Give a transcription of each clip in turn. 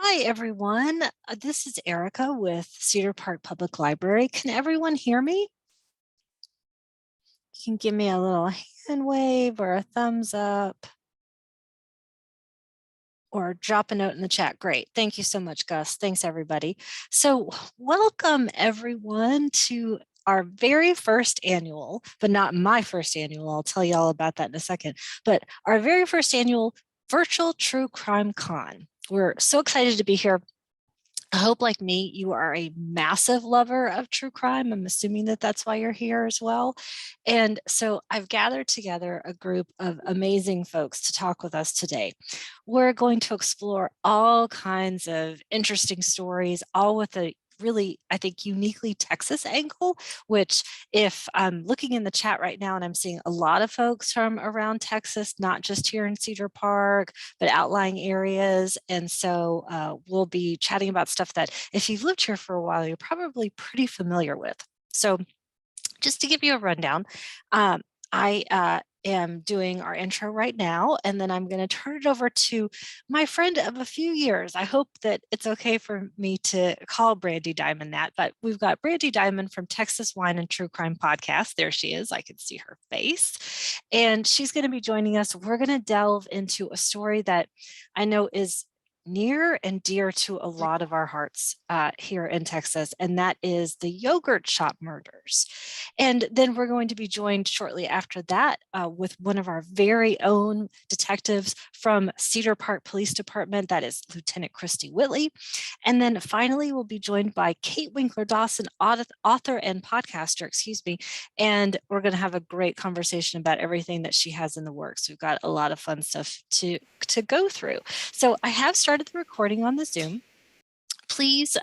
Hi, everyone. This is Erica with Cedar Park Public Library. Can everyone hear me? You can give me a little hand wave or a thumbs up or drop a note in the chat. Great. Thank you so much, Gus. Thanks, everybody. So welcome, everyone, to our very first annual, but not my first annual. I'll tell you all about that in a second, but our very first annual virtual true crime con. We're so excited to be here. I hope, like me, you are a massive lover of true crime. I'm assuming that that's why you're here as well. And so I've gathered together a group of amazing folks to talk with us today. We're going to explore all kinds of interesting stories, all with a really, I think, uniquely Texas angle, which if I'm looking in the chat right now and I'm seeing a lot of folks from around Texas, not just here in Cedar Park, but outlying areas. And so we'll be chatting about stuff that if you've lived here for a while, you're probably pretty familiar with. So just to give you a rundown, I am doing our intro right now, and then I'm going to turn it over to my friend of a few years. I hope that it's okay for me to call Brandy Diamond that, but we've got Brandy Diamond from Texas Wine and True Crime Podcast. There she is. I can see her face, and she's going to be joining us. We're going to delve into a story that I know is near and dear to a lot of our hearts here in Texas, and that is the yogurt shop murders. And then we're going to be joined shortly after that with one of our very own detectives from Cedar Park Police Department, that is Lieutenant Kristy Whitley. And then finally, we'll be joined by Kate Winkler Dawson, author and podcaster, excuse me, and we're going to have a great conversation about everything that she has in the works. We've got a lot of fun stuff to go through. So I have started the recording on the Zoom. Please,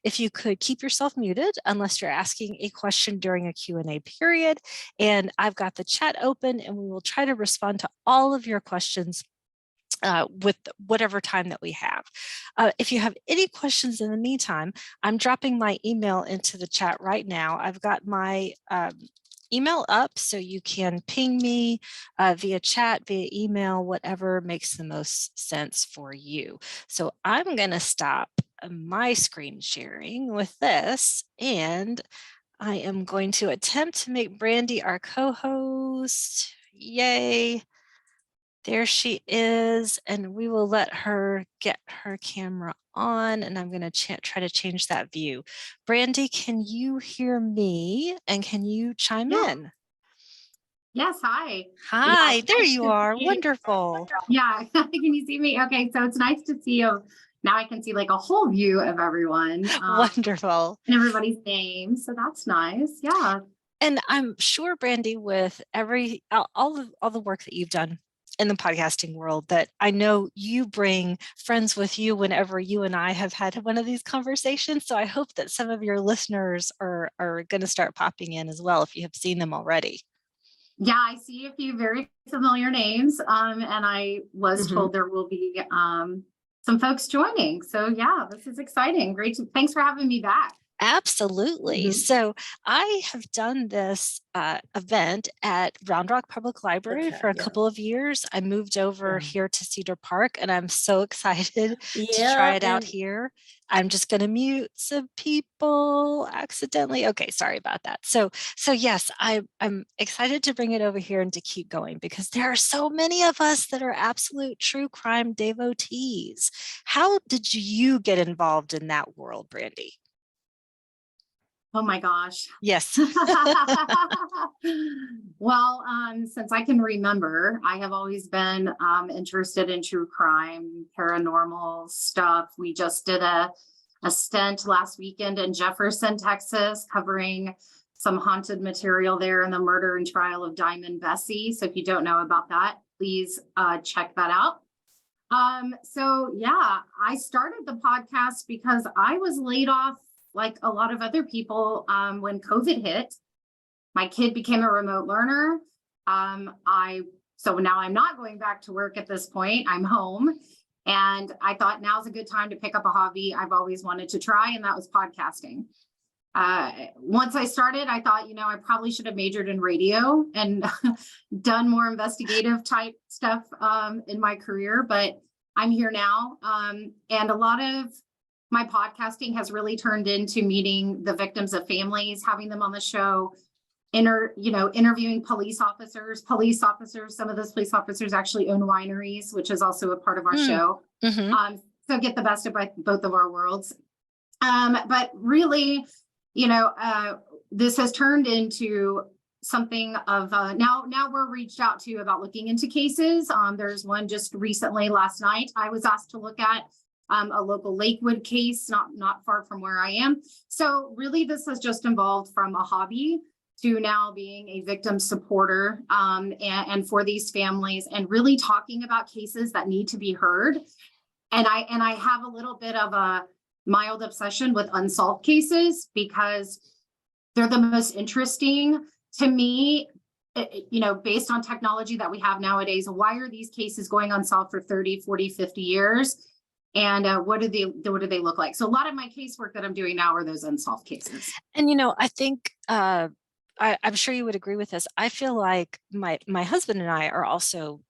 if you could keep yourself muted unless you're asking a question during a Q&A period. And I've got the chat open and we will try to respond to all of your questions with whatever time that we have. If you have any questions in the meantime, I'm dropping my email into the chat right now. I've got my email up so you can ping me via chat, via email, whatever makes the most sense for you. So I'm going to stop my screen sharing with this, and I am going to attempt to make Brandy our co-host. Yay. There she is, and we will let her get her camera on, and I'm going to try to change that view. Brandy, can you hear me, and can you chime in? Yes, hi. Hi, Yeah, there you are. Wonderful. Yeah, can you see me? Okay, so it's nice to see you. Now I can see like a whole view of everyone. Wonderful. And everybody's name, so that's nice. Yeah. And I'm sure, Brandy, with all the work that you've done in the podcasting world, that I know you bring friends with you whenever you and I have had one of these conversations. So I hope that some of your listeners are going to start popping in as well if you have seen them already. Yeah, I see a few very familiar names. And I was told there will be some folks joining. So yeah, this is exciting. Great. Thanks for having me back. Absolutely. So I have done this event at Round Rock Public Library for a couple of years. I moved over here to Cedar Park, and I'm so excited to try it out here. I'm just going to mute some people accidentally. Okay, sorry about that. So yes, I'm excited to bring it over here and to keep going because there are so many of us that are absolute true crime devotees. How did you get involved in that world, Brandy? Oh my gosh. Yes. Well, since I can remember, I have always been interested in true crime, paranormal stuff. We just did a stint last weekend in Jefferson, Texas, covering some haunted material there in the murder and trial of Diamond Bessie. So if you don't know about that, please check that out. So yeah, I started the podcast because I was laid off like a lot of other people when COVID hit. My kid became a remote learner. So now I'm not going back to work at this point. I'm home. And I thought now's a good time to pick up a hobby I've always wanted to try, and that was podcasting. Once I started, I thought, I probably should have majored in radio and done more investigative type stuff in my career, but I'm here now. And a lot of my podcasting has really turned into meeting the victims of families, having them on the show, interviewing police officers. Some of those police officers actually own wineries, which is also a part of our show. So get the best of both of our worlds. But really, this has turned into something of now we're reached out to about looking into cases. There's one just recently last night I was asked to look at, a local Lakewood case, not far from where I am. So really this has just evolved from a hobby to now being a victim supporter, and for these families, and really talking about cases that need to be heard. And I have a little bit of a mild obsession with unsolved cases because they're the most interesting to me, based on technology that we have nowadays. Why are these cases going unsolved for 30, 40, 50 years? And what do they look like? So a lot of my casework that I'm doing now are those unsolved cases. And, I think, I'm sure you would agree with this. I feel like my husband and I are also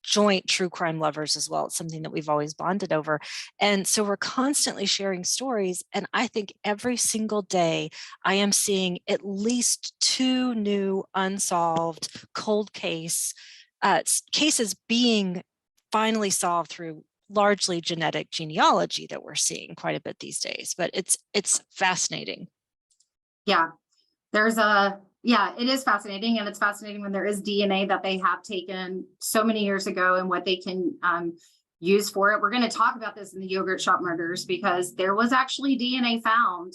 joint true crime lovers as well. It's something that we've always bonded over. And so we're constantly sharing stories. And I think every single day I am seeing at least 2 new unsolved cold cases being finally solved through largely genetic genealogy that we're seeing quite a bit these days. But it's fascinating. Yeah, it is fascinating. And it's fascinating when there is DNA that they have taken so many years ago and what they can use for it. We're going to talk about this in the yogurt shop murders because there was actually DNA found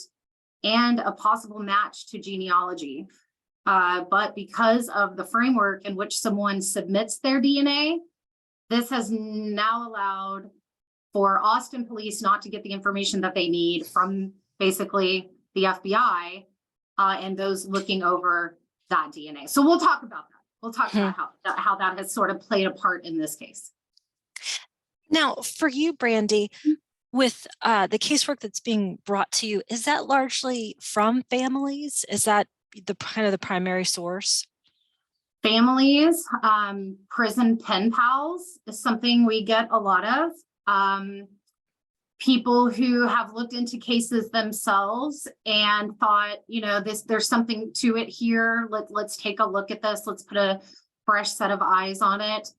and a possible match to genealogy. But because of the framework in which someone submits their DNA, this has now allowed for Austin police not to get the information that they need from basically the FBI and those looking over that DNA. So we'll talk about that. We'll talk about how that has sort of played a part in this case. Now, for you, Brandy, with the casework that's being brought to you, is that largely from families? Is that the primary source? Families, prison pen pals is something we get a lot of. People who have looked into cases themselves and thought, there's something to it here. Let's take a look at this. Let's put a fresh set of eyes on it.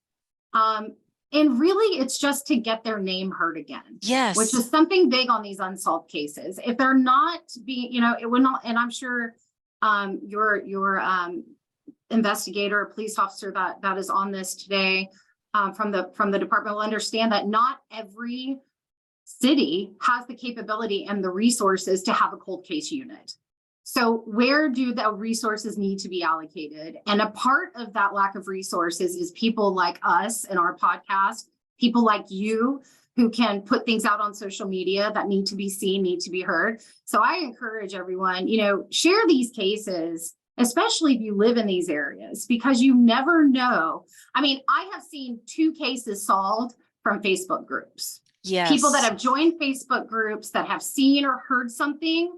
And really, it's just to get their name heard again. Yes. Which is something big on these unsolved cases. If they're not being, it would not, and I'm sure your investigator or police officer that is on this today from the department will understand that not every city has the capability and the resources to have a cold case unit. So where do the resources need to be allocated? And a part of that lack of resources is people like us in our podcast, people like you who can put things out on social media that need to be seen, need to be heard. So I encourage everyone, share these cases, especially if you live in these areas, because you never know. I mean, I have seen 2 cases solved from Facebook groups. Yes. People that have joined Facebook groups that have seen or heard something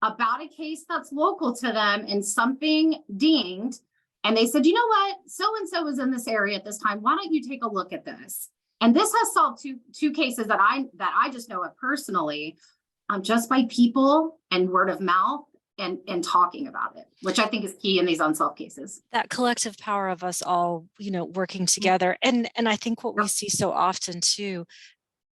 about a case that's local to them and something dinged. And they said, you know what, so-and-so was in this area at this time. Why don't you take a look at this? And this has solved two cases that I just know of personally, just by people and word of mouth and talking about it, which I think is key in these unsolved cases. That collective power of us all, working together. And I think what we see so often too,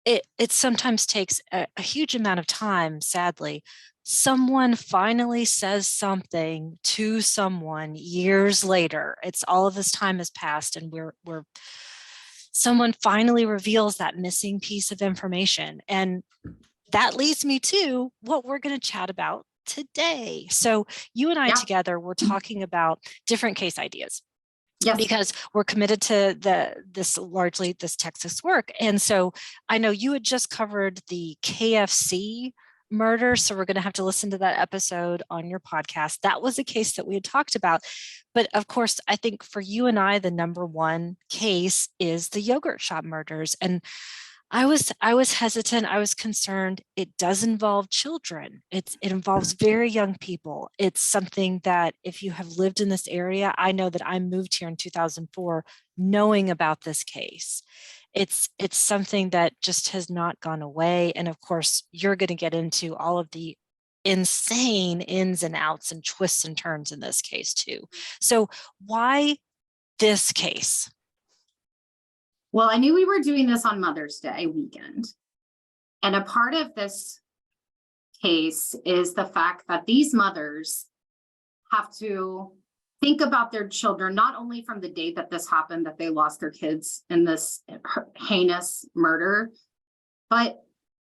it sometimes takes a huge amount of time, sadly. Someone finally says something to someone years later. It's all of this time has passed and someone finally reveals that missing piece of information. And that leads me to what we're going to chat about today. So you and I together, we're talking about different case ideas. Yes. Because we're committed to this Texas work. And so I know you had just covered the KFC murder. So we're going to have to listen to that episode on your podcast. That was a case that we had talked about. But of course, I think for you and I, the number one case is the yogurt shop murders. And I was hesitant. I was concerned. It does involve children. It involves very young people. It's something that if you have lived in this area, I know that I moved here in 2004 knowing about this case. It's something that just has not gone away. And of course, you're going to get into all of the insane ins and outs and twists and turns in this case too. So why this case? Well, I knew we were doing this on Mother's Day weekend. And a part of this case is the fact that these mothers have to think about their children, not only from the day that this happened, that they lost their kids in this heinous murder, but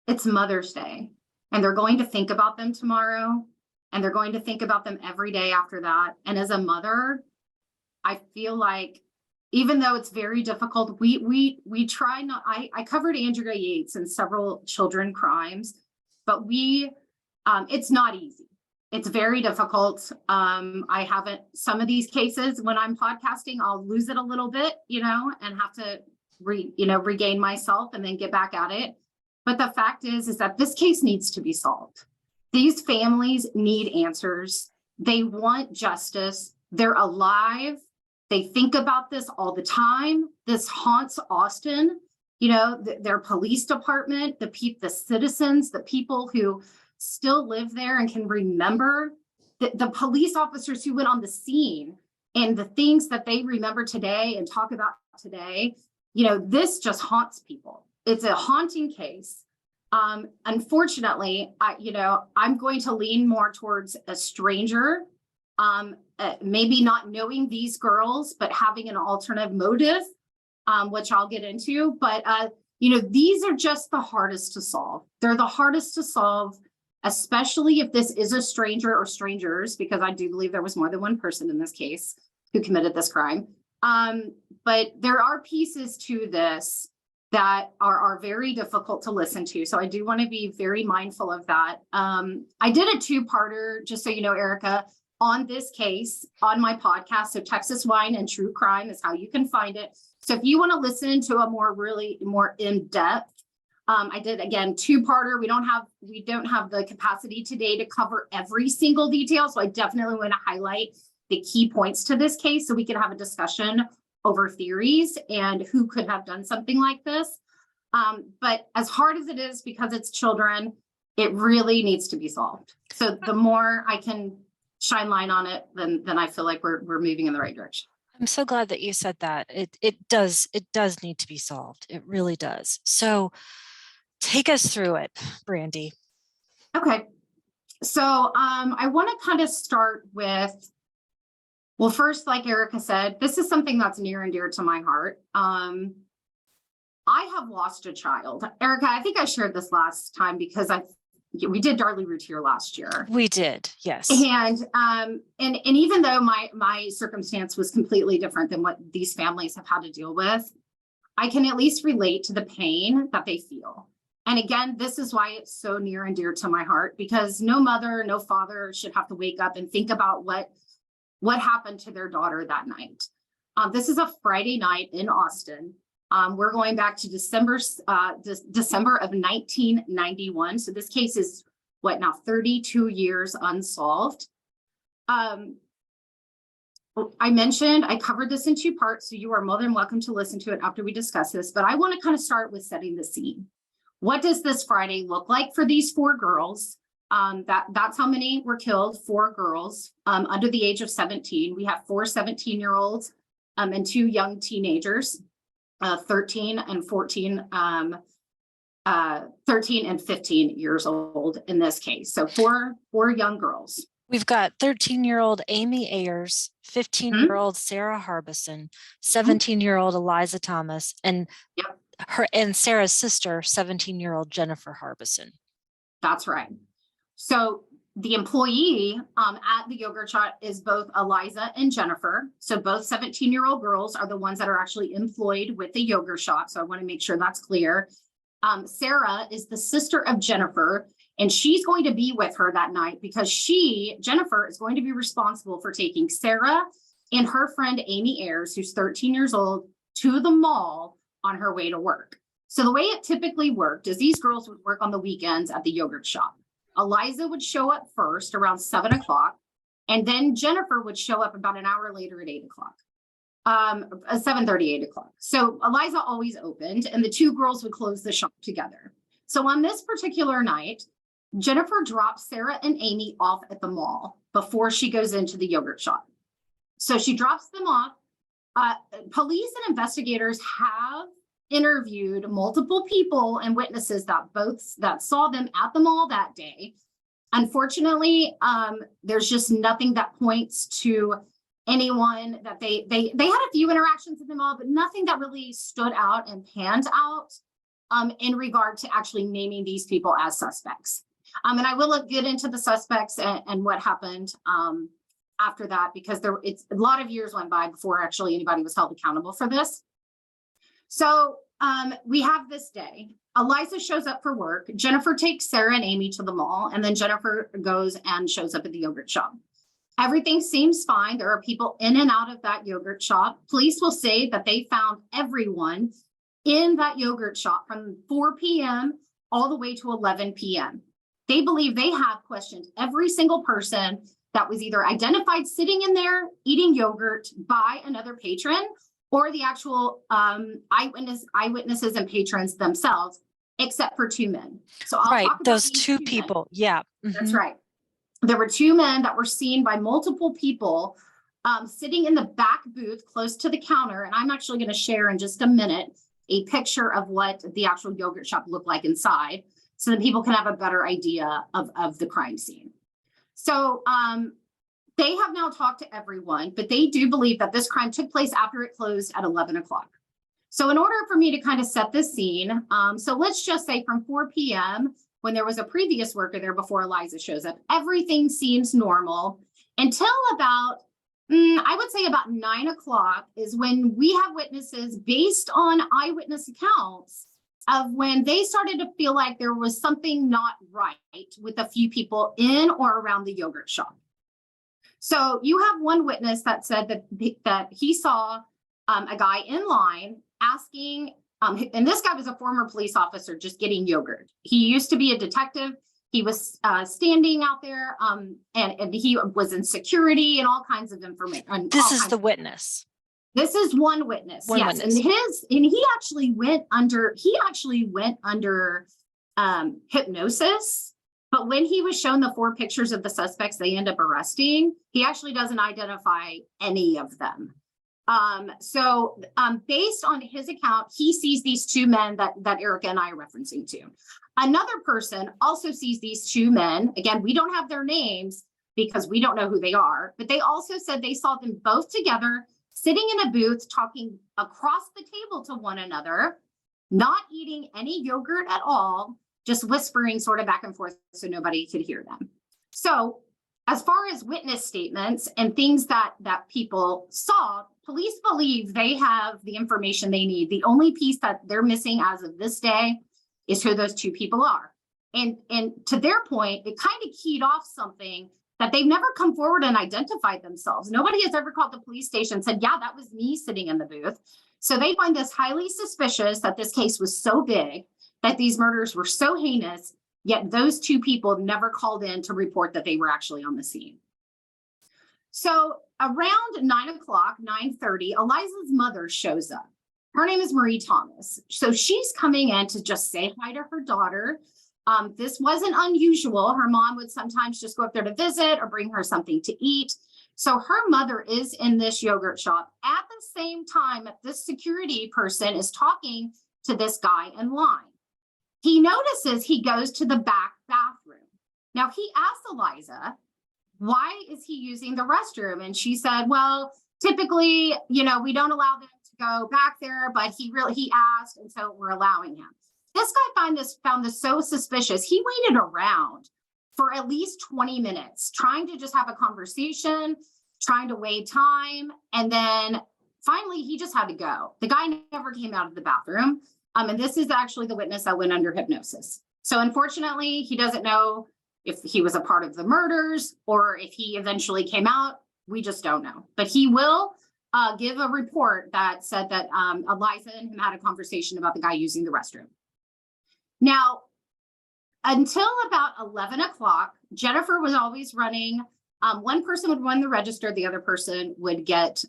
it's Mother's Day. And they're going to think about them tomorrow. And they're going to think about them every day after that. And as a mother, I feel like even though it's very difficult, we try not, I covered Andrea Yates in several children crimes, but it's not easy. It's very difficult. I haven't, some of these cases when I'm podcasting, I'll lose it a little bit, and have to regain myself and then get back at it. But the fact is that this case needs to be solved. These families need answers. They want justice. They're alive. They think about this all the time. This haunts Austin, their police department, the citizens, the people who still live there and can remember the police officers who went on the scene and the things that they remember today and talk about today. This just haunts people. It's a haunting case. Unfortunately, I'm going to lean more towards a stranger. Maybe not knowing these girls, but having an alternative motive, which I'll get into. But, these are just the hardest to solve. They're the hardest to solve, especially if this is a stranger or strangers, because I do believe there was more than one person in this case who committed this crime. But there are pieces to this that are very difficult to listen to. So I do want to be very mindful of that. I did a two-parter, just so you know, Erica, on this case on my podcast. So Texas Wine and True Crime is how you can find it. So if you want to listen to a more in-depth, I did, again, two-parter. We don't have the capacity today to cover every single detail. So I definitely want to highlight the key points to this case so we can have a discussion over theories and who could have done something like this. But as hard as it is, because it's children, it really needs to be solved. So the more I can shine light on it, then I feel like we're moving in the right direction. I'm so glad that you said that. It does need to be solved. It really does. So take us through it, Brandy. Okay. So I want to kind of start with, well, first, like Erica said, this is something that's near and dear to my heart. I have lost a child. Erica, I think I shared this last time because we did Darley Root here last year. We did, yes. And even though my circumstance was completely different than what these families have had to deal with, I can at least relate to the pain that they feel. And again, this is why it's so near and dear to my heart, because no mother, no father should have to wake up and think about what happened to their daughter that night. This is a Friday night in Austin. We're going back to December of 1991. So this case is now 32 years unsolved. I mentioned I covered this in two parts, so you are more than welcome to listen to it after we discuss this, but I want to kind of start with setting the scene. What does this Friday look like for these four girls? That's how many were killed, 4 girls under the age of 17. We have 4 17-year-olds and 2 young teenagers, 13 and 15 years old in this case. So four young girls. We've got 13-year-old Amy Ayers, 15-year-old Sarah Harbison, 17-year-old Eliza Thomas, and Sarah's sister, 17-year-old Jennifer Harbison. That's right. So the employee at the yogurt shop is both Eliza and Jennifer. So both 17-year-old girls are the ones that are actually employed with the yogurt shop. So I want to make sure that's clear. Sarah is the sister of Jennifer, and she's going to be with her that night because Jennifer is going to be responsible for taking Sarah and her friend Amy Ayers, who's 13 years old, to the mall on her way to work. So the way it typically worked is these girls would work on the weekends at the yogurt shop. Eliza would show up first around 7 o'clock, and then Jennifer would show up about an hour later at 8 o'clock. 7:30, 8 o'clock. So Eliza always opened, and the two girls would close the shop together. So on this particular night, Jennifer drops Sarah and Amy off at the mall before she goes into the yogurt shop. So she drops them off. Police and investigators have interviewed multiple people and witnesses that saw them at the mall that day. Unfortunately, there's just nothing that points to anyone that they had a few interactions with them all, but nothing that really stood out and panned out in regard to actually naming these people as suspects. And I will get into the suspects and what happened after that, because it's a lot of years went by before actually anybody was held accountable for this. So we have this day. Eliza shows up for work. Jennifer takes Sarah and Amy to the mall, and then Jennifer goes and shows up at the yogurt shop. Everything seems fine. There are people in and out of that yogurt shop. Police will say that they found everyone in that yogurt shop from 4 p.m. all the way to 11 p.m. They believe they have questioned every single person that was either identified sitting in there eating yogurt by another patron, or the actual eyewitnesses and patrons themselves, except for two men. So I'll talk about those these two people. Men. Yeah. That's right. There were two men that were seen by multiple people sitting in the back booth close to the counter. And I'm actually going to share in just a minute a picture of what the actual yogurt shop looked like inside, so that people can have a better idea of the crime scene. So they have now talked to everyone, but they do believe that this crime took place after it closed at 11 o'clock. So in order for me to kind of set the scene, so let's just say from 4 p.m., when there was a previous worker there before Eliza shows up, everything seems normal until about, I would say about 9 o'clock is when we have witnesses based on eyewitness accounts of when they started to feel like there was something not right with a few people in or around the yogurt shop. So you have one witness that said that he saw a guy in line asking, and this guy was a former police officer just getting yogurt. He used to be a detective. He was standing out there and he was in security and all kinds of information. This is the witness. This is one witness. Yes. And he actually went under hypnosis. But when he was shown the 4 pictures of the suspects they end up arresting, he actually doesn't identify any of them. So based on his account, he sees these two men that Erica and I are referencing to. Another person also sees these two men. Again, we don't have their names because we don't know who they are, but they also said they saw them both together, sitting in a booth, talking across the table to one another, not eating any yogurt at all, just whispering sort of back and forth so nobody could hear them. So as far as witness statements and things that people saw, police believe they have the information they need. The only piece that they're missing as of this day is who those two people are. And to their point, it kind of keyed off something that they've never come forward and identified themselves. Nobody has ever called the police station and said, yeah, that was me sitting in the booth. So they find this highly suspicious that this case was so big, that these murders were so heinous, yet those two people never called in to report that they were actually on the scene. So around 9 o'clock, 9:30, Eliza's mother shows up. Her name is Marie Thomas. So she's coming in to just say hi to her daughter. This wasn't unusual. Her mom would sometimes just go up there to visit or bring her something to eat. So her mother is in this yogurt shop at the same time this security person is talking to this guy in line. He notices he goes to the back bathroom. Now he asked Eliza, why is he using the restroom? And she said, well, typically, we don't allow them to go back there, but he asked, and so we're allowing him. This guy found this so suspicious. He waited around for at least 20 minutes, trying to just have a conversation, trying to wait time. And then finally, he just had to go. The guy never came out of the bathroom. And this is actually the witness that went under hypnosis. So unfortunately, he doesn't know if he was a part of the murders or if he eventually came out. We just don't know. But he will give a report that said that Eliza and him had a conversation about the guy using the restroom. Now, until about 11 o'clock, Jennifer was always running. One person would run the register, the other person would get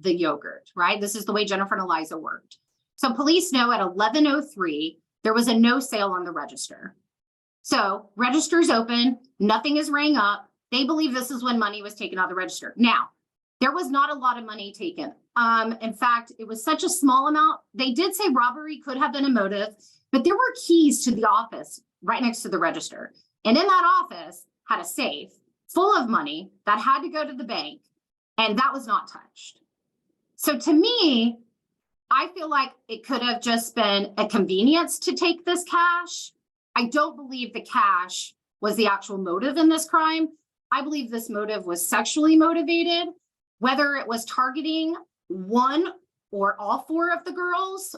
the yogurt, right? This is the way Jennifer and Eliza worked. So police know at 11:03, there was a no sale on the register. So register's open, nothing is rang up. They believe this is when money was taken out of the register. Now, there was not a lot of money taken. In fact, it was such a small amount. They did say robbery could have been a motive, but there were keys to the office right next to the register. And in that office had a safe full of money that had to go to the bank, and that was not touched. So to me, I feel like it could have just been a convenience to take this cash. I don't believe the cash was the actual motive in this crime. I believe this motive was sexually motivated, whether it was targeting one or all four of the girls.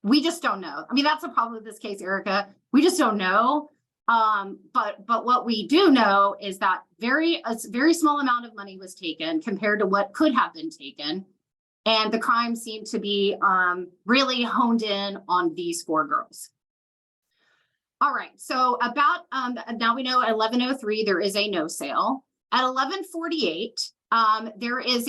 We just don't know. I mean, that's the problem with this case, Erica. We just don't know. But what we do know is that a very small amount of money was taken compared to what could have been taken. And the crime seemed to be really honed in on these four girls. All right, so about, now we know at 11:03, there is a no sale. At 11:48, there's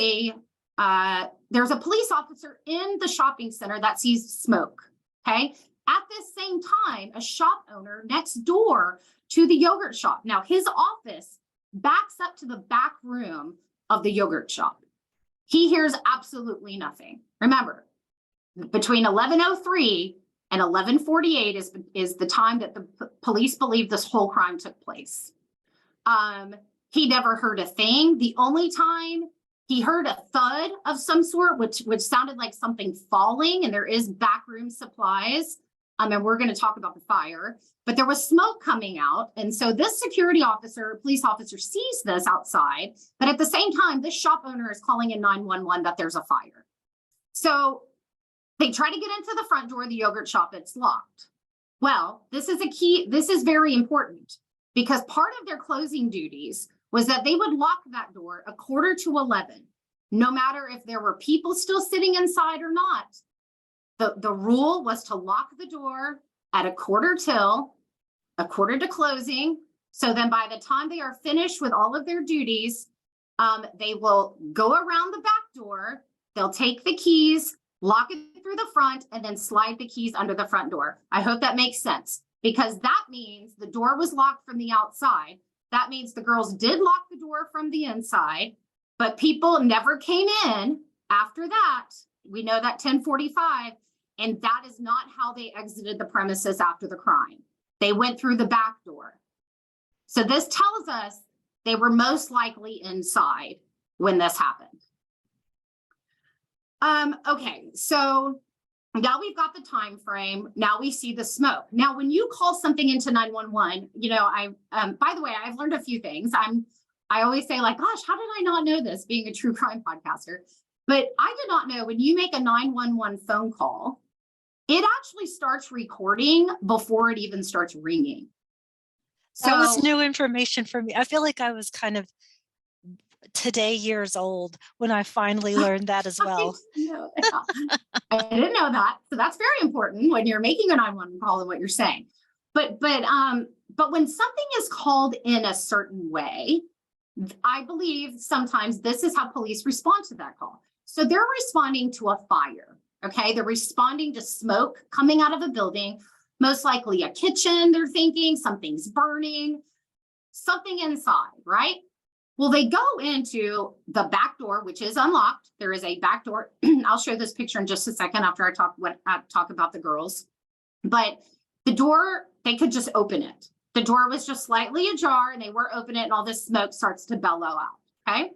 a police officer in the shopping center that sees smoke, okay? At this same time, a shop owner next door to the yogurt shop. Now, his office backs up to the back room of the yogurt shop. He hears absolutely nothing. Remember, between 11:03 and 11:48 is the time that the police believe this whole crime took place. He never heard a thing. The only time he heard a thud of some sort, which sounded like something falling, and there is backroom supplies. And we're going to talk about the fire, but there was smoke coming out. And so this security officer, police officer, sees this outside, but at the same time, this shop owner is calling in 911 that there's a fire. So they try to get into the front door of the yogurt shop. It's locked. Well, this is very important, because part of their closing duties was that they would lock that door 11:15, no matter if there were people still sitting inside or not. The rule was to lock the door at 1:15 to closing. So then by the time they are finished with all of their duties, they will go around the back door. They'll take the keys, lock it through the front, and then slide the keys under the front door. I hope that makes sense, because that means the door was locked from the outside. That means the girls did lock the door from the inside, but people never came in after that. We know that 10:45, and that is not how they exited the premises after the crime. They went through the back door. So this tells us they were most likely inside when this happened. Okay, so now we've got the time frame. Now we see the smoke. Now, when you call something into 911, by the way, I've learned a few things. I always say, like, gosh, how did I not know this, being a true crime podcaster? But I did not know when you make a 911 phone call, it actually starts recording before it even starts ringing. So that was new information for me. I feel like I was kind of today years old when I finally learned that as well. I didn't know that. So that's very important when you're making a 911 call and what you're saying. But when something is called in a certain way, I believe sometimes this is how police respond to that call. So they're responding to a fire. Okay, they're responding to smoke coming out of a building, most likely a kitchen. They're thinking something's burning, something inside, right? Well, they go into the back door, which is unlocked. There is a back door. I'll show this picture in just a second after I talk about the girls. But the door, they could just open it. The door was just slightly ajar, and they were opening it, and all this smoke starts to bellow out. Okay.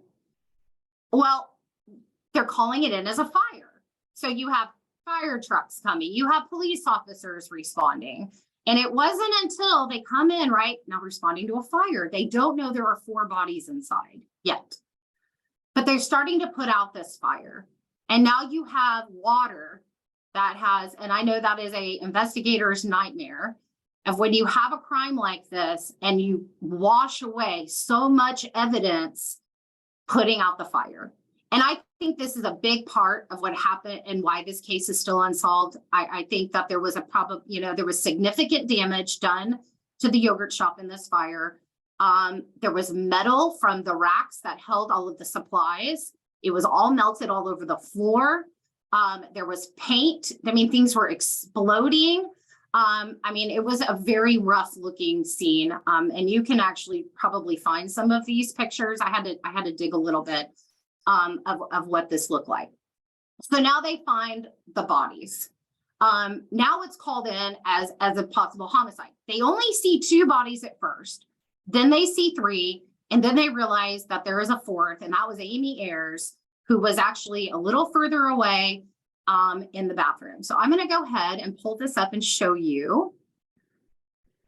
Well, they're calling it in as a fire. So you have fire trucks coming, you have police officers responding. And it wasn't until they come in, right now responding to a fire, they don't know there are 4 bodies inside yet, but they're starting to put out this fire. And now you have water that has, and I know that is a investigator's nightmare of when you have a crime like this and you wash away so much evidence putting out the fire. And I think this is a big part of what happened and why this case is still unsolved. I think that there was there was significant damage done to the yogurt shop in this fire. There was metal from the racks that held all of the supplies. It was all melted all over the floor. There was paint. I mean, things were exploding. I mean, it was a very rough looking scene. And you can actually probably find some of these pictures. I had to dig a little bit of what this looked like. So now they find the bodies. Now it's called in as a possible homicide. They only see 2 bodies at first, then they see 3, and then they realize that there is a 4th, and that was Amy Ayers, who was actually a little further away in the bathroom. So I'm going to go ahead and pull this up and show you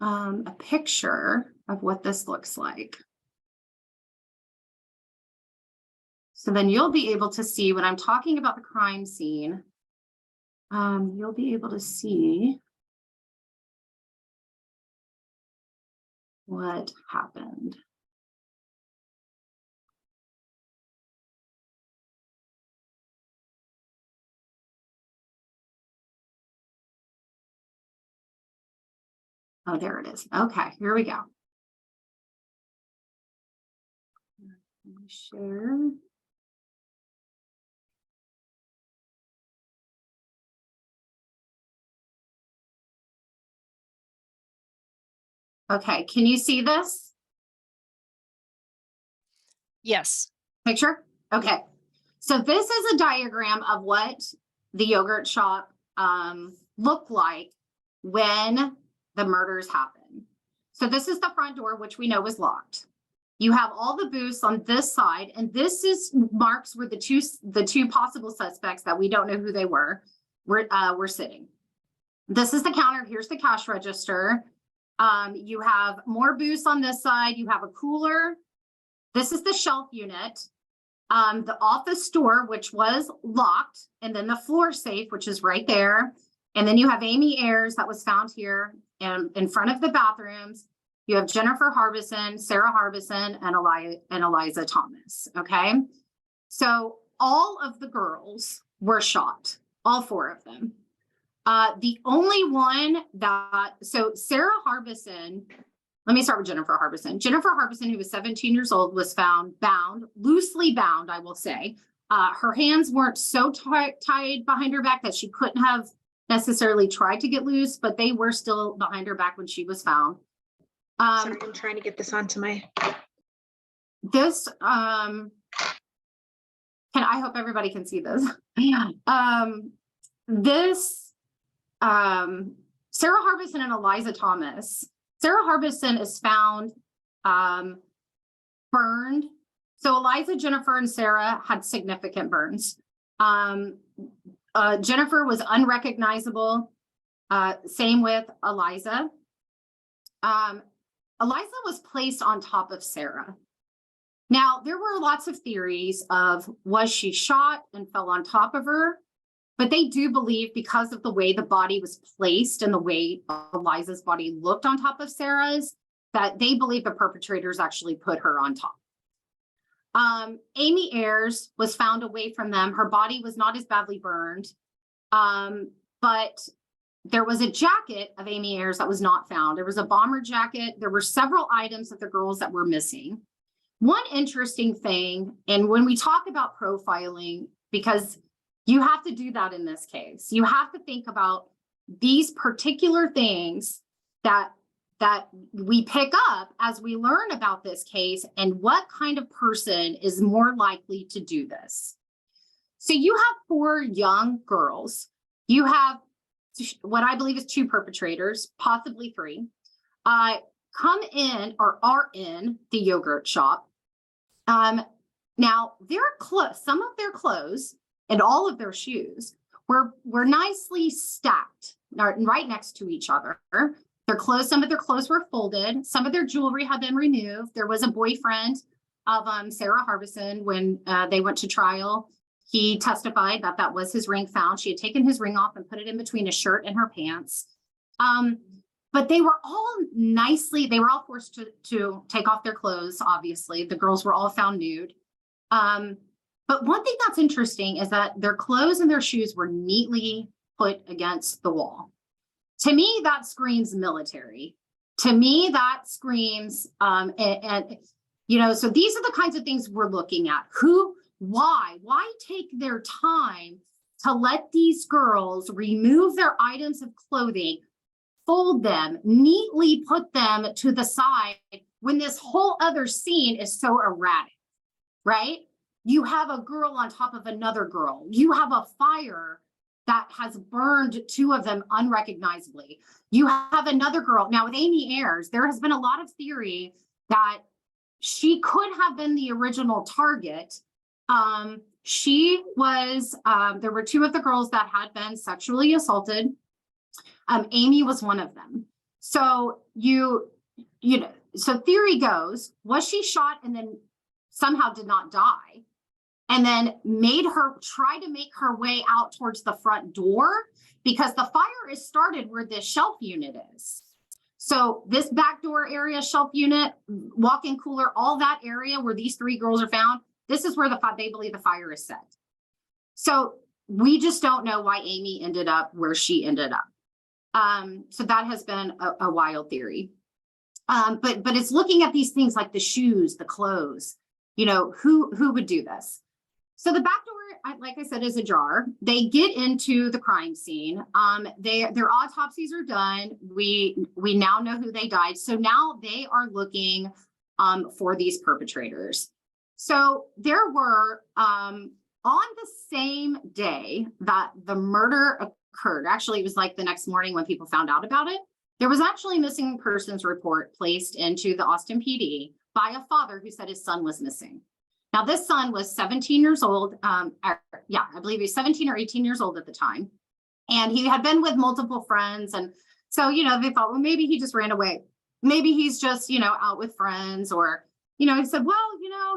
a picture of what this looks like. So then you'll be able to see when I'm talking about the crime scene, you'll be able to see what happened. Oh, there it is. Okay, here we go. Let me share. Okay, can you see this Yes. picture? Okay, so this is a diagram of what the yogurt shop looked like when the murders happened. So this is the front door, which we know was locked. You have all the booths on this side, and this is marks where the two possible suspects that we don't know who they were sitting. This is the counter. Here's the cash register. You have more booths on this side. You have a cooler. This is the shelf unit. The office door, which was locked, and then the floor safe, which is right there. And then you have Amy Ayers that was found here in front of the bathrooms. You have Jennifer Harbison, Sarah Harbison, and Eliza Thomas. Okay. So all of the girls were shot, all 4 of them. The only one so Sarah Harbison, let me start with Jennifer Harbison. Jennifer Harbison, who was 17 years old, was found loosely bound, I will say. Her hands weren't so tied behind her back that she couldn't have necessarily tried to get loose, but they were still behind her back when she was found. Sorry, I'm trying to get this onto my. This, I hope everybody can see this. Sarah Harbison and Eliza Thomas. Sarah Harbison is found burned. So Eliza, Jennifer, and Sarah had significant burns. Jennifer was unrecognizable. Same with Eliza. Eliza was placed on top of Sarah. Now, there were lots of theories of, was she shot and fell on top of her? But they do believe, because of the way the body was placed and the way Eliza's body looked on top of Sarah's, that they believe the perpetrators actually put her on top. Amy Ayers was found away from them. Her body was not as badly burned, but there was a jacket of Amy Ayers that was not found. There was a bomber jacket. There were several items of the girls that were missing. One interesting thing, and when we talk about profiling, because you have to do that in this case, you have to think about these particular things that we pick up as we learn about this case and what kind of person is more likely to do this. So you have 4 young girls. You have what I believe is 2 perpetrators, possibly 3, come in or are in the yogurt shop. Now some of their clothes and all of their shoes were nicely stacked right next to each other. Some of their clothes were folded. Some of their jewelry had been removed. There was a boyfriend of Sarah Harbison when they went to trial. He testified that that was his ring found. She had taken his ring off and put it in between his shirt and her pants. But they were all forced to take off their clothes, obviously. The girls were all found nude. But one thing that's interesting is that their clothes and their shoes were neatly put against the wall. To me, that screams military. To me, that screams, so these are the kinds of things we're looking at. Why take their time to let these girls remove their items of clothing, fold them, neatly put them to the side when this whole other scene is so erratic, right? You have a girl on top of another girl. You have a fire that has burned two of them unrecognizably. You have another girl. Now with Amy Ayers, there has been a lot of theory that she could have been the original target. She was, there were two of the girls that had been sexually assaulted. Amy was one of them. So so theory goes, was she shot and then somehow did not die? And then try to make her way out towards the front door, because the fire is started where this shelf unit is. So this back door area, shelf unit, walk-in cooler, all that area where these three girls are found, this is where they believe the fire is set. So we just don't know why Amy ended up where she ended up. So that has been a wild theory. But it's looking at these things like the shoes, the clothes, who would do this? So the back door, like I said, is ajar. They get into the crime scene. Their autopsies are done. We now know who they died. So now they are looking for these perpetrators. So there were, on the same day that the murder occurred, actually it was like the next morning when people found out about it, there was actually a missing persons report placed into the Austin PD by a father who said his son was missing. Now, this son was 17 years old. I believe he was 17 or 18 years old at the time. And he had been with multiple friends. And so, they thought, well, maybe he just ran away. Maybe he's just, out with friends. Or, he said, well,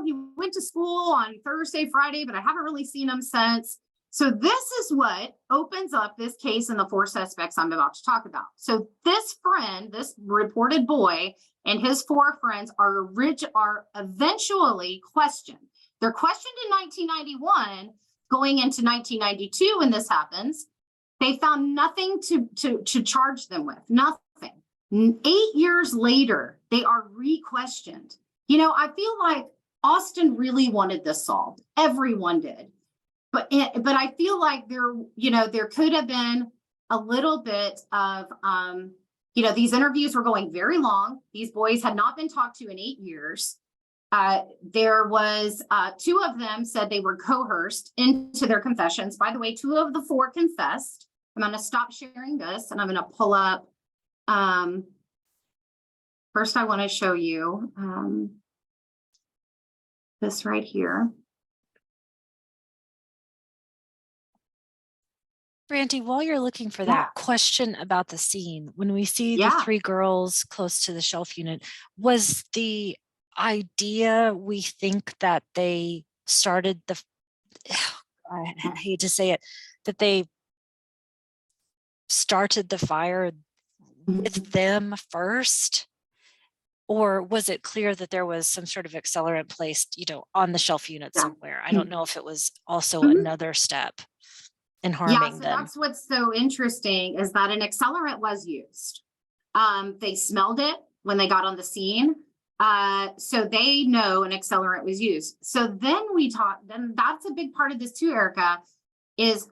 he went to school on Thursday, Friday, but I haven't really seen him since. So this is what opens up this case and the four suspects I'm about to talk about. So this reported boy and his four friends are eventually questioned. They're questioned in 1991, going into 1992 when this happens. They found nothing to charge them with, nothing. 8 years later, they are re-questioned. I feel like Austin really wanted this solved. Everyone did. But I feel like there could have been a little bit of, these interviews were going very long. These boys had not been talked to in 8 years. There was two of them said they were coerced into their confessions. By the way, two of the four confessed. I'm going to stop sharing this and I'm going to pull up. First, I want to show you this right here. Brandy, while you're looking for that question about the scene, when we see the three girls close to the shelf unit, was the idea we think that they started I hate to say it, that they started the fire with them first? Or was it clear that there was some sort of accelerant placed, on the shelf unit somewhere? I don't know if it was also another step in harming them. That's what's so interesting is that an accelerant was used. They smelled it when they got on the scene. So they know an accelerant was used. So then then that's a big part of this too, Erica, is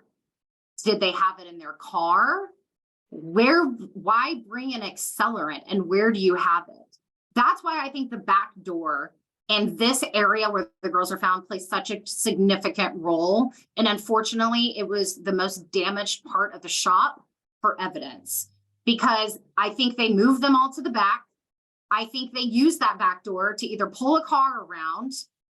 did they have it in their car? Why bring an accelerant and where do you have it? That's why I think the back door and this area where the girls are found plays such a significant role. And unfortunately, it was the most damaged part of the shop for evidence, because I think they moved them all to the back. I think they used that back door to either pull a car around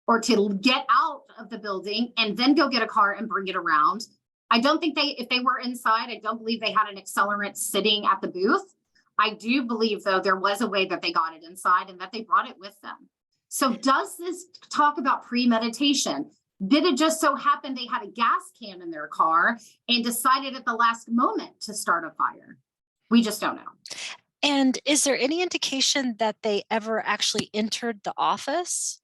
or to get out of the building and then go get a car and bring it around. I don't think if they were inside, I don't believe they had an accelerant sitting at the booth. I do believe, though, there was a way that they got it inside and that they brought it with them. So does this talk about premeditation? Did it just so happen they had a gas can in their car and decided at the last moment to start a fire? We just don't know. And is there any indication that they ever actually entered the office?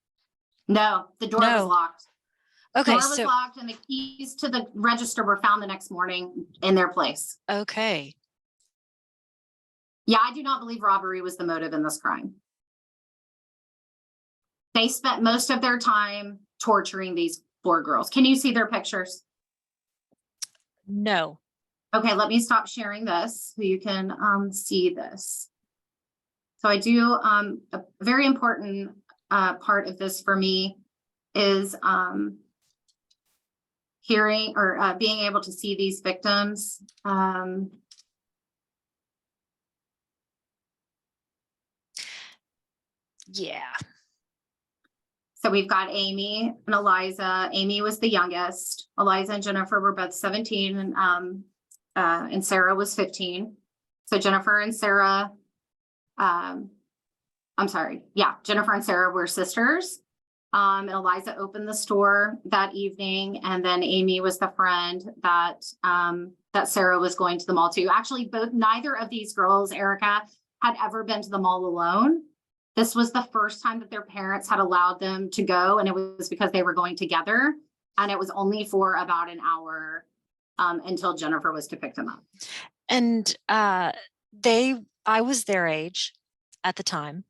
No, the door was locked. Okay, Door was so, locked and the keys to the register were found the next morning in their place. okay. Yeah, I do not believe robbery was the motive in this crime. They spent most of their time torturing these 4 girls. Can you see their pictures? No. Okay, let me stop sharing this so you can see this. So I do a very important part of this for me is hearing or being able to see these victims. Yeah. So we've got Amy and Eliza. Amy was the youngest. Eliza and Jennifer were both 17 and Sarah was 15. So Jennifer and Sarah, I'm sorry. Yeah, Jennifer and Sarah were sisters. And Eliza opened the store that evening. And then Amy was the friend that that Sarah was going to the mall to. Actually, neither of these girls, Erica, had ever been to the mall alone. This was the first time that their parents had allowed them to go, and it was because they were going together. And it was only for about an hour until Jennifer was to pick them up. And I was their age at the time.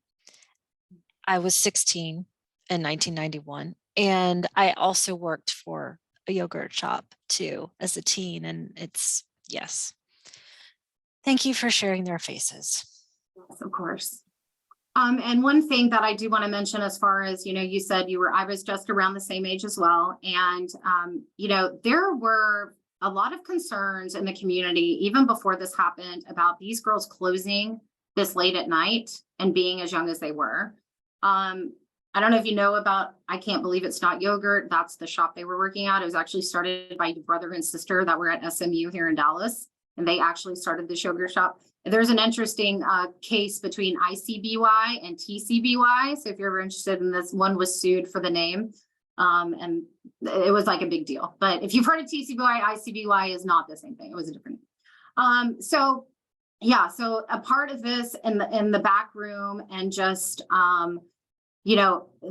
I was 16 in 1991. And I also worked for a yogurt shop too as a teen. And yes. Thank you for sharing their faces. Yes, of course. And one thing that I do want to mention as far as, you said I was just around the same age as well. And, there were a lot of concerns in the community, even before this happened, about these girls closing this late at night and being as young as they were. I don't know if you know about, I Can't Believe It's Not Yogurt. That's the shop they were working at. It was actually started by brother and sister that were at SMU here in Dallas. And they actually started this yogurt shop. There's an interesting case between ICBY and TCBY. So if you're ever interested in this, one was sued for the name. And it was like a big deal. But if you've heard of TCBY, ICBY is not the same thing. It was a different. So a part of this in the back room and just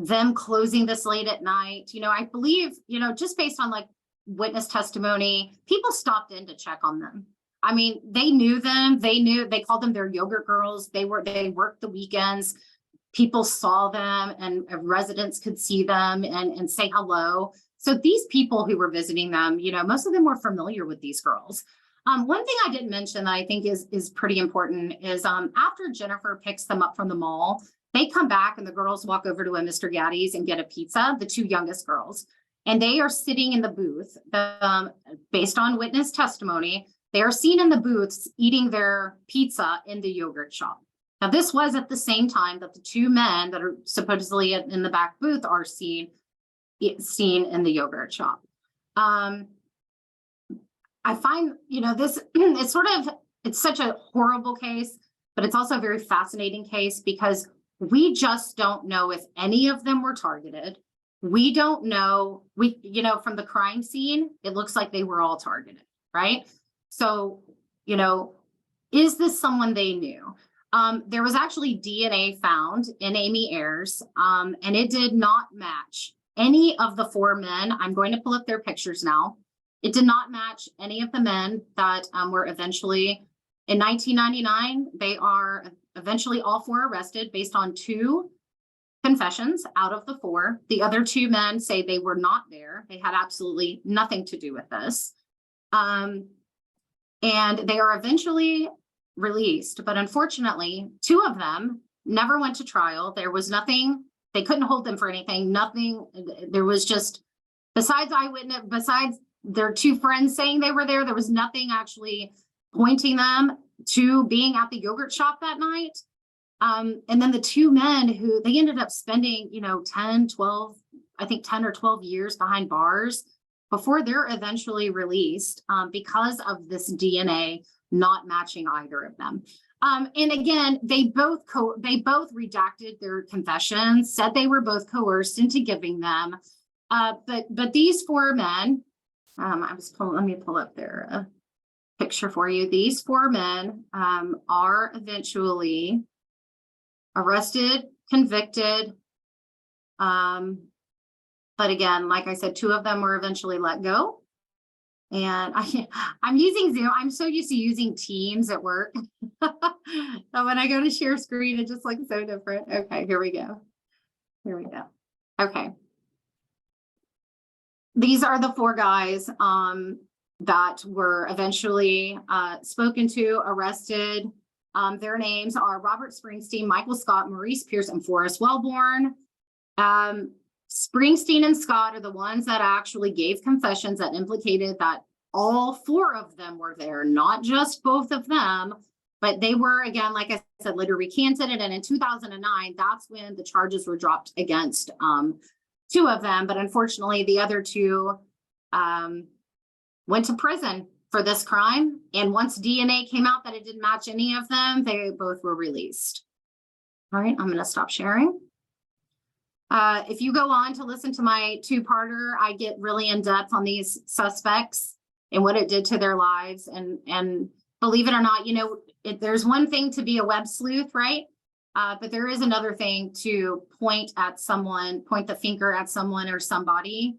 them closing this late at night, I believe, just based on like witness testimony, people stopped in to check on them. I mean, they knew them. They called them their yogurt girls. They worked the weekends. People saw them and residents could see them and say hello. So these people who were visiting them, most of them were familiar with these girls. One thing I didn't mention that I think is pretty important is after Jennifer picks them up from the mall, they come back and the girls walk over to a Mr. Gaddy's and get a pizza, the 2 youngest girls. And they are sitting in the booth based on witness testimony. They are seen in the booths eating their pizza in the yogurt shop. Now, this was at the same time that the 2 men that are supposedly in the back booth are seen in the yogurt shop. I find, this, it's such a horrible case, but it's also a very fascinating case because we just don't know if any of them were targeted. We don't know, from the crime scene, it looks like they were all targeted, right? So, is this someone they knew? There was actually DNA found in Amy Ayers, and it did not match any of the 4 men. I'm going to pull up their pictures now. It did not match any of the men that were eventually, in 1999, they are eventually all 4 arrested based on 2 confessions out of the 4. The other 2 men say they were not there. They had absolutely nothing to do with this. And they are eventually released, but unfortunately, 2 of them never went to trial. There was nothing, they couldn't hold them for anything, nothing. There was just, besides their 2 friends saying they were there was nothing actually pointing them to being at the yogurt shop that night. And then the 2 men who they ended up spending, 10 or 12 years behind bars before they're eventually released because of this DNA not matching either of them. And again, they both redacted their confessions, said they were both coerced into giving them. But these 4 men, let me pull up their picture for you. These 4 men are eventually arrested, convicted, But again, like I said, 2 of them were eventually let go. And I'm using Zoom. I'm so used to using Teams at work. So when I go to share screen, it just looks so different. Okay, here we go. Here we go. Okay. These are the 4 guys that were eventually spoken to, arrested. Their names are Robert Springsteen, Michael Scott, Maurice Pierce, and Forrest Wellborn. Springsteen and Scott are the ones that actually gave confessions that implicated that all 4 of them were there, not just both of them, but they were, again, like I said, later recanted it. And in 2009, that's when the charges were dropped against 2 of them. But unfortunately, the other 2 went to prison for this crime. And once DNA came out that it didn't match any of them, they both were released. All right, I'm going to stop sharing. If you go on to listen to my 2-parter, I get really in depth on these suspects and what it did to their lives. And believe it or not, you know, there's one thing to be a web sleuth, right? But there is another thing to point the finger at someone or somebody,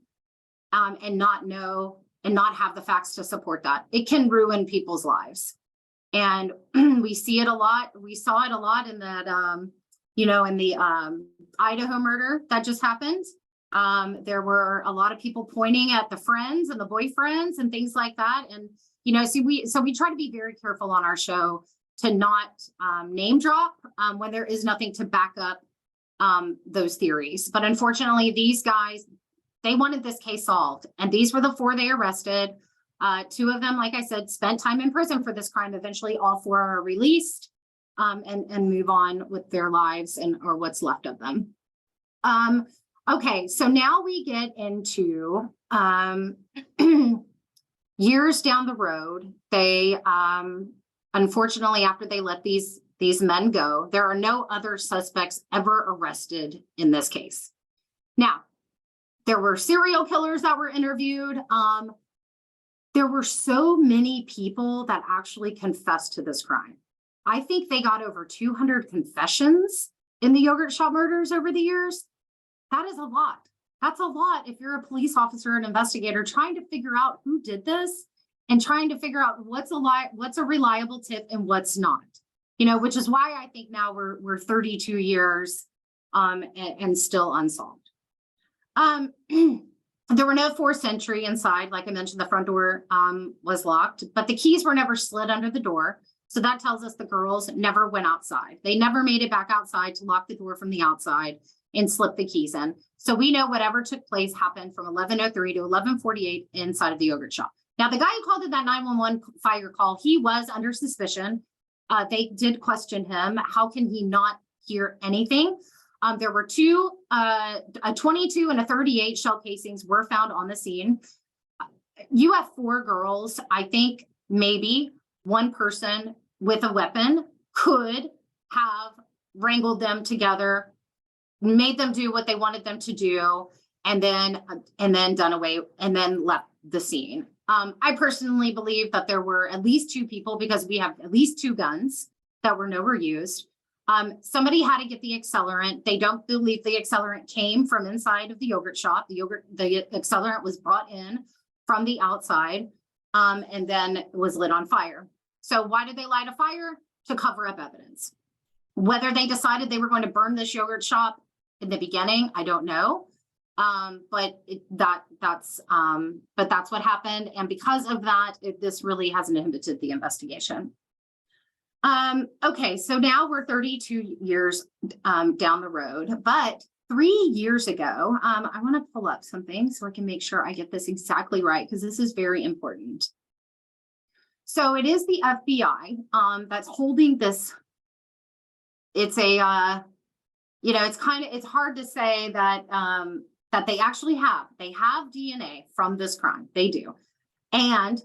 and not know and not have the facts to support that. It can ruin people's lives. And we see it a lot. We saw it a lot in that, in the Idaho murder that just happened. There were a lot of people pointing at the friends and the boyfriends and things like that. And, so we try to be very careful on our show to not name drop when there is nothing to back up those theories. But unfortunately, these guys, they wanted this case solved. And these were the 4 they arrested. 2 of them, like I said, spent time in prison for this crime. Eventually, all 4 are released and move on with their lives or what's left of them. Okay, so now we get into years down the road. They unfortunately, after they let these men go, there are no other suspects ever arrested in this case. Now, there were serial killers that were interviewed. There were so many people that actually confessed to this crime. I think they got over 200 confessions in the yogurt shop murders over the years. That is a lot. That's a lot if you're a police officer or an investigator trying to figure out who did this and trying to figure out what's a reliable tip and what's not. Which is why I think now we're 32 years and still unsolved. There were no forced entry inside. Like I mentioned, the front door was locked, but the keys were never slid under the door. So that tells us the girls never went outside. They never made it back outside to lock the door from the outside and slip the keys in. So we know whatever took place happened from 11:03 to 11:48 inside of the yogurt shop. Now, the guy who called in that 911 fire call, he was under suspicion. They did question him. How can he not hear anything? There were 2, a 22 and a 38 shell casings were found on the scene. You have 4 girls. I think maybe one person with a weapon could have wrangled them together, made them do what they wanted them to do, and then done away and then left the scene. I personally believe that there were at least 2 people, because we have at least 2 guns that were never used. Somebody had to get the accelerant. They don't believe the accelerant came from inside of the yogurt shop. The accelerant was brought in from the outside, and then was lit on fire. So why did they light a fire? To cover up evidence. Whether they decided they were going to burn this yogurt shop in the beginning, I don't know. But that's what happened. And because of that, this really hasn't inhibited the investigation. Okay, so now we're 32 years down the road, but 3 years ago, I want to pull up something so I can make sure I get this exactly right, because this is very important. So it is the FBI that's holding this. It's a, it's hard to say that that they actually have DNA from this crime. They do, and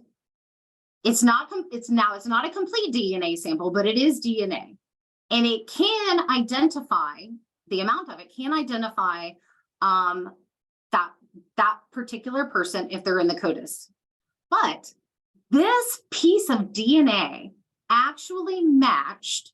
it's not a complete DNA sample, but it is DNA, and it can identify the amount of it. Can identify that particular person if they're in the CODIS, but this piece of DNA actually matched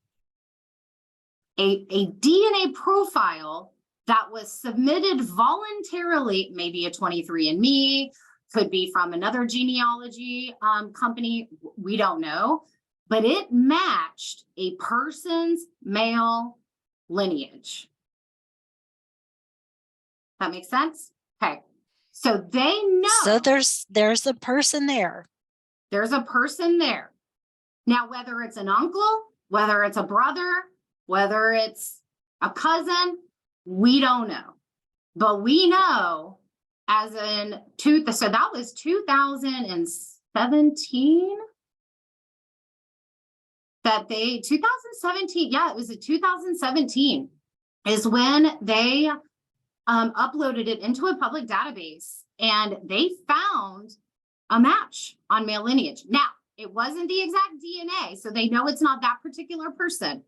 a DNA profile that was submitted voluntarily, maybe a 23andMe, could be from another genealogy company, we don't know, but it matched a person's male lineage. That makes sense? Okay. So they know. So there's a person there. There's a person there. Now, whether it's an uncle, whether it's a brother, whether it's a cousin, we don't know. But we know as in so that was 2017 that 2017, yeah, it was 2017 is when they uploaded it into a public database and they found a match on male lineage. Now, it wasn't the exact DNA, so they know it's not that particular person,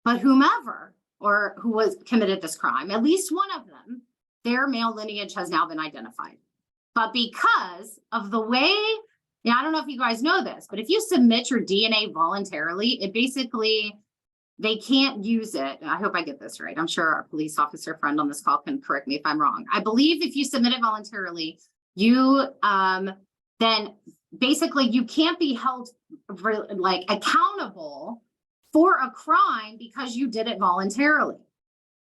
but whomever or who was committed this crime, at least one of them, their male lineage has now been identified. But because of the way, I don't know if you guys know this, but if you submit your DNA voluntarily, it basically, they can't use it. I hope I get this right. I'm sure our police officer friend on this call can correct me if I'm wrong. I believe if you submit it voluntarily, you then basically you can't be held like accountable for a crime because you did it voluntarily.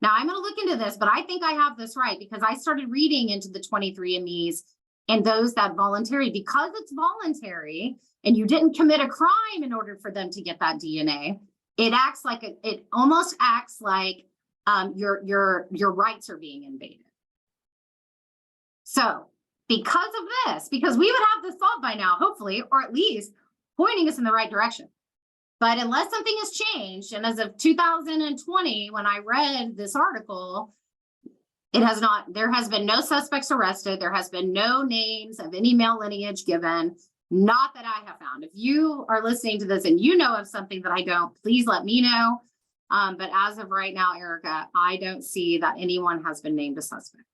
Now I'm going to look into this, but I think I have this right because I started reading into the 23andMe's and those that voluntary, because it's voluntary and you didn't commit a crime in order for them to get that DNA. It acts like it almost acts like your rights are being invaded. So because of this, because we would have this solved by now, hopefully, or at least pointing us in the right direction. But unless something has changed, and as of 2020, when I read this article, it has not, there has been no suspects arrested. There has been no names of any male lineage given. Not that I have found. If you are listening to this and you know of something that I don't, please let me know. But as of right now, Erica, I don't see that anyone has been named a suspect.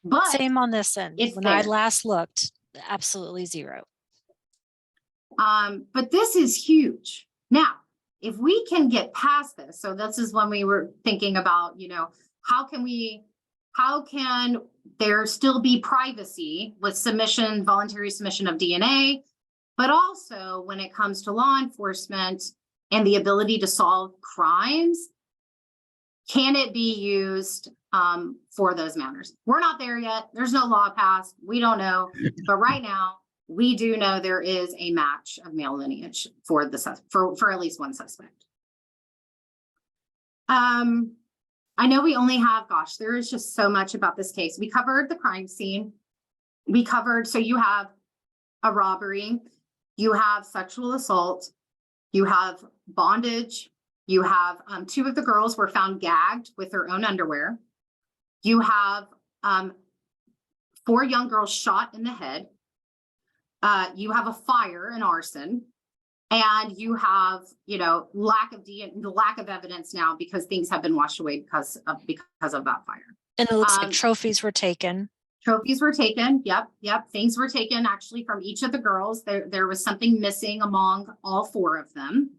But same on this end. When I last looked, absolutely zero. But this is huge. Now, if we can get past this, so this is when we were thinking about, how can there still be privacy with submission, voluntary submission of DNA, but also when it comes to law enforcement and the ability to solve crimes, can it be used for those matters? We're not there yet. There's no law passed. We don't know. But right now, we do know there is a match of male lineage for for at least one suspect. I know we only have, there is just so much about this case. We covered the crime scene. So you have a robbery, you have sexual assault, you have bondage, you have 2 of the girls were found gagged with their own underwear. You have 4 young girls shot in the head. You have a fire, an arson. And you have, lack of evidence now because things have been washed away because of that fire. And it looks like trophies were taken. Trophies were taken. Yep. Things were taken actually from each of the girls. There was something missing among all 4 of them,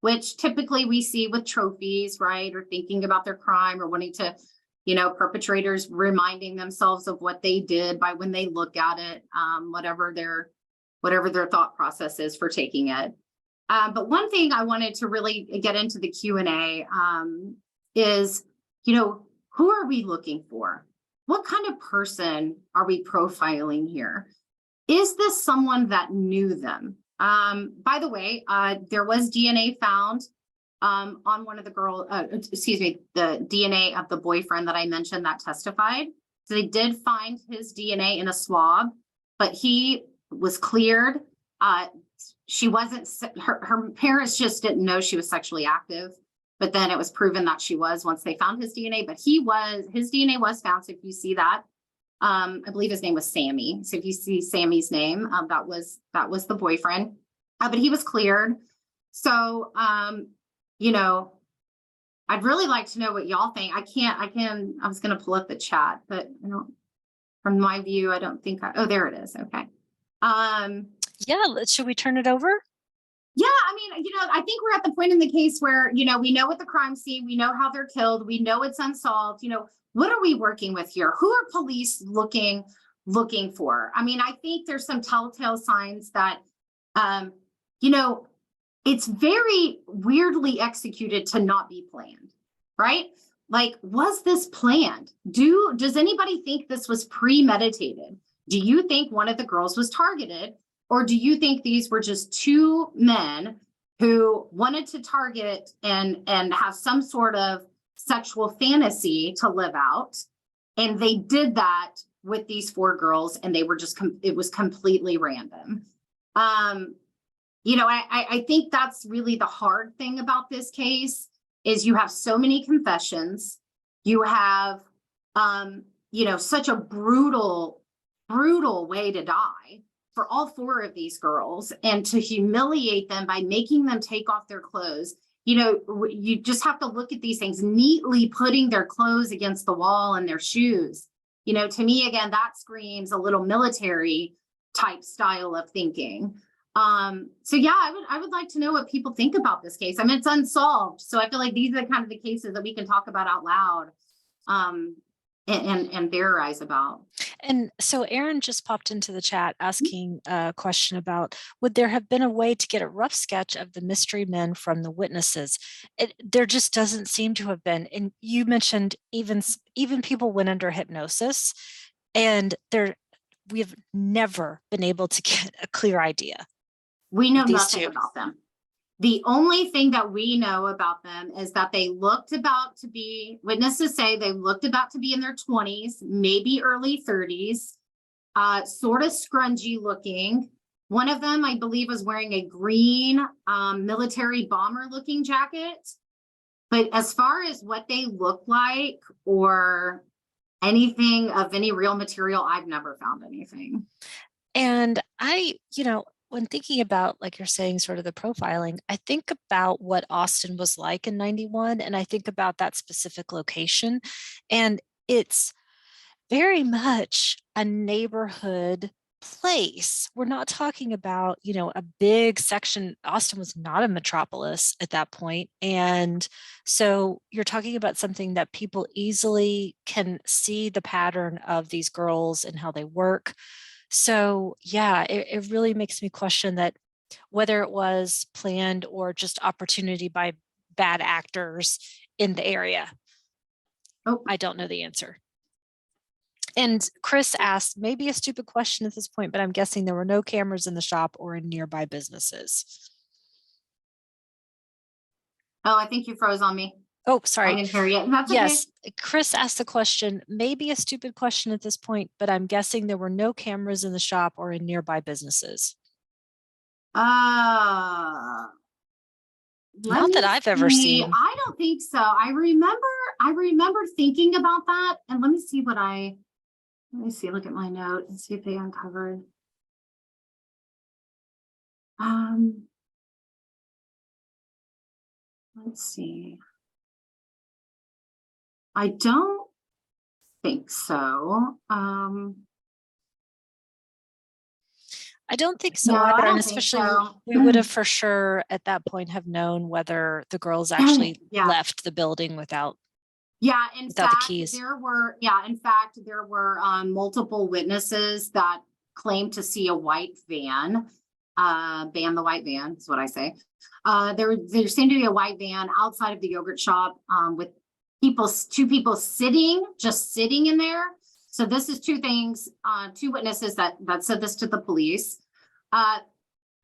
which typically we see with trophies, right? Or thinking about their crime or wanting to, perpetrators reminding themselves of what they did by when they look at it, whatever their thought process is for taking it. But one thing I wanted to really get into the Q&A is, who are we looking for? What kind of person are we profiling here? Is this someone that knew them? By the way, there was DNA found on one of the girls, the DNA of the boyfriend that I mentioned that testified. So they did find his DNA in a swab, but he was cleared. She wasn't, her parents just didn't know she was sexually active, but then it was proven that she was once they found his DNA, but his DNA was found. So if you see that, I believe his name was Sammy. So if you see Sammy's name, that was the boyfriend, but he was cleared. So, I'd really like to know what y'all think. I was going to pull up the chat, but from my view, I don't think oh, there it is. Okay. Yeah, should we turn it over? Yeah, I mean, I think we're at the point in the case where, we know what the crime scene, we know how they're killed, we know it's unsolved, what are we working with here? Who are police looking for? I mean, I think there's some telltale signs that, you know, it's very weirdly executed to not be planned, right? Like, was this planned? Does anybody think this was premeditated? Do you think one of the girls was targeted? Or do you think these were just two men who wanted to target and have some sort of sexual fantasy to live out? And they did that with these four girls, and they were just, it was completely random. I think that's really the hard thing about this case is you have so many confessions. You have, such a brutal way to die for all four of these girls, and to humiliate them by making them take off their clothes. You just have to look at these things, neatly putting their clothes against the wall and their shoes. To me, again, that screams a little military type style of thinking. So yeah, I would like to know what people think about this case. I mean, it's unsolved. So I feel like these are the kind of the cases that we can talk about out loud. And theorize about. And so Aaron just popped into the chat asking a question about, would there have been a way to get a rough sketch of the mystery men from the witnesses? There just doesn't seem to have been. And you mentioned even people went under hypnosis, and we've never been able to get a clear idea. We know nothing about them. The only thing that we know about them is that they looked about to be, witnesses say they looked about to be in their 20s, maybe early 30s, sort of scrungy looking. One of them, I believe, was wearing a green military bomber looking jacket. But as far as what they look like or anything of any real material, I've never found anything. And when thinking about, like you're saying, sort of the profiling, I think about what Austin was like in 91, and I think about that specific location, and it's very much a neighborhood place. We're not talking about, a big section. Austin was not a metropolis at that point. And so you're talking about something that people easily can see the pattern of these girls and how they work. So yeah, it really makes me question that whether it was planned or just opportunity by bad actors in the area. Oh, I don't know the answer. And Chris asked, maybe a stupid question at this point, but I'm guessing there were no cameras in the shop or in nearby businesses. Oh, I think you froze on me. Oh, sorry. I didn't hear you. That's yes. Okay. Chris asked the question, maybe a stupid question at this point, but I'm guessing there were no cameras in the shop or in nearby businesses. Not that I've ever seen. I don't think so. I remember thinking about that. And let me see, look at my note and see if they uncovered. Let's see. I don't think so. I don't think so No, either. And think especially so. we would have for sure at that point have known whether the girls actually left the building without in without fact, the keys. there were multiple witnesses that claimed to see a white van. The white van is what I say. There seemed to be a white van outside of the yogurt shop with two people sitting in there. So this is two things, two witnesses that said this to the police.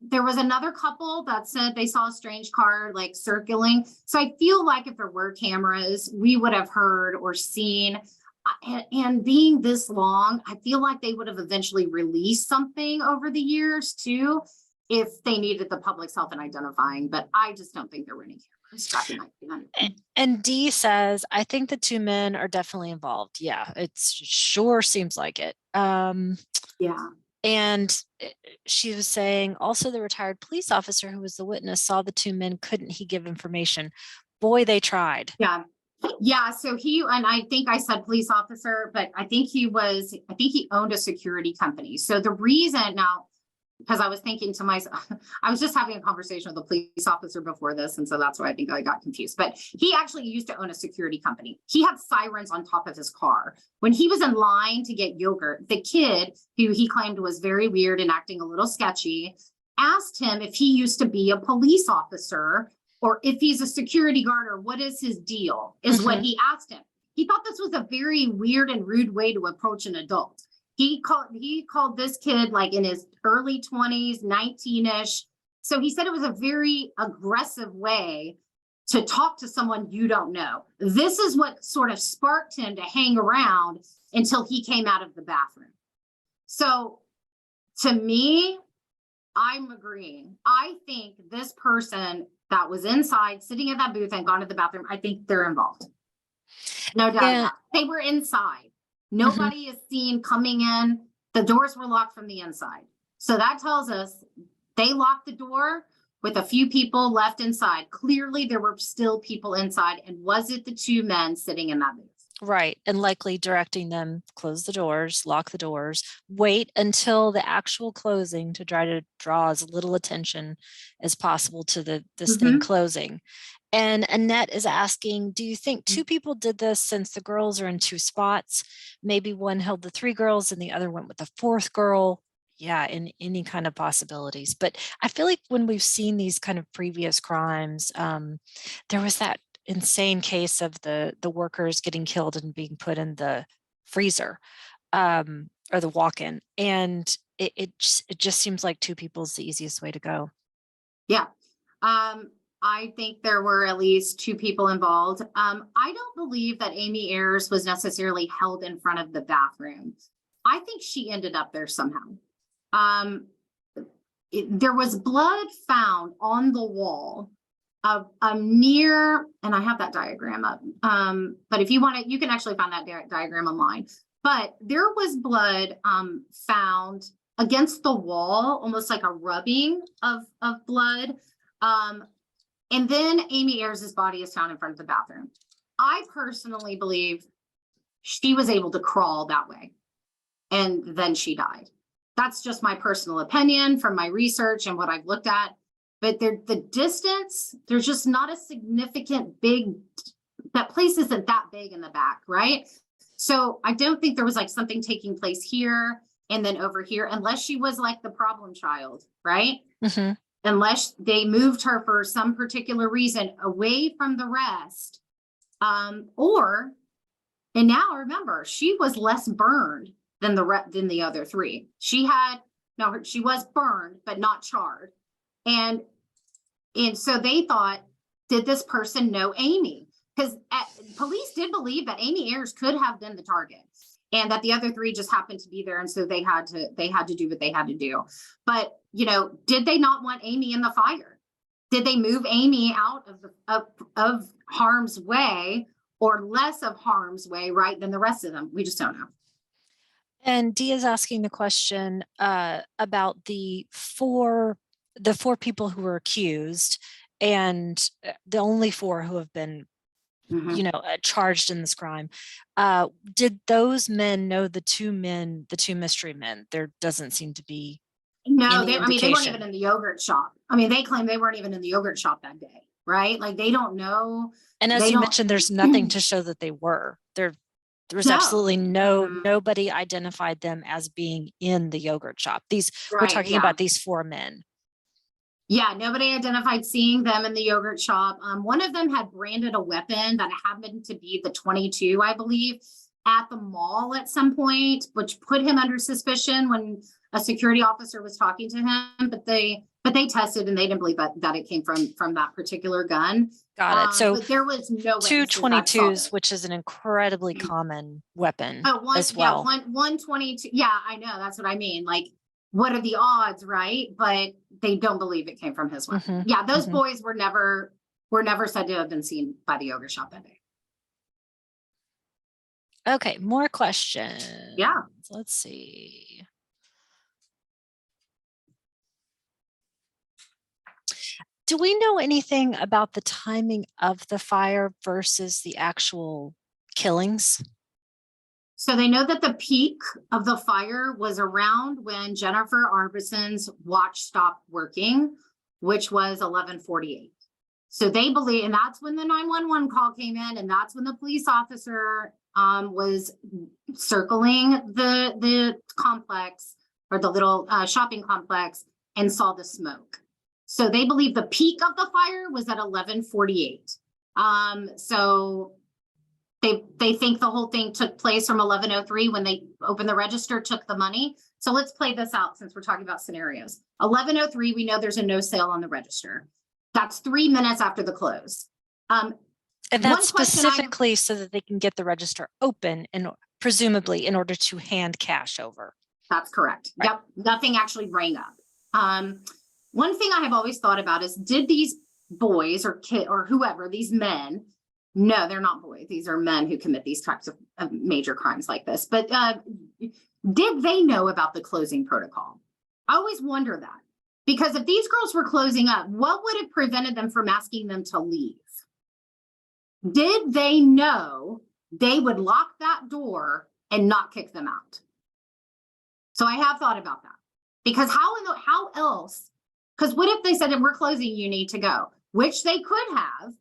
There was another couple that said they saw a strange car like circling. So I feel like if there were cameras, we would have heard or seen. And being this long, I feel like they would have eventually released something over the years too, if they needed the public's help in identifying. But I just don't think there were any cameras. And Dee says, I think the two men are definitely involved. Yeah, it sure seems like it. Yeah. And she was saying also the retired police officer who was the witness saw the two men. Couldn't he give information? Boy, they tried. Yeah. So and I think I said police officer, but I think he owned a security company. So the reason now, because I was thinking to myself, I was just having a conversation with a police officer before this. And so that's why I think I got confused. But he actually used to own a security company. He had sirens on top of his car. When he was in line to get yogurt, the kid who he claimed was very weird and acting a little sketchy asked him if he used to be a police officer or if he's a security guard or what is his deal, is what he asked him. He thought this was a very weird and rude way to approach an adult. He called this kid like in his early 20s, 19-ish. So he said it was a very aggressive way to talk to someone you don't know. This is what sort of sparked him to hang around until he came out of the bathroom. So to me, I'm agreeing. I think this person that was inside sitting at that booth and gone to the bathroom, I think they're involved. No doubt about it. They were inside. Nobody is seen coming in. The doors were locked from the inside. So that tells us they locked the door with a few people left inside. Clearly, there were still people inside. And was it the two men sitting in that booth? Right. And likely directing them, close the doors, lock the doors, wait until the actual closing to try to draw as little attention as possible to this thing closing. And Annette is asking, do you think two people did this since the girls are in two spots? Maybe one held the three girls and the other went with the fourth girl. Yeah, in any kind of possibilities. But I feel like when we've seen these kind of previous crimes, there was that insane case of the workers getting killed and being put in the freezer or the walk-in. And it just seems like two people is the easiest way to go. Yeah. I think there were at least two people involved. I don't believe that Amy Ayers was necessarily held in front of the bathroom. I think she ended up there somehow. There was blood found on the wall of near, and I have that diagram up. But if you want to, you can actually find that diagram online. But there was blood found against the wall, almost like a rubbing of blood. And then Amy Ayers' body is found in front of the bathroom. I personally believe she was able to crawl that way and then she died. That's just my personal opinion from my research and what I've looked at. But the distance, there's just not a significant that place isn't that big in the back, right? So I don't think there was like something taking place here and then over here, unless she was like the problem child, right? Unless they moved her for some particular reason away from the rest. And now remember, she was less burned than the other three. She was burned, but not charred. And so they thought, did this person know Amy? Because police did believe that Amy Ayers could have been the target and that the other three just happened to be there. And so they had to do what they had to do. But, did they not want Amy in the fire? Did they move Amy out of harm's way or less of harm's way, right, than the rest of them? We just don't know. And Dee is asking the question about the four people who were accused and the only four who have been charged in this crime. Did those men know the two mystery men? There doesn't seem to be no, they weren't even in the yogurt shop. They claim they weren't even in the yogurt shop that day, right? Like they don't know. And as you mentioned, there's nothing to show that they were there. There was absolutely nobody identified them as being in the yogurt shop. We're talking about these four men. Yeah, nobody identified seeing them in the yogurt shop. One of them had branded a weapon that happened to be the 22, I believe, at the mall at some point, which put him under suspicion when a security officer was talking to him. But they tested and they didn't believe that it came from that particular gun. Got it. So but there was no 222s, which is an incredibly common weapon as well. Yeah, 122. Yeah, I know. That's what I mean. Like, what are the odds, right? But they don't believe it came from his weapon. Yeah, those boys were never said to have been seen by the yogurt shop that day. Okay, more questions. Yeah. Let's see. Do we know anything about the timing of the fire versus the actual killings? So they know that the peak of the fire was around when Jennifer Arbison's watch stopped working, which was 11:48. So they believe, and that's when the 911 call came in, and that's when the police officer was circling the complex, or the little shopping complex, and saw the smoke. So they believe the peak of the fire was at 11:48. So they think the whole thing took place from 11:03 when they opened the register, took the money. So let's play this out since we're talking about scenarios. 11:03, we know there's a no sale on the register. That's 3 minutes after the close. And that's specifically so that they can get the register open and presumably in order to hand cash over. That's correct. Right. Yep. Nothing actually rang up. One thing I have always thought about is, did these boys or kid or whoever, these men, no, they're not boys. These are men who commit these types of major crimes like this. But did they know about the closing protocol? I always wonder that, because if these girls were closing up, what would have prevented them from asking them to leave? Did they know they would lock that door and not kick them out? So I have thought about that, because how else? Because what if they said, we're closing, you need to go, which they could have,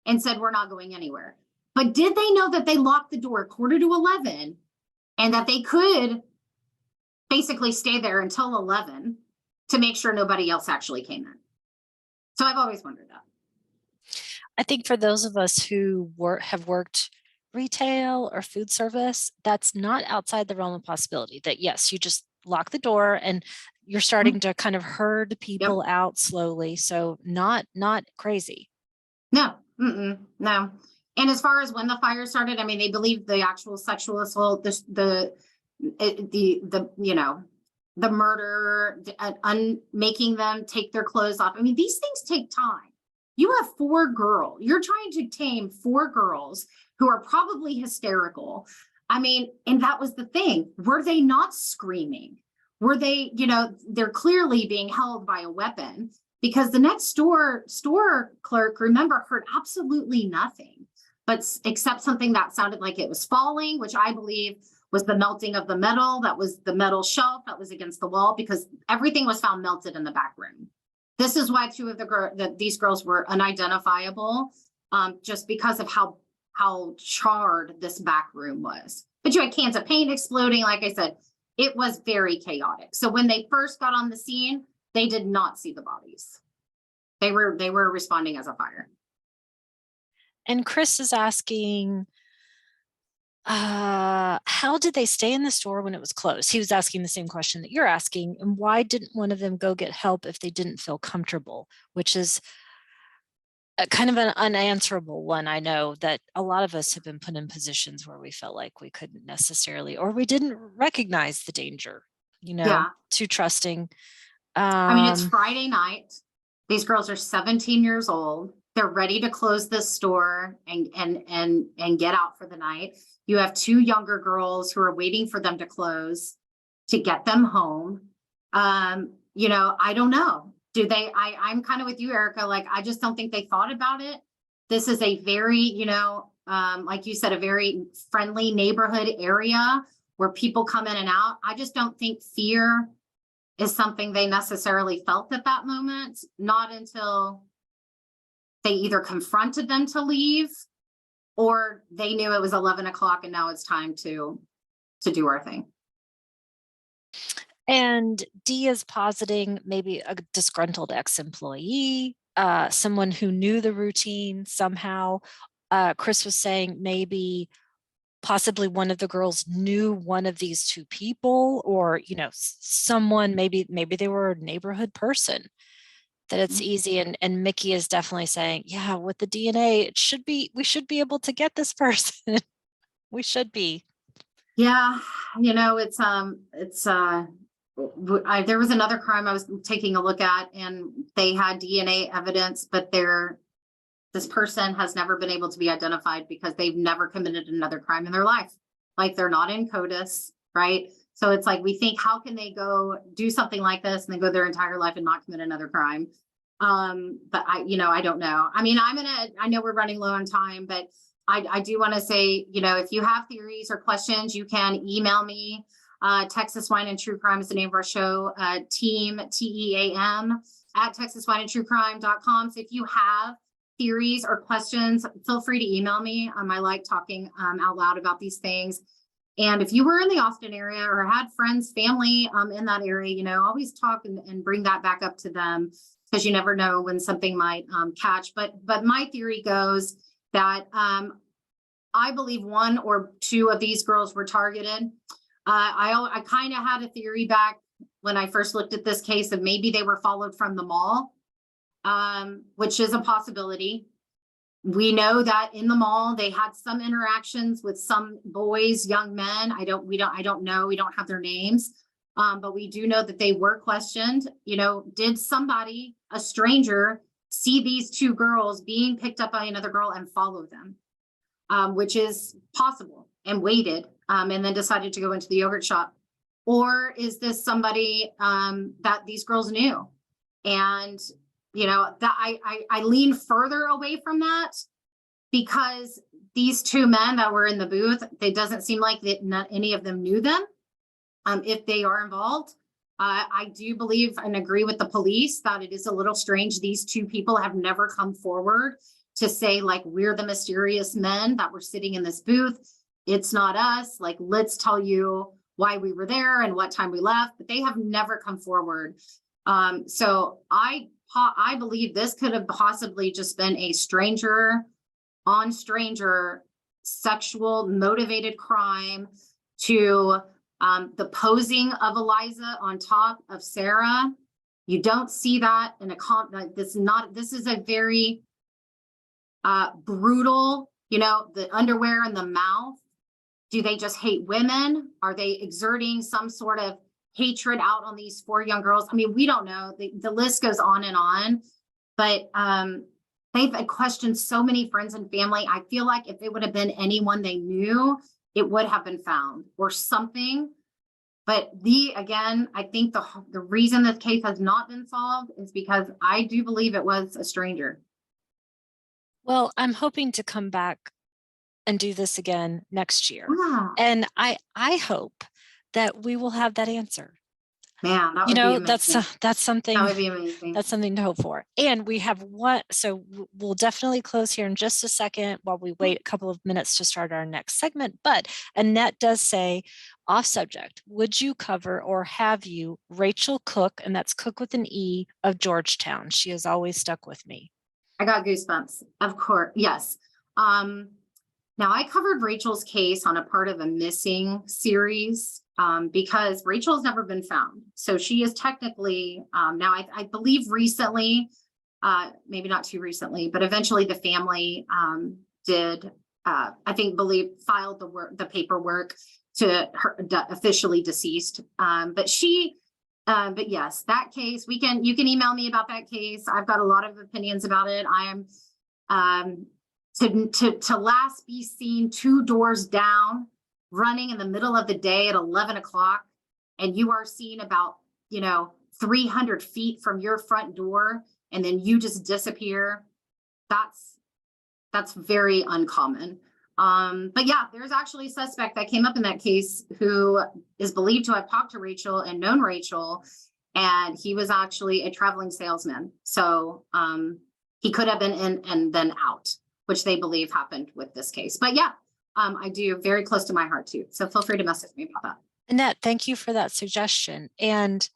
and said, we're not going anywhere. But did they know that they locked the door 10:45 and that they could basically stay there until 11 to make sure nobody else actually came in? So I've always wondered that. I think for those of us who have worked retail or food service, that's not outside the realm of possibility. That yes, you just lock the door and you're starting to kind of herd people out slowly. So not crazy. No, no. And as far as when the fire started, I mean, they believe the actual sexual assault, the murder, making them take their clothes off. I mean, these things take time. You have 4 girls. You're trying to tame 4 girls who are probably hysterical. I mean, and that was the thing. Were they not screaming? Were they, they're clearly being held by a weapon, because the next store clerk, remember, heard absolutely nothing, but except something that sounded like it was falling, which I believe was the melting of the metal. That was the metal shelf that was against the wall, because everything was found melted in the back room. This is why 2 of these girls were unidentifiable, just because of how charred this back room was. But you had cans of paint exploding. Like I said, it was very chaotic. So when they first got on the scene, they did not see the bodies. They were responding as a fire. And Chris is asking, how did they stay in the store when it was closed? He was asking the same question that you're asking. And why didn't one of them go get help if they didn't feel comfortable? Which is a kind of an unanswerable one. I know that a lot of us have been put in positions where we felt like we couldn't necessarily, or we didn't recognize the danger, too trusting. I mean, it's Friday night. These girls are 17 years old. They're ready to close this store and get out for the night. You have 2 younger girls who are waiting for them to close to get them home. I don't know. Do they? I'm kind of with you, Erica. Like, I just don't think they thought about it. This is a very, like you said, a very friendly neighborhood area where people come in and out. I just don't think fear is something they necessarily felt at that moment, not until they either confronted them to leave, or they knew it was 11 o'clock and now it's time to do our thing. And Dee is positing maybe a disgruntled ex-employee, someone who knew the routine somehow. Chris was saying maybe possibly one of the girls knew one of these 2 people, or, someone, maybe they were a neighborhood person, that it's easy. And Mickey is definitely saying, yeah, with the DNA, we should be able to get this person. We should be. Yeah. There was another crime I was taking a look at, and they had DNA evidence, but this person has never been able to be identified because they've never committed another crime in their life. Like, they're not in CODIS, right? So it's like, we think, how can they go do something like this and then go their entire life and not commit another crime? But I don't know. I mean, I know we're running low on time, but I do want to say, if you have theories or questions, you can email me. Texas Wine and True Crime is the name of our show. Team, TEAM at TexasWineandTrueCrime.com. So if you have theories or questions, feel free to email me. I like talking out loud about these things. And if you were in the Austin area or had friends, family in that area, always talk and bring that back up to them, because you never know when something might catch. But my theory goes that I believe one or two of these girls were targeted. I kind of had a theory back when I first looked at this case of maybe they were followed from the mall, which is a possibility. We know that in the mall, they had some interactions with some boys, young men. I don't know. We don't have their names. But we do know that they were questioned. Did somebody, a stranger, see these two girls being picked up by another girl and follow them? Which is possible, and waited, and then decided to go into the yogurt shop. Or is this somebody that these girls knew? And that I lean further away from that, because these two men that were in the booth, it doesn't seem like that not any of them knew them. If they are involved, I do believe and agree with the police that it is a little strange. These two people have never come forward to say, like, we're the mysterious men that were sitting in this booth. It's not us. Like, let's tell you why we were there and what time we left. But they have never come forward. So I believe this could have possibly just been a stranger on stranger sexual motivated crime to the posing of Eliza on top of Sarah. You don't see that in a this is a very brutal, the underwear in the mouth. Do they just hate women? Are they exerting some sort of hatred out on these four young girls? I mean, we don't know. The list goes on, but they've questioned so many friends and family. I feel like if it would have been anyone they knew, it would have been found or something. But again, I think the reason this case has not been solved is because I do believe it was a stranger. Well, I'm hoping to come back and do this again next year. Yeah. And I hope that we will have that answer. Man, that would be amazing. That's something. That would be amazing. That's something to hope for. And we have one, so we'll definitely close here in just a second while we wait a couple of minutes to start our next segment. But Annette does say, off subject, would you cover or have you Rachel Cook, and that's Cook with an E, of Georgetown? She has always stuck with me. I got goosebumps. Of course, yes. Now I covered Rachel's case on a part of a missing series because Rachel's never been found. So she is technically, now I believe recently, maybe not too recently, but eventually the family did, filed the paperwork to her officially deceased. But yes, that case, you can email me about that case. I've got a lot of opinions about it. I am, to last be seen 2 doors down, running in the middle of the day at 11 o'clock, and you are seen about, 300 feet from your front door, and then you just disappear. That's very uncommon. But yeah, there's actually a suspect that came up in that case who is believed to have talked to Rachel and known Rachel, and he was actually a traveling salesman. So he could have been in and then out, which they believe happened with this case. But yeah, I do, very close to my heart too. So feel free to message me about that. Annette, thank you for that suggestion. And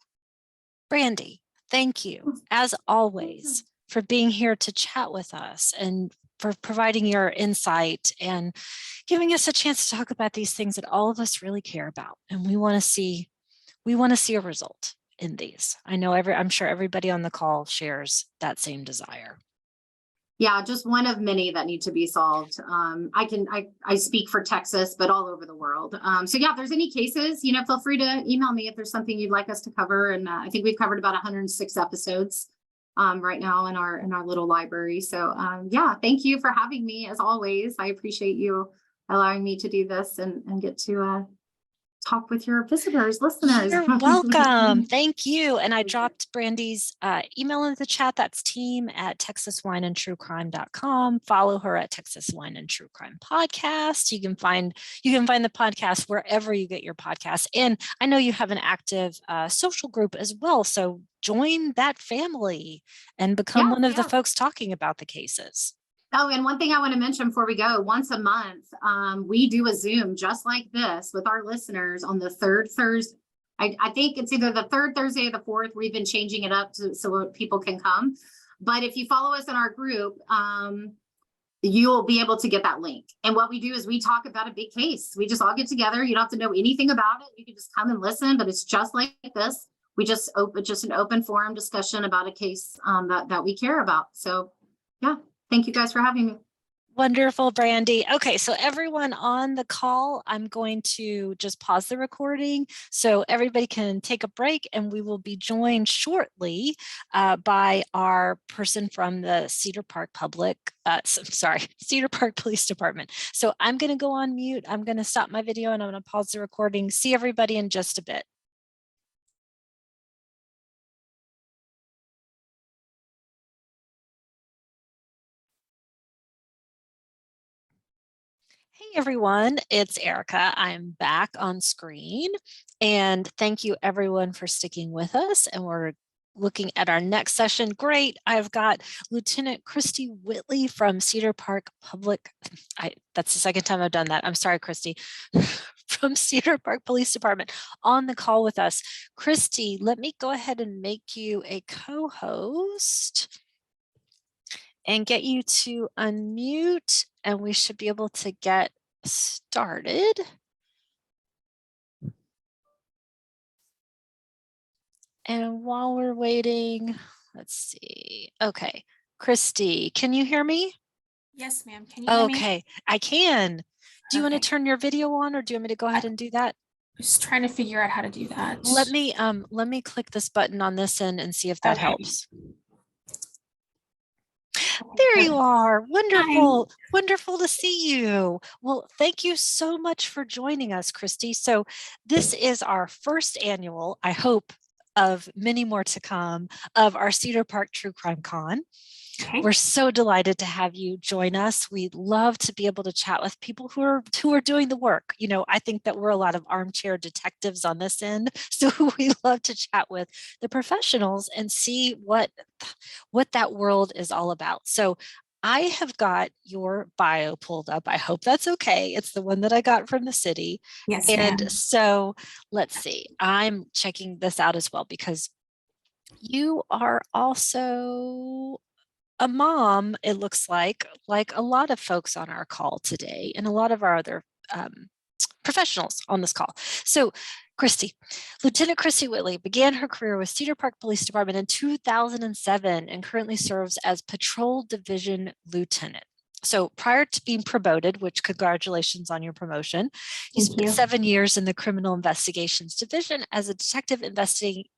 Brandy, thank you, as always, for being here to chat with us and for providing your insight and giving us a chance to talk about these things that all of us really care about. And we want to see a result in these. I know I'm sure everybody on the call shares that same desire. Yeah, just one of many that need to be solved. I speak for Texas, but all over the world. So yeah, if there's any cases, feel free to email me if there's something you'd like us to cover. And I think we've covered about 106 episodes right now in our little library. So yeah, thank you for having me as always. I appreciate you allowing me to do this and get to talk with your visitors, listeners. You're welcome. Thank you. And I dropped Brandy's email in the chat. That's team@texaswineandtruecrime.com. Follow her at Texas Wine and True Crime Podcast. You can find the podcast wherever you get your podcasts. And I know you have an active social group as well. So join that family and become one of the folks talking about the cases. Oh, and one thing I want to mention before we go, once a month, we do a Zoom just like this with our listeners on the third Thursday. I think it's either the third Thursday or the fourth. We've been changing it up so people can come. But if you follow us in our group, you'll be able to get that link. And what we do is we talk about a big case. We just all get together. You don't have to know anything about it. You can just come and listen, but it's just like this. We just an open forum discussion about a case that we care about. So yeah. Thank you guys for having me. Wonderful, Brandy. Okay, so everyone on the call, I'm going to just pause the recording so everybody can take a break, and we will be joined shortly by our person from the Cedar Park Cedar Park Police Department. So I'm going to go on mute. I'm going to stop my video and I'm going to pause the recording. See everybody in just a bit. Hey everyone, it's Erica. I'm back on screen, and thank you everyone for sticking with us. And we're looking at our next session. Great. I've got Lieutenant Kristy Whitley from Cedar Park Public. That's the second time I've done that. I'm sorry, Kristy. From Cedar Park Police Department on the call with us. Kristy, let me go ahead and make you a co-host and get you to unmute, and we should be able to get started. And while we're waiting, let's see. Okay, Kristy, can you hear me? Yes, ma'am. Can you hear me? Okay, I can. Do you want to turn your video on, or do you want me to go ahead and do that? I'm just trying to figure out how to do that. Let me click this button on this end and see if that helps. There you are. Wonderful. Hi. Wonderful to see you. Well, thank you so much for joining us, Kristy. So this is our first annual, I hope, of many more to come, of our Cedar Park True Crime Con. Okay. We're so delighted to have you join us. We love to be able to chat with people who are doing the work. You know, I think that we're a lot of armchair detectives on this end. So we love to chat with the professionals and see what that world is all about. So I have got your bio pulled up. I hope that's okay. It's the one that I got from the city. Yes, and so let's see. I'm checking this out as well, because you are also a mom, it looks like a lot of folks on our call today and a lot of our other professionals on this call. So Kristy, Lieutenant Kristy Whitley began her career with Cedar Park Police Department in 2007 and currently serves as Patrol Division Lieutenant. So prior to being promoted, which congratulations on your promotion, you spent 7 years in the Criminal Investigations Division as a detective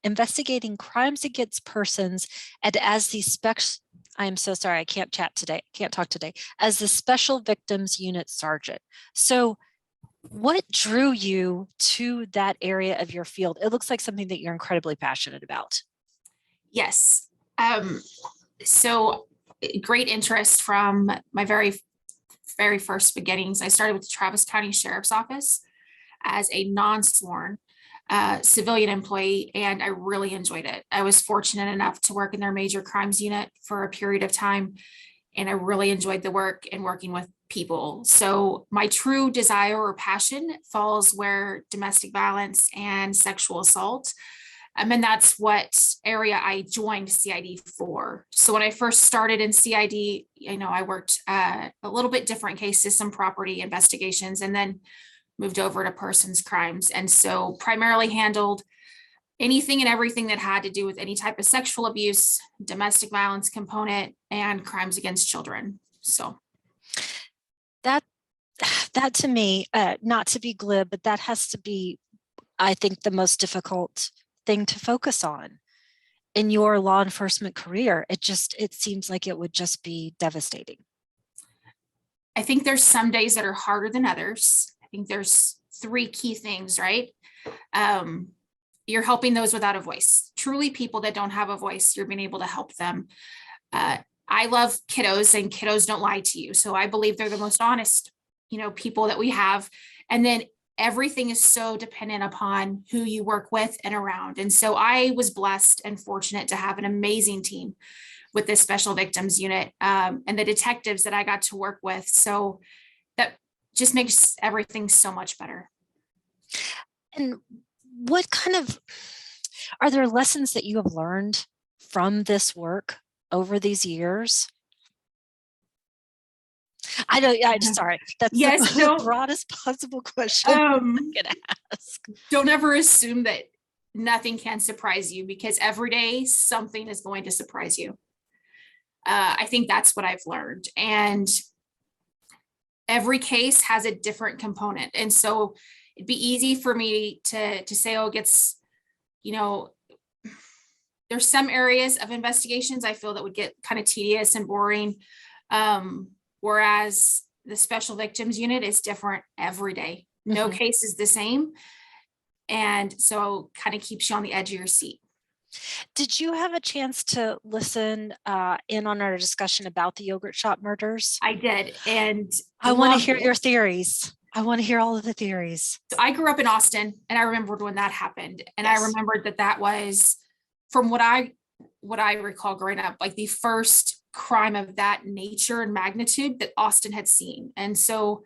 investigating crimes against persons, and as the I am so sorry, I can't talk today, as the Special Victims Unit Sergeant. So what drew you to that area of your field? It looks like something that you're incredibly passionate about. Yes. So great interest from my very, very first beginnings. I started with the Travis County Sheriff's Office as a non-sworn civilian employee, and I really enjoyed it. I was fortunate enough to work in their major crimes unit for a period of time, and I really enjoyed the work and working with people. So my true desire or passion falls where domestic violence and sexual assault. And that's what area I joined CID for. So when I first started in CID, I worked a little bit different cases, some property investigations, and then moved over to persons crimes. And so primarily handled anything and everything that had to do with any type of sexual abuse, domestic violence component, and crimes against children. So that to me, not to be glib, but that has to be, I think, the most difficult thing to focus on in your law enforcement career. It seems like it would just be devastating. I think there's some days that are harder than others. I think there's three key things, right? You're helping those without a voice, truly people that don't have a voice, you're being able to help them. I love kiddos, and kiddos don't lie to you. So I believe they're the most honest, people that we have. And then everything is so dependent upon who you work with and around. And so I was blessed and fortunate to have an amazing team with this special victims unit, and the detectives that I got to work with. So that just makes everything so much better. And what are there lessons that you have learned from this work over these years? Sorry, that's the broadest possible question I can ask. Don't ever assume that nothing can surprise you, because every day something is going to surprise you. I think that's what I've learned. And every case has a different component. And so it'd be easy for me to say, oh, it gets, there's some areas of investigations I feel that would get kind of tedious and boring. Whereas the special victims unit is different every day. No case is the same. And so kind of keeps you on the edge of your seat. Did you have a chance to listen in on our discussion about the yogurt shop murders? I did. And I want to hear your theories. I want to hear all of the theories. So I grew up in Austin, and I remembered when that happened. And yes. I remembered that was, from what I recall growing up, like the first crime of that nature and magnitude that Austin had seen. And so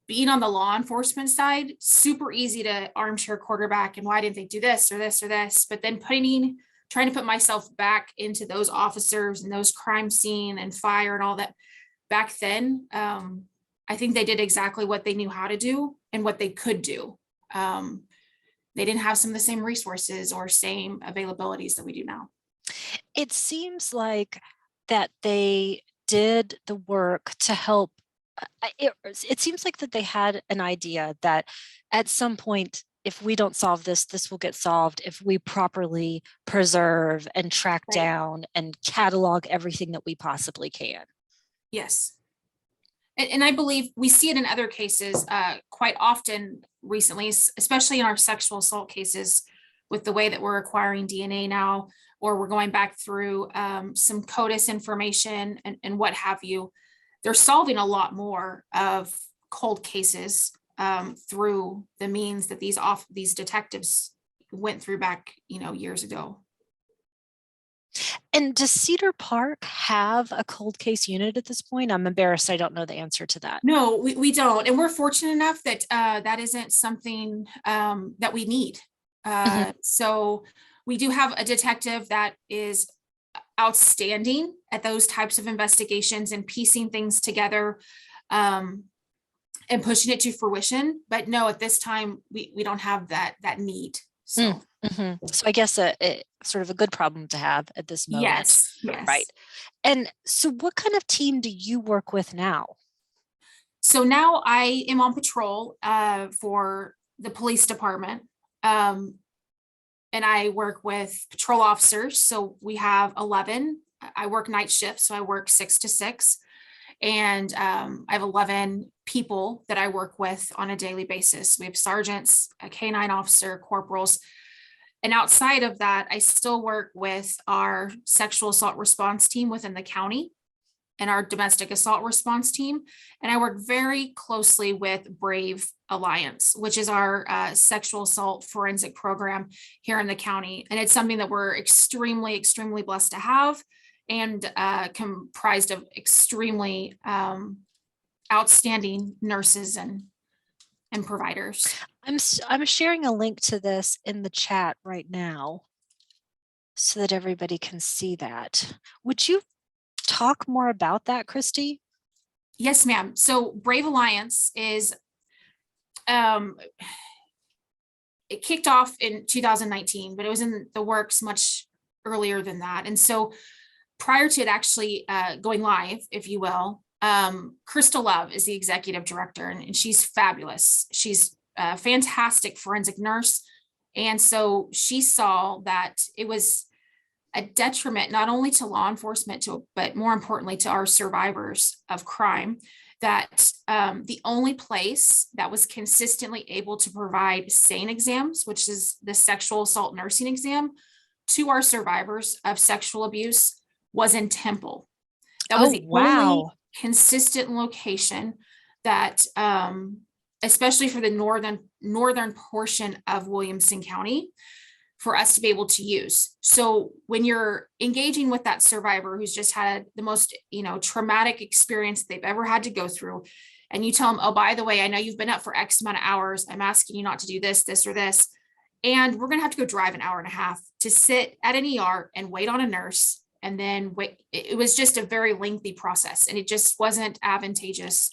being on the law enforcement side, super easy to armchair quarterback, and why didn't they do this or this or this? But then trying to put myself back into those officers and those crime scene and fire and all that back then, I think they did exactly what they knew how to do and what they could do. They didn't have some of the same resources or same availabilities that we do now. It seems like that they did the work to help. It seems like that they had an idea that at some point, if we don't solve this, this will get solved if we properly preserve and track down and catalog everything that we possibly can. Yes. And I believe we see it in other cases quite often recently, especially in our sexual assault cases, with the way that we're acquiring DNA now, or we're going back through some CODIS information and what have you. They're solving a lot more of cold cases through the means that these detectives went through back, years ago. And does Cedar Park have a cold case unit at this point? I'm embarrassed I don't know the answer to that. No, we don't. And we're fortunate enough that that isn't something that we need. So we do have a detective that is outstanding at those types of investigations and piecing things together and pushing it to fruition. But no, at this time, we don't have that need. So. So I guess a sort of a good problem to have at this moment. Yes. Right. And so what kind of team do you work with now? So now I am on patrol for the police department. And I work with patrol officers. So we have 11. I work night shift, so I work 6 to 6. And I have 11 people that I work with on a daily basis. We have sergeants, a K-9 officer, corporals. And outside of that, I still work with our sexual assault response team within the county and our domestic assault response team. And I work very closely with Brave Alliance, which is our sexual assault forensic program here in the county. And it's something that we're extremely, extremely blessed to have, and comprised of extremely outstanding nurses and providers. I'm sharing a link to this in the chat right now so that everybody can see that. Would you talk more about that, Kristy? Yes, ma'am. So Brave Alliance is, it kicked off in 2019, but it was in the works much earlier than that. And so prior to it actually going live, if you will, Crystal Love is the executive director, and she's fabulous. She's a fantastic forensic nurse. And so she saw that it was a detriment, not only to law enforcement, but more importantly to our survivors of crime, that the only place that was consistently able to provide SANE exams, which is the sexual assault nursing exam, to our survivors of sexual abuse was in Temple. That was the only consistent location that, especially for the northern portion of Williamson County, for us to be able to use. So when you're engaging with that survivor who's just had the most, traumatic experience they've ever had to go through, and you tell them, oh, by the way, I know you've been up for X amount of hours. I'm asking you not to do this, this, or this. And we're going to have to go drive an hour and a half to sit at an ER and wait on a nurse. And then wait. It was just a very lengthy process, and it just wasn't advantageous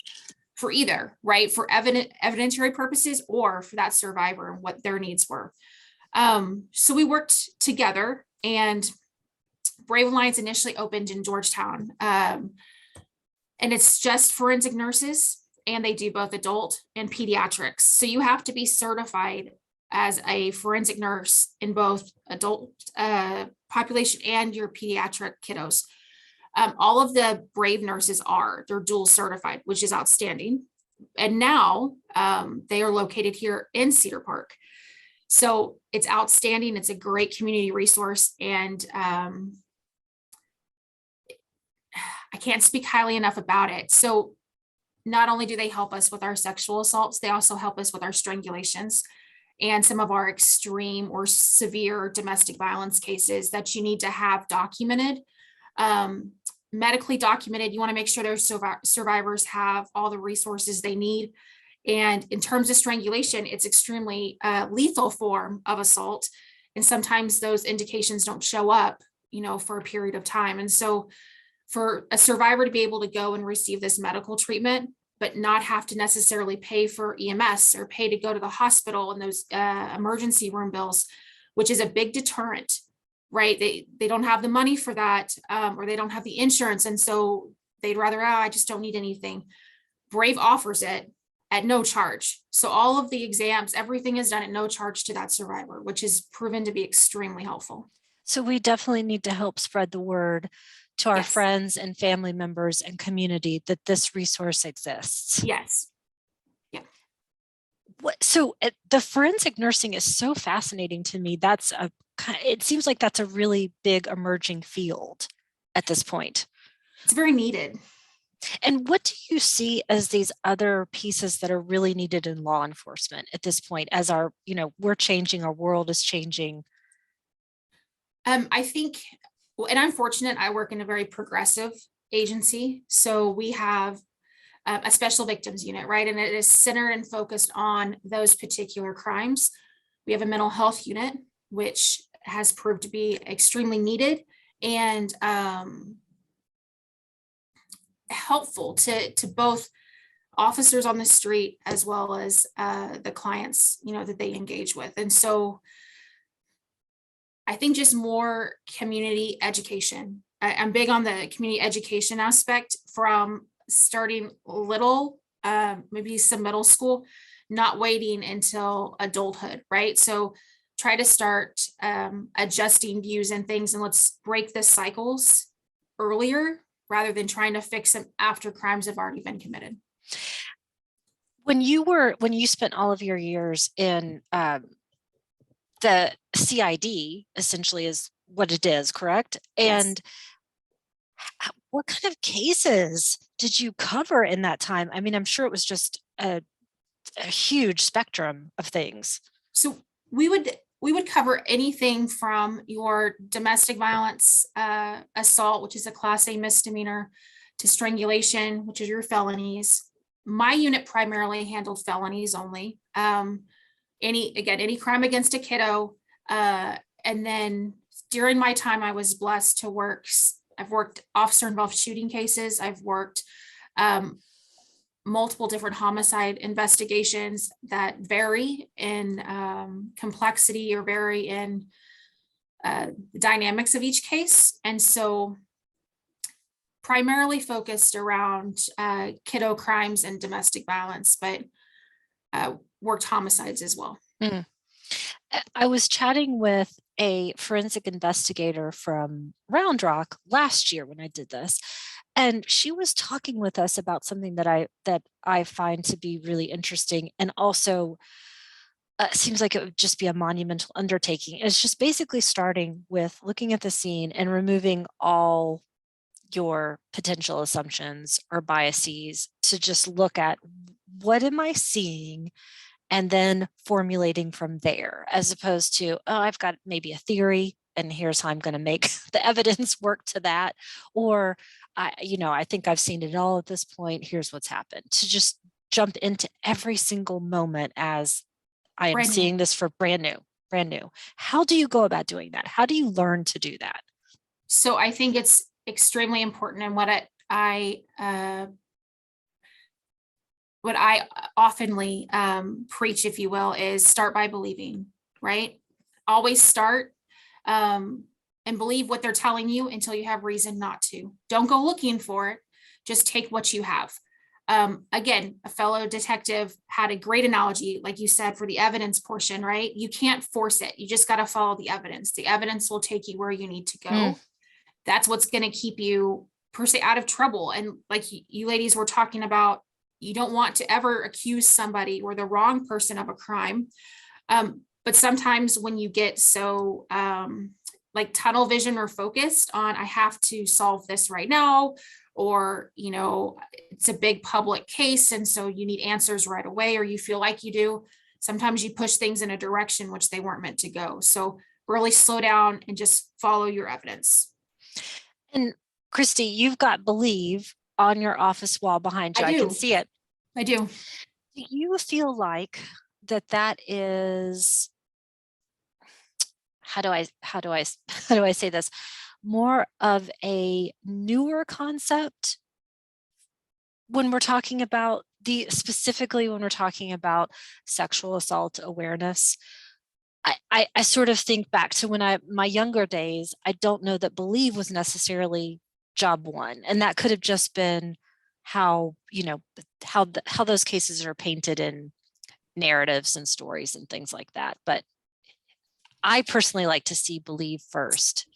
for either, right? For evidentiary purposes or for that survivor and what their needs were. So we worked together, and Brave Alliance initially opened in Georgetown. And it's just forensic nurses, and they do both adult and pediatrics. So you have to be certified as a forensic nurse in both adult population and your pediatric kiddos. All of the Brave nurses they're dual certified, which is outstanding. And now they are located here in Cedar Park. So it's outstanding. It's a great community resource. And I can't speak highly enough about it. So not only do they help us with our sexual assaults, they also help us with our strangulations and some of our extreme or severe domestic violence cases that you need to have documented, medically documented. You want to make sure their survivors have all the resources they need. And in terms of strangulation, it's extremely lethal form of assault. And sometimes those indications don't show up, for a period of time. And so for a survivor to be able to go and receive this medical treatment, but not have to necessarily pay for EMS or pay to go to the hospital and those emergency room bills, which is a big deterrent, right? They don't have the money for that, or they don't have the insurance. And so they'd rather, I just don't need anything. Brave offers it at no charge. So all of the exams, everything is done at no charge to that survivor, which has proven to be extremely helpful. So we definitely need to help spread the word to our friends and family members and community that this resource exists. Yes. Yeah. So the forensic nursing is so fascinating to me. It seems like that's a really big emerging field at this point. It's very needed. And what do you see as these other pieces that are really needed in law enforcement at this point, as we're changing, our world is changing? I think, and I'm fortunate, I work in a very progressive agency. So we have a special victims unit, right? And it is centered and focused on those particular crimes. We have a mental health unit, which has proved to be extremely needed and helpful to both officers on the street as well as the clients, that they engage with. And so I think just more community education. I'm big on the community education aspect, from starting little, maybe some middle school, not waiting until adulthood, right? So try to start adjusting views and things, and let's break the cycles earlier rather than trying to fix them after crimes have already been committed. When you spent all of your years in the CID, essentially is what it is, correct? Yes. And what kind of cases did you cover in that time? I mean, I'm sure it was just a huge spectrum of things. So we would cover anything from your domestic violence assault, which is a Class A misdemeanor, to strangulation, which is your felonies. My unit primarily handled felonies only. Any crime against a kiddo. And then during my time, I was blessed to I've worked officer involved shooting cases. I've worked multiple different homicide investigations that vary in complexity or vary in the dynamics of each case. And so primarily focused around kiddo crimes and domestic violence, but worked homicides as well. Mm. I was chatting with a forensic investigator from Round Rock last year when I did this, and she was talking with us about something that I find to be really interesting, and also seems like it would just be a monumental undertaking. It's just basically starting with looking at the scene and removing all your potential assumptions or biases to just look at what am I seeing and then formulating from there, as opposed to, oh, I've got maybe a theory and here's how I'm going to make the evidence work to that. Or I think I've seen it all at this point. Here's what's happened. To just jump into every single moment as I am Brand new. seeing this for brand new, brand new. How do you go about doing that? How do you learn to do that? So I think it's extremely important, and what I oftenly preach, if you will, is start by believing, right? Always start and believe what they're telling you until you have reason not to. Don't go looking for it. Just take what you have. Again, a fellow detective had a great analogy, like you said, for the evidence portion, right? You can't force it. You just got to follow the evidence. The evidence will take you where you need to go. That's what's going to keep you, per se, out of trouble. And like you ladies were talking about, you don't want to ever accuse somebody or the wrong person of a crime. But sometimes when you get so like tunnel vision or focused on, I have to solve this right now, or, it's a big public case, and so you need answers right away, or you feel like you do. Sometimes you push things in a direction which they weren't meant to go. So really slow down and just follow your evidence. And Kristy, you've got Believe on your office wall behind you. I can see it. I do. Do you feel like that is, how do I say this, more of a newer concept when we're talking about specifically when we're talking about sexual assault awareness? I sort of think back to my younger days. I don't know that Believe was necessarily job one, and that could have just been how those cases are painted in narratives and stories and things like that. But I personally like to see Believe first.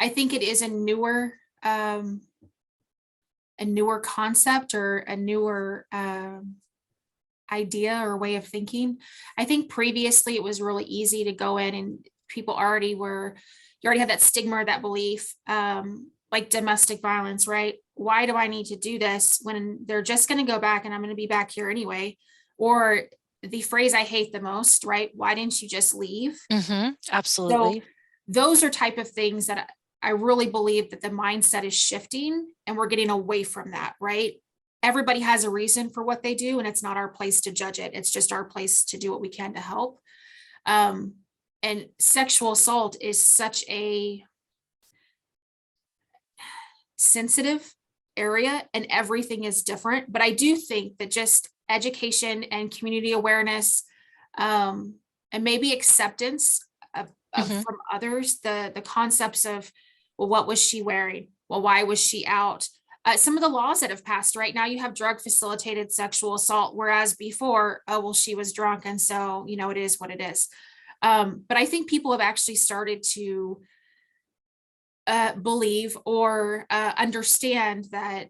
I think it is a newer concept, or a newer idea or way of thinking. I think previously it was really easy to go in, and people you already had that stigma or that belief, like domestic violence, right? Why do I need to do this when they're just going to go back and I'm going to be back here anyway? Or the phrase I hate the most, right? Why didn't you just leave? Absolutely. So those are type of things that I really believe that the mindset is shifting, and we're getting away from that, right? Everybody has a reason for what they do, and it's not our place to judge it. It's just our place to do what we can to help. And sexual assault is such a sensitive area, and everything is different. But I do think that just education and community awareness, and maybe acceptance from others, the concepts of, well, what was she wearing? Well, why was she out? Some of the laws that have passed right now, you have drug facilitated sexual assault, whereas before, oh, well, she was drunk, and so, it is what it is. But I think people have actually started to believe or understand that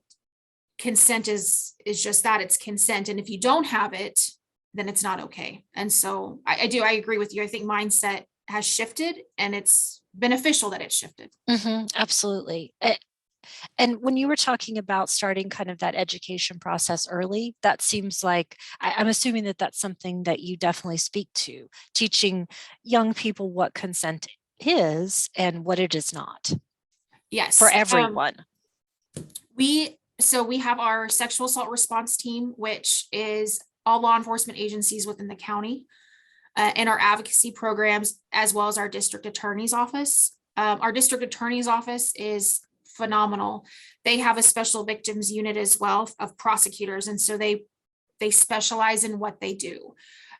consent is just that, it's consent. And if you don't have it, then it's not okay. And so I agree with you. I think mindset has shifted, and it's beneficial that it's shifted. Absolutely. And when you were talking about starting kind of that education process early, that seems like, I'm assuming that that's something that you definitely speak to, teaching young people what consent is and what it is not. Yes. For everyone. We have our sexual assault response team, which is all law enforcement agencies within the county, and our advocacy programs, as well as our district attorney's office. Our district attorney's office is phenomenal. They have a special victims unit as well of prosecutors. And so they specialize in what they do.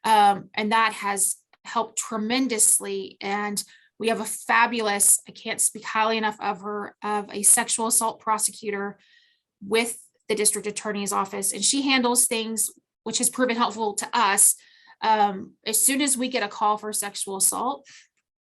And that has helped tremendously. And we have a fabulous, I can't speak highly enough of her, of a sexual assault prosecutor with the district attorney's office. And she handles things which has proven helpful to us, As soon as we get a call for sexual assault,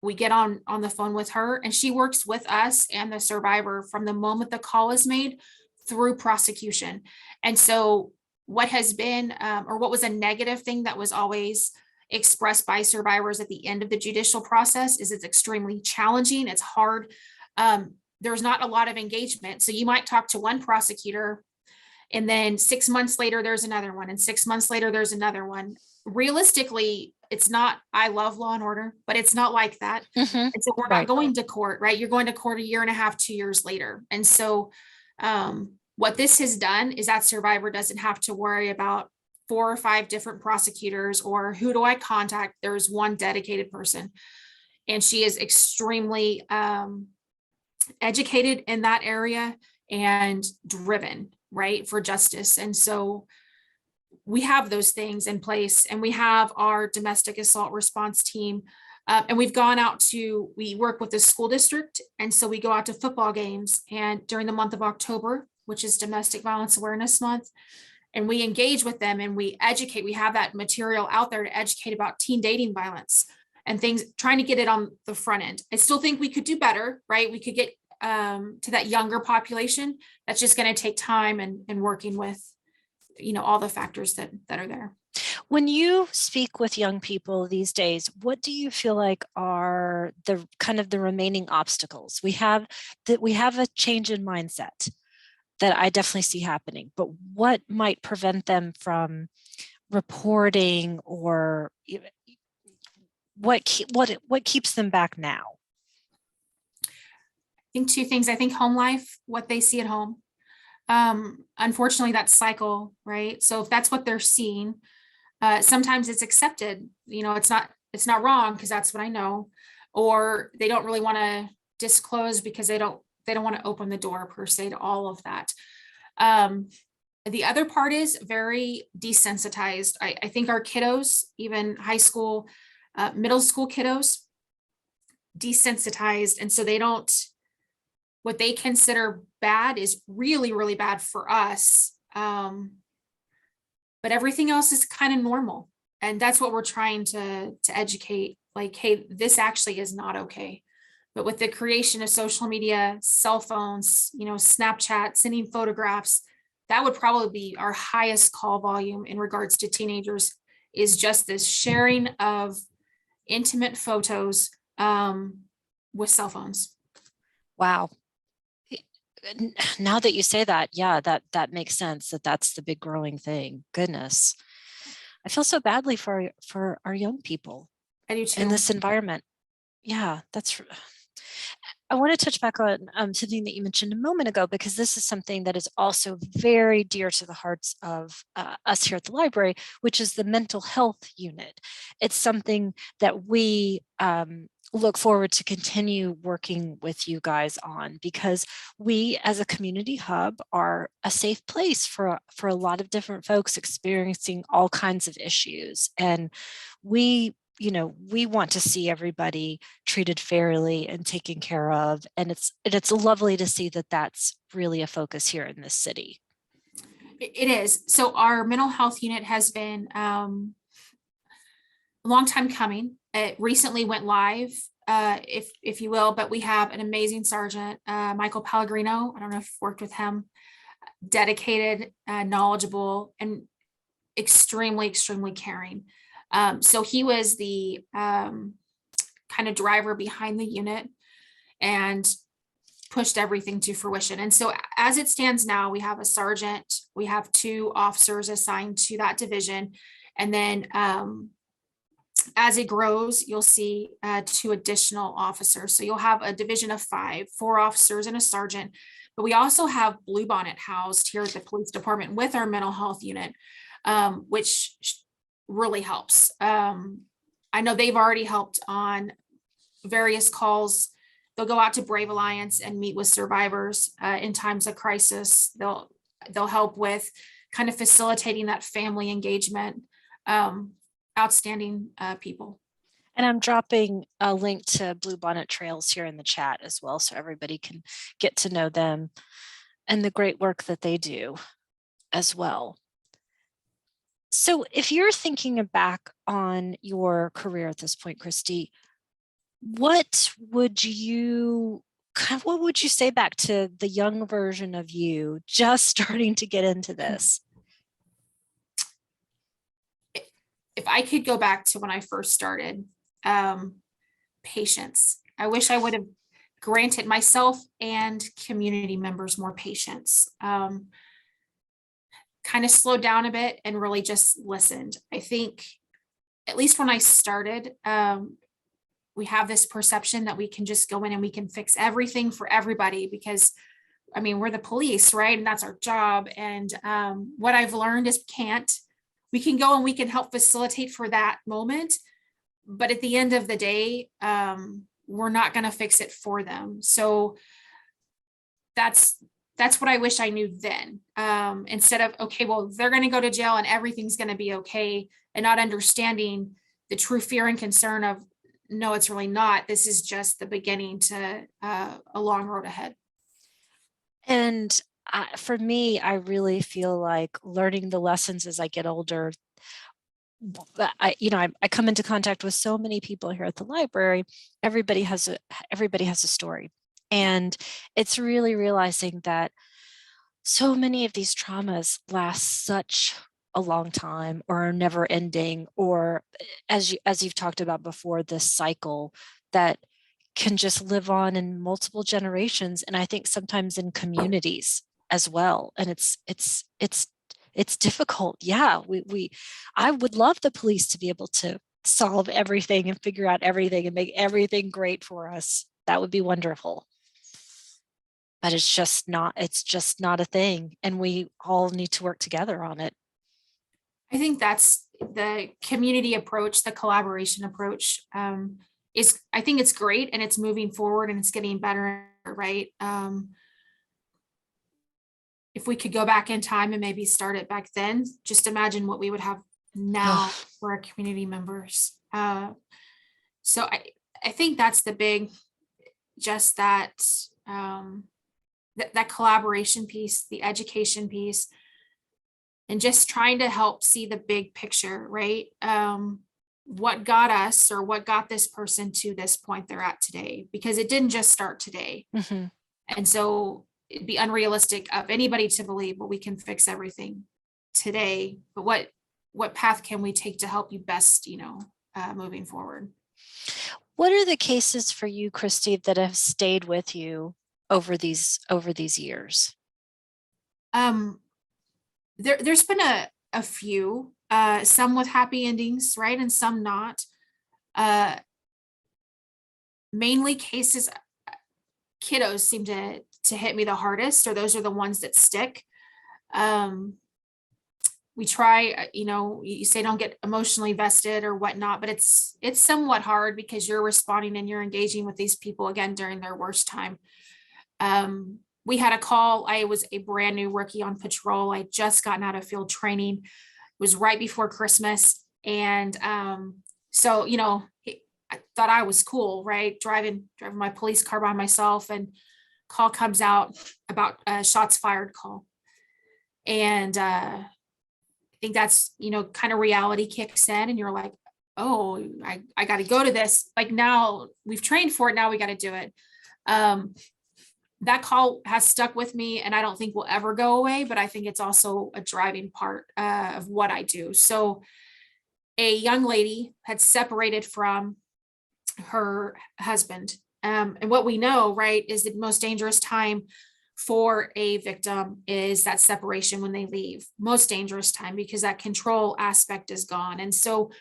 we get on the phone with her, and she works with us and the survivor from the moment the call is made through prosecution. And so what has been, or what was a negative thing that was always expressed by survivors at the end of the judicial process, is it's extremely challenging. It's hard. There's not a lot of engagement. So you might talk to one prosecutor, and then 6 months later, there's another one. And 6 months later, there's another one. Realistically, it's not, I love Law and Order, but it's not like that. Mhm. And so we're Right. not going to court, right? You're going to court a year and a half, 2 years later. And so what this has done is that survivor doesn't have to worry about 4 or 5 different prosecutors, or who do I contact? There's one dedicated person. And she is extremely educated in that area and driven, right, for justice. And so we have those things in place, and we have our domestic assault response team. And we've gone out to, we work with the school district. And so we go out to football games, and during the month of October, which is Domestic Violence Awareness Month, and we engage with them and we educate. We have that material out there to educate about teen dating violence and things, trying to get it on the front end. I still think we could do better, right? We could get to that younger population. That's just going to take time and working with, all the factors that are there. When you speak with young people these days, what do you feel like are the kind of the remaining obstacles? We have a change in mindset that I definitely see happening, but what might prevent them from reporting, or what keeps them back now? I think 2 things. I think home life, what they see at home. Unfortunately, that cycle, right? So if that's what they're seeing, sometimes it's accepted, it's not wrong because that's what I know, or they don't really want to disclose because they don't want to open the door per se to all of that. The other part is very desensitized. I think our kiddos, even high school, middle school kiddos, desensitized. And so what they consider bad is really, really bad for us. But everything else is kind of normal. And that's what we're trying to educate, like, hey, this actually is not okay. But with the creation of social media, cell phones, Snapchat, sending photographs, that would probably be our highest call volume in regards to teenagers, is just this sharing of intimate photos with cell phones. Wow. Now that you say that, yeah, that makes sense, that's the big growing thing. Goodness. I feel so badly for our young people I do too. in this environment. Yeah, I want to touch back on something that you mentioned a moment ago, because this is something that is also very dear to the hearts of us here at the library, which is the mental health unit. It's something that we look forward to continue working with you guys on, because we as a community hub are a safe place for a lot of different folks experiencing all kinds of issues. And we want to see everybody treated fairly and taken care of. And it's lovely to see that that's really a focus here in this city. It is. So our mental health unit has been a long time coming. It recently went live, if you will, but we have an amazing sergeant, Michael Pellegrino. I don't know if you've worked with him. Dedicated, knowledgeable, and extremely, extremely caring. So he was the kind of driver behind the unit and pushed everything to fruition. And so as it stands now, we have a sergeant, we have 2 officers assigned to that division. And then as it grows, you'll see 2 additional officers. So you'll have a division of 5, 4 officers and a sergeant. But we also have Bluebonnet housed here at the police department with our mental health unit, which really helps. I know they've already helped on various calls. They'll go out to Brave Alliance and meet with survivors in times of crisis. They'll help with kind of facilitating that family engagement. Outstanding people. And I'm dropping a link to Bluebonnet Trails here in the chat as well, so everybody can get to know them and the great work that they do as well. So if you're thinking back on your career at this point, Kristy, what would you what would you say back to the young version of you just starting to get into this? If I could go back to when I first started, patience. I wish I would have granted myself and community members more patience. Kind of slowed down a bit and really just listened. I think, at least when I started, we have this perception that we can just go in and we can fix everything for everybody because, I mean, we're the police, right? And that's our job. And what I've learned is we can go and we can help facilitate for that moment. But at the end of the day, we're not going to fix it for them. So that's what I wish I knew then. Instead of, okay, well, they're going to go to jail and everything's going to be okay, and not understanding the true fear and concern of, no, it's really not. This is just the beginning to a long road ahead. And for me, I really feel like learning the lessons as I get older. I come into contact with so many people here at the library. Everybody has a story. And it's really realizing that so many of these traumas last such a long time or are never ending, or as you've talked about before, this cycle that can just live on in multiple generations, and I think sometimes in communities as well. And it's difficult. Yeah, I would love the police to be able to solve everything and figure out everything and make everything great for us. That would be wonderful. But it's just not a thing. And we all need to work together on it. I think that's the community approach, the collaboration approach. I think it's great and it's moving forward and it's getting better, right? If we could go back in time and maybe start it back then, just imagine what we would have now for our community members. So I think that's the big, just that that collaboration piece, the education piece, and just trying to help see the big picture, right? What got us or what got this person to this point they're at today, because it didn't just start today. Mm-hmm. And so it'd be unrealistic of anybody to believe, well, we can fix everything today, but what path can we take to help you best, moving forward? What are the cases for you, Kristy, that have stayed with you over these years? There's been a few, some with happy endings, right, and some not. Mainly cases, kiddos seem to hit me the hardest, or those are the ones that stick. We try, you say don't get emotionally vested or whatnot, but it's somewhat hard because you're responding and you're engaging with these people again during their worst time. We had a call. I was a brand new rookie on patrol. I just gotten out of field training. It was right before Christmas. And so, I thought I was cool, right? Driving my police car by myself, and call comes out about a shots fired call. And I think that's, kind of reality kicks in and you're like, oh, I got to go to this. Like, now we've trained for it. Now we got to do it. That call has stuck with me and I don't think will ever go away, but I think it's also a driving part of what I do. So a young lady had separated from her husband. And what we know, right, is the most dangerous time for a victim is that separation when they leave. Most dangerous time, because that control aspect is gone. And so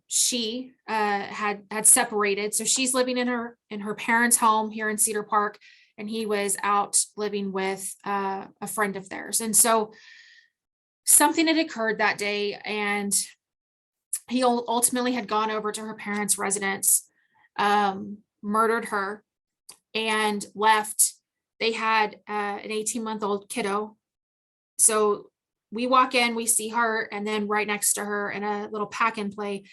she had separated. So she's living in her parents' home here in Cedar Park, and he was out living with a friend of theirs. And so something had occurred that day, and he ultimately had gone over to her parents' residence, murdered her, and left. They had an 18-month-old kiddo. So we walk in, we see her, and then right next to her in a little pack and play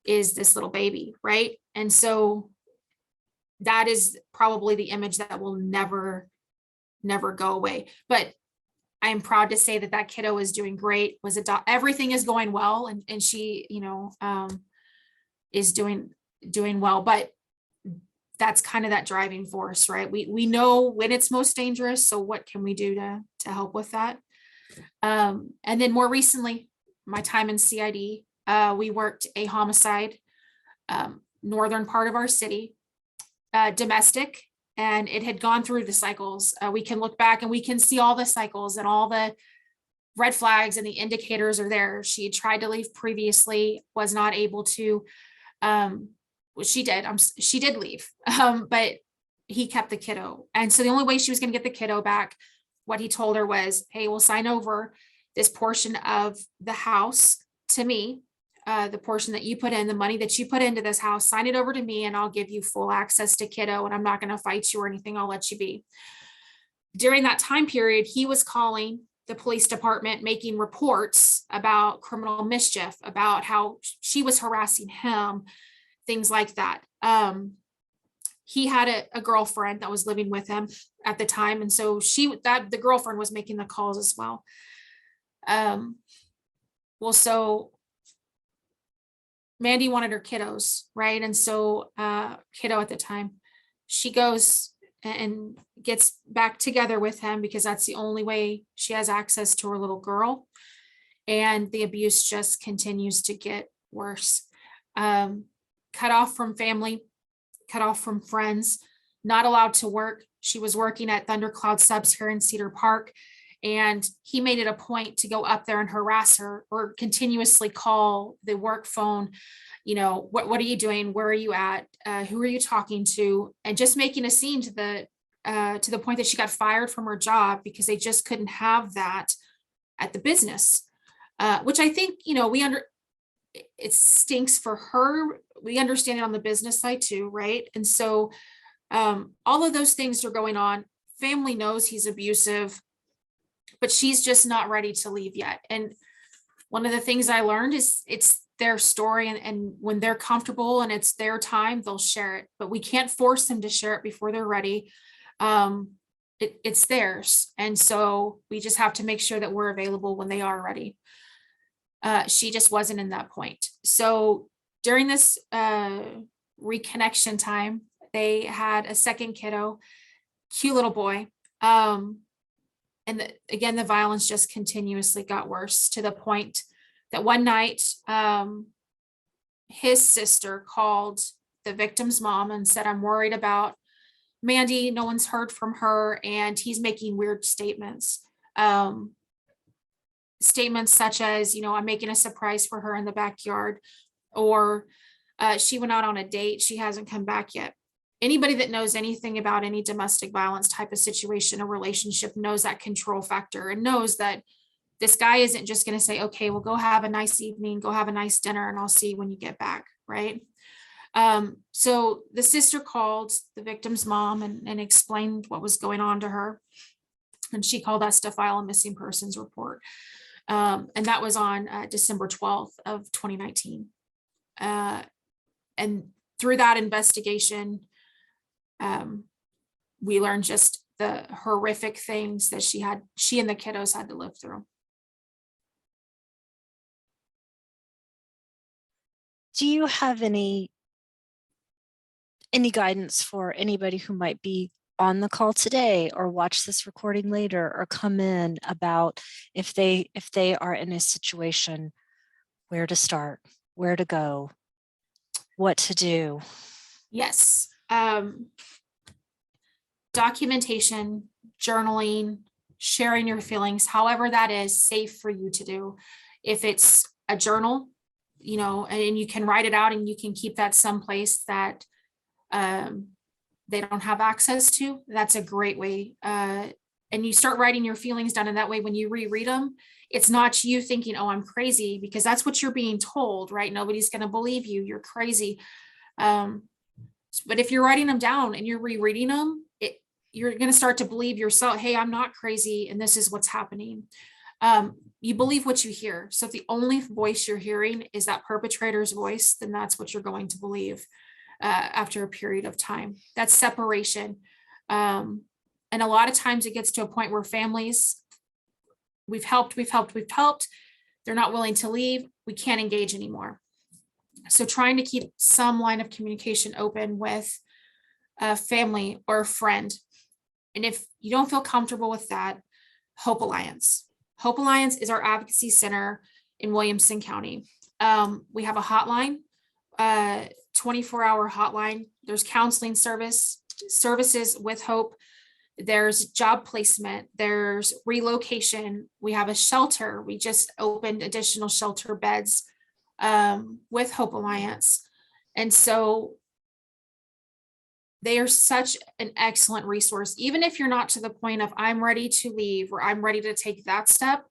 is this little baby, right? And so that is probably the image that will never go away. But I am proud to say that that kiddo is doing great, everything is going well, and she, is doing well, but that's kind of that driving force, right? We know when it's most dangerous. So what can we do to help with that? And then more recently, my time in CID, we worked a homicide, northern part of our city, domestic, and it had gone through the cycles. We can look back and we can see all the cycles and all the red flags and the indicators are there. She had tried to leave previously, was not able to. She did leave, but he kept the kiddo. And so the only way she was going to get the kiddo back, what he told her was, hey, we'll sign over this portion of the house to me, the portion that you put in, the money that you put into this house, sign it over to me and I'll give you full access to kiddo, and I'm not going to fight you or anything. I'll let you be. During that time period, he was calling the police department, making reports about criminal mischief, about how she was harassing him, things like that. He had a girlfriend that was living with him at the time. And so the girlfriend was making the calls as well. So Mandy wanted her kiddos, right? And so kiddo at the time, she goes and gets back together with him because that's the only way she has access to her little girl. And the abuse just continues to get worse. Cut off from family, cut off from friends, not allowed to work. She was working at Thundercloud Subs here in Cedar Park, and he made it a point to go up there and harass her or continuously call the work phone. What are you doing? Where are you at? Who are you talking to? And just making a scene to the point that she got fired from her job because they just couldn't have that at the business, which I think, it stinks for her. We understand it on the business side too, right? And so all of those things are going on. Family knows he's abusive, but she's just not ready to leave yet. And one of the things I learned is it's their story, and when they're comfortable and it's their time, they'll share it, but we can't force them to share it before they're ready. It's theirs. And so we just have to make sure that we're available when they are ready. She just wasn't in that point. So during this reconnection time, they had a second kiddo, cute little boy. And again, the violence just continuously got worse to the point that one night, his sister called the victim's mom and said, I'm worried about Mandy. No one's heard from her, and he's making weird statements. Statements such as, I'm making a surprise for her in the backyard, or she went out on a date, she hasn't come back yet. Anybody that knows anything about any domestic violence type of situation or relationship knows that control factor and knows that this guy isn't just going to say, okay, well, go have a nice evening, go have a nice dinner, and I'll see you when you get back, right? So the sister called the victim's mom and explained what was going on to her. And she called us to file a missing persons report. And that was on December 12th of 2019. And through that investigation, we learned just the horrific things that she and the kiddos had to live through. Do you have any guidance for anybody who might be on the call today or watch this recording later or come in about if they are in a situation, where to start, where to go, what to do? Yes. Documentation, journaling, sharing your feelings, however that is safe for you to do. If it's a journal, and you can write it out and you can keep that someplace that they don't have access to, that's a great way. And you start writing your feelings down, and that way when you reread them, it's not you thinking, oh, I'm crazy, because that's what you're being told, right? Nobody's going to believe you, you're crazy. But if you're writing them down and you're rereading them, you're going to start to believe yourself, hey, I'm not crazy, and this is what's happening. You believe what you hear. So if the only voice you're hearing is that perpetrator's voice, then that's what you're going to believe after a period of time. That's separation. And a lot of times it gets to a point where families we've helped, we've helped, we've helped. They're not willing to leave. We can't engage anymore. So trying to keep some line of communication open with a family or a friend. And if you don't feel comfortable with that, Hope Alliance. Hope Alliance is our advocacy center in Williamson County. We have a hotline, 24-hour hotline. There's counseling services with Hope. There's job placement. There's relocation. We have a shelter. We just opened additional shelter beds with Hope Alliance. And so they are such an excellent resource. Even if you're not to the point of I'm ready to leave or I'm ready to take that step,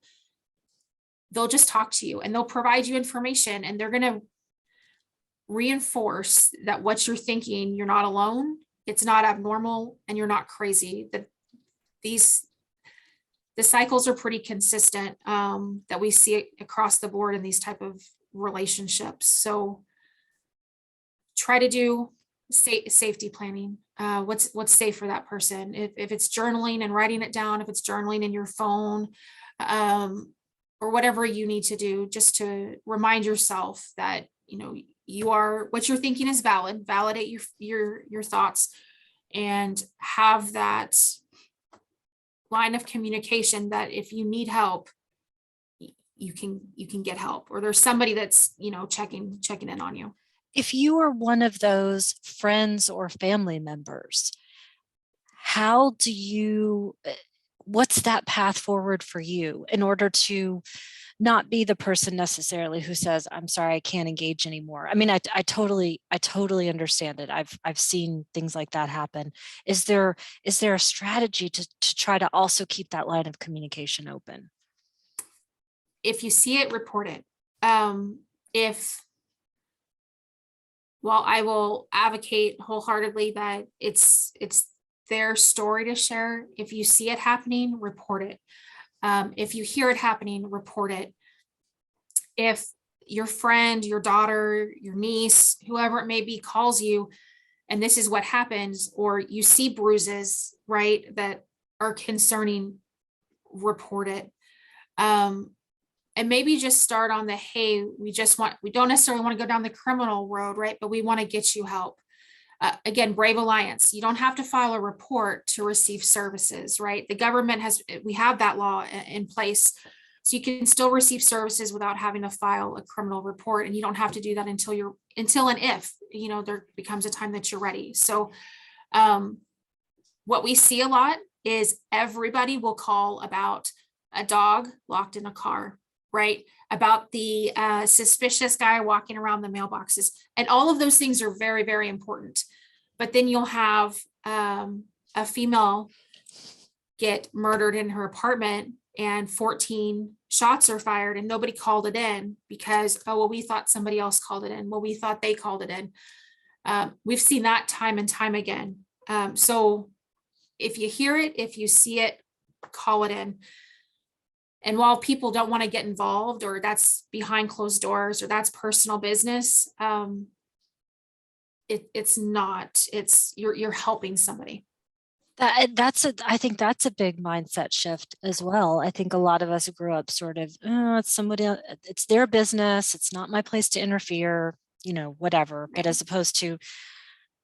they'll just talk to you and they'll provide you information, and they're going to reinforce that what you're thinking, you're not alone, it's not abnormal, and you're not crazy. That the cycles are pretty consistent that we see across the board in these type of relationships. So try to do safety planning. What's safe for that person? If it's journaling and writing it down, if it's journaling in your phone, or whatever you need to do, just to remind yourself that, you know, you are, what you're thinking is valid, validate your thoughts, and have that line of communication that if you need help, you can get help, or there's somebody that's, you know, checking in on you. If you are one of those friends or family members, how do you, what's that path forward for you in order to not be the person necessarily who says, I'm sorry, I can't engage anymore? I mean, I totally understand it. I've seen things like that happen. Is there a strategy to try to also keep that line of communication open? If you see it, report it. Well, I will advocate wholeheartedly that it's their story to share. If you see it happening, report it. If you hear it happening, report it. If your friend, your daughter, your niece, whoever it may be, calls you and this is what happens, or you see bruises, right, that are concerning, report it. And maybe just start on the, hey, we don't necessarily want to go down the criminal road, right? But we want to get you help. Again, Brave Alliance, you don't have to file a report to receive services, right? The government we have that law in place. So you can still receive services without having to file a criminal report. And you don't have to do that until and if, you know, there becomes a time that you're ready. So what we see a lot is everybody will call about a dog locked in a car, right? About the suspicious guy walking around the mailboxes. And all of those things are very, very important. But then you'll have a female get murdered in her apartment and 14 shots are fired and nobody called it in because, oh, well, we thought somebody else called it in. Well, we thought they called it in. We've seen that time and time again. So if you hear it, if you see it, call it in. And while people don't want to get involved, or that's behind closed doors, or that's personal business, it's not, you're helping somebody. I think that's a big mindset shift as well. I think a lot of us grew up sort of, it's somebody else, it's their business, it's not my place to interfere, you know, whatever. But as opposed to,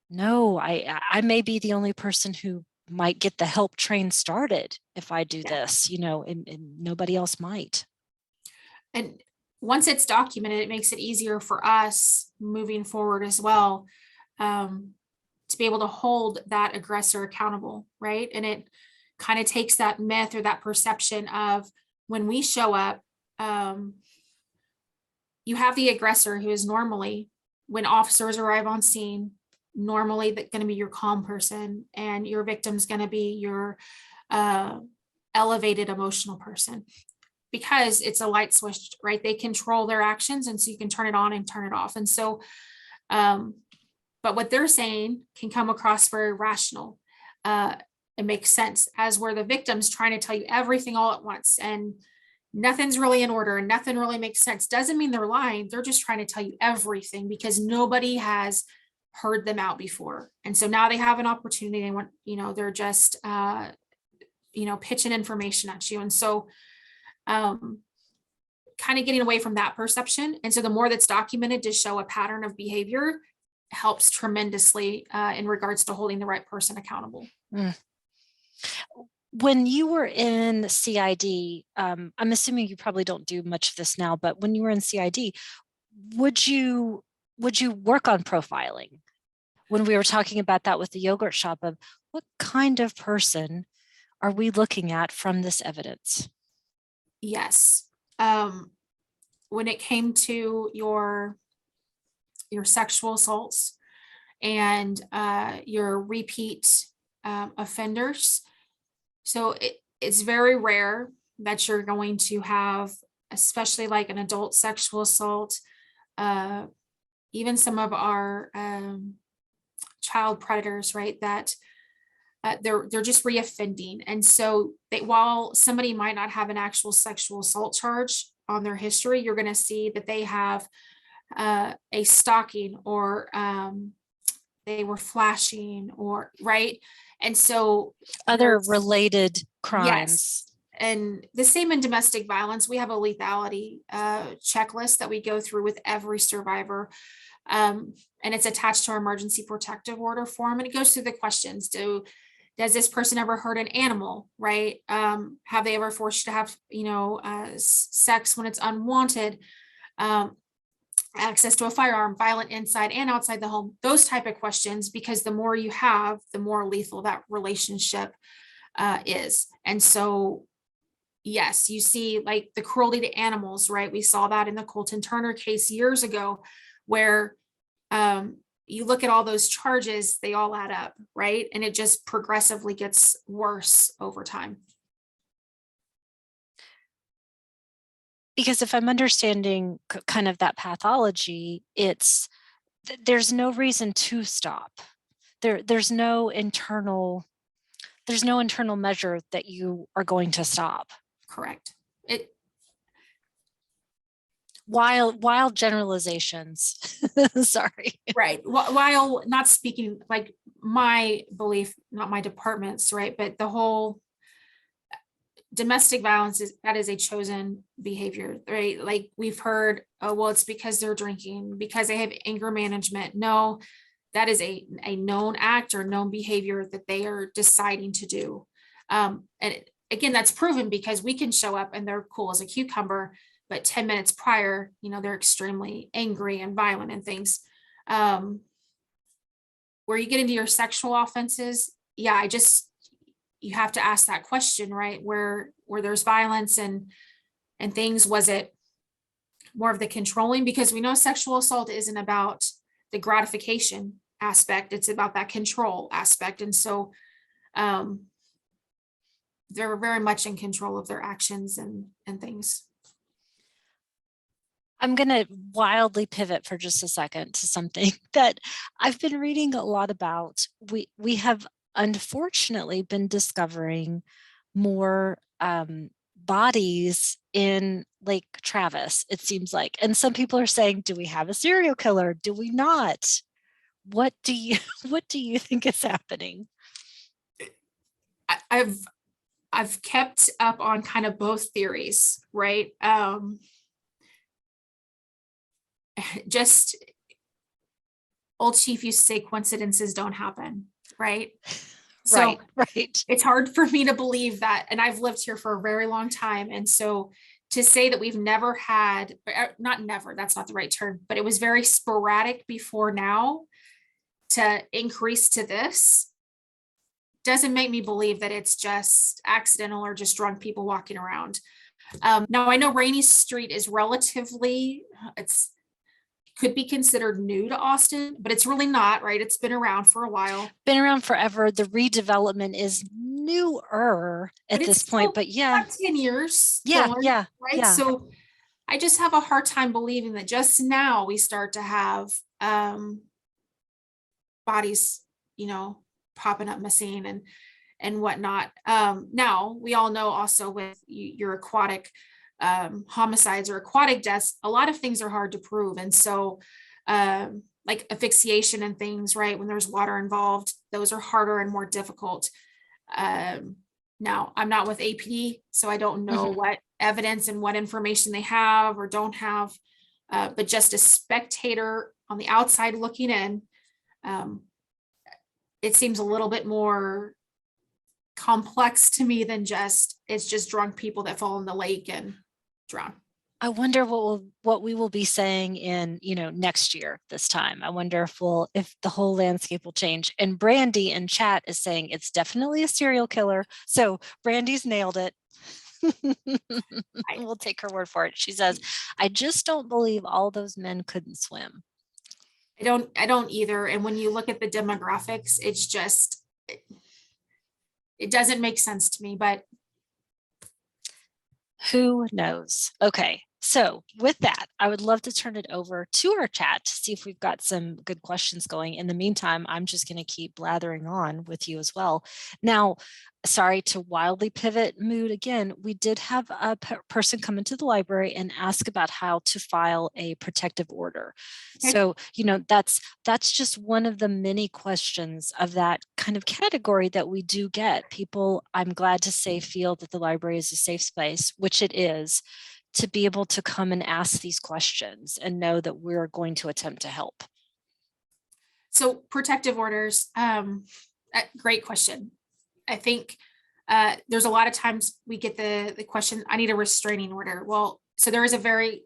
no, I may be the only person who might get the help train started if I do this, you know, and nobody else might. And once it's documented, it makes it easier for us moving forward as well, to be able to hold that aggressor accountable, right? And it kind of takes that myth or that perception of when we show up, you have the aggressor who is normally, when officers arrive on scene, normally that's going to be your calm person, and your victim's going to be your elevated emotional person, because it's a light switch, right? They control their actions, and so you can turn it on and turn it off. And so, but what they're saying can come across very rational. It makes sense, as where the victim's trying to tell you everything all at once, and nothing's really in order and nothing really makes sense. Doesn't mean they're lying. They're just trying to tell you everything because nobody has heard them out before. And so now they have an opportunity. They want, you know, they're just, you know, pitching information at you. And so kind of getting away from that perception. And so the more that's documented to show a pattern of behavior helps tremendously in regards to holding the right person accountable. Mm. When you were in CID, I'm assuming you probably don't do much of this now, but when you were in CID, would you work on profiling? When we were talking about that with the yogurt shop, of what kind of person are we looking at from this evidence? Yes. When it came to your sexual assaults and your repeat offenders, so it's very rare that you're going to have, especially like an adult sexual assault, even some of our child predators, right, that they're just reoffending. And so while somebody might not have an actual sexual assault charge on their history, you're going to see that they have a stalking, or they were flashing, or right. And so other related crimes. Yes. And the same in domestic violence, we have a lethality checklist that we go through with every survivor. And it's attached to our emergency protective order form. And it goes through the questions. Does this person ever hurt an animal, right? Have they ever forced you to have, sex when it's unwanted? Access to a firearm, violent inside and outside the home, those type of questions, because the more you have, the more lethal that relationship is. And so, yes, you see like the cruelty to animals, right? We saw that in the Colton Turner case years ago, where you look at all those charges, they all add up, right? And it just progressively gets worse over time. Because if I'm understanding kind of that pathology, there's no reason to stop. There's no internal measure that you are going to stop. Correct. Wild generalizations. Sorry. Right. While not speaking like my belief, not my department's, right, but the whole domestic violence that is a chosen behavior, right? Like we've heard, oh, well, it's because they're drinking, because they have anger management. No, that is a known act or known behavior that they are deciding to do. And again, that's proven because we can show up and they're cool as a cucumber, but 10 minutes prior, they're extremely angry and violent and things. Where you get into your sexual offenses, yeah, you have to ask that question, right? Where there's violence and things, was it more of the controlling? Because we know sexual assault isn't about the gratification aspect, it's about that control aspect. And so they're very much in control of their actions and things. I'm going to wildly pivot for just a second to something that I've been reading a lot about. We have unfortunately been discovering more bodies in Lake Travis, it seems like. And some people are saying, do we have a serial killer? Do we not? What do you think is happening? I've kept up on kind of both theories, right? Just old chief used to say coincidences don't happen, right? So right. It's hard for me to believe that. And I've lived here for a very long time. And so to say that we've never had, not never, that's not the right term, but it was very sporadic before now to increase to this doesn't make me believe that it's just accidental or just drunk people walking around. Now I know Rainey Street is relatively, could be considered new to Austin, but it's really not, right? It's been around for a while. Been around forever. The redevelopment is newer at this point, but yeah. 10 years. Yeah, going, yeah. Right. Yeah. So I just have a hard time believing that just now we start to have bodies, popping up missing and whatnot. Now we all know also with your aquatic homicides or aquatic deaths, a lot of things are hard to prove. And so like asphyxiation and things, right? When there's water involved, those are harder and more difficult. Now, I'm not with APD, so I don't know what evidence and what information they have or don't have. But just a spectator on the outside looking in, it seems a little bit more complex to me than it's just drunk people that fall in the lake and drown. I wonder what we will be saying in, next year this time. I wonder if the whole landscape will change. And Brandy in chat is saying it's definitely a serial killer. So Brandy's nailed it. We'll take her word for it. She says, I just don't believe all those men couldn't swim. I don't either. And when you look at the demographics, it's just, it doesn't make sense to me, but who knows? Okay. So with that, I would love to turn it over to our chat to see if we've got some good questions going. In the meantime, I'm just going to keep blathering on with you as well. Now, sorry to wildly pivot mood again. We did have a person come into the library and ask about how to file a protective order. Okay. So, that's just one of the many questions of that kind of category that we do get. People, I'm glad to say, feel that the library is a safe space, which it is, to be able to come and ask these questions and know that we're going to attempt to help. So protective orders, great question. I think there's a lot of times we get the question, I need a restraining order. Well, so there is a very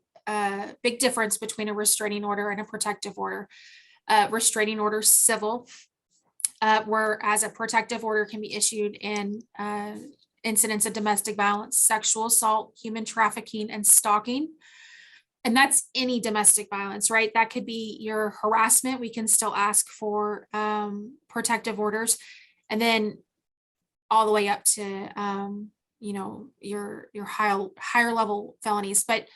big difference between a restraining order and a protective order. Restraining order civil, whereas a protective order can be issued in incidents of domestic violence, sexual assault, human trafficking, and stalking. And that's any domestic violence, right? That could be your harassment. We can still ask for protective orders, and then all the way up to your higher level felonies. But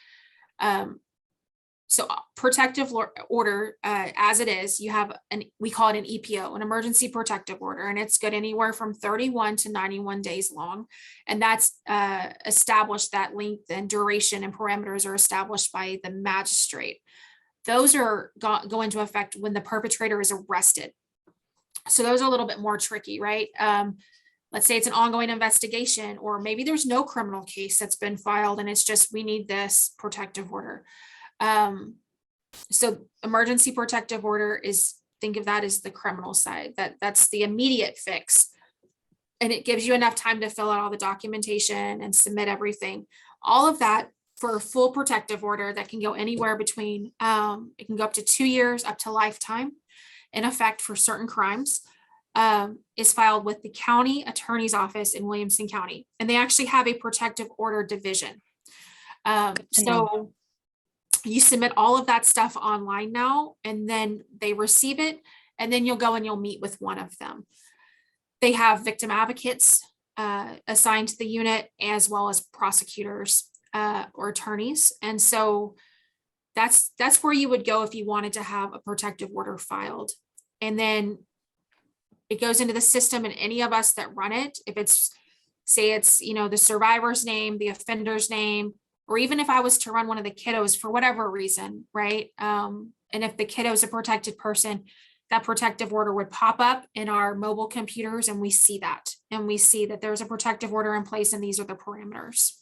so protective order, as it is, you have we call it an EPO, an emergency protective order, and it's good anywhere from 31 to 91 days long. And that's established, that length and duration and parameters are established by the magistrate. Those are go into effect when the perpetrator is arrested. So those are a little bit more tricky, right? Let's say it's an ongoing investigation, or maybe there's no criminal case that's been filed and it's just, we need this protective order. So emergency protective order is, think of that as the criminal side, that's the immediate fix. And it gives you enough time to fill out all the documentation and submit everything. All of that for a full protective order that can go anywhere between, it can go up to 2 years, up to lifetime in effect for certain crimes, is filed with the county attorney's office in Williamson County. And they actually have a protective order division. So you submit all of that stuff online now, and then they receive it, and then you'll go and you'll meet with one of them. They have victim advocates assigned to the unit, as well as prosecutors or attorneys. And so that's where you would go if you wanted to have a protective order filed. And then it goes into the system, and any of us that run it, if it's, say it's, the survivor's name, the offender's name, or even if I was to run one of the kiddos for whatever reason, right? And if the kiddo is a protected person, that protective order would pop up in our mobile computers, and we see that. And we see that there's a protective order in place, and these are the parameters.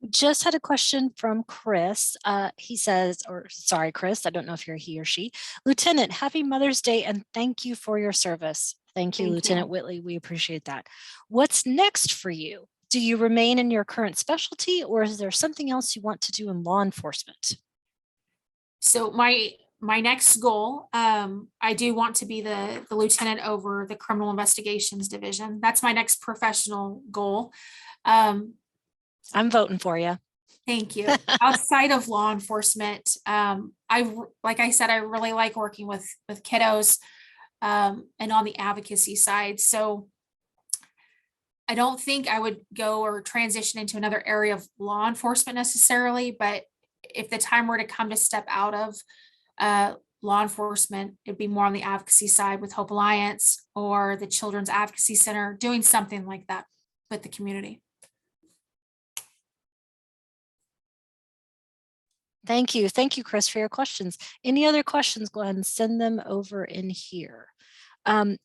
Just had a question from Chris. He says, or sorry, Chris, I don't know if you're he or she. Lieutenant, happy Mother's Day, and thank you for your service. Thank you, Lieutenant Whitley. We appreciate that. What's next for you? Do you remain in your current specialty, or is there something else you want to do in law enforcement? So my next goal, I do want to be the lieutenant over the criminal investigations division. That's my next professional goal. I'm voting for you. Thank you. Outside of law enforcement, like I said, I really like working with kiddos and on the advocacy side. So I don't think I would go or transition into another area of law enforcement necessarily, but if the time were to come to step out of law enforcement, it'd be more on the advocacy side with Hope Alliance or the Children's Advocacy Center, doing something like that with the community. Thank you. Thank you, Chris, for your questions. Any other questions, go ahead and send them over in here.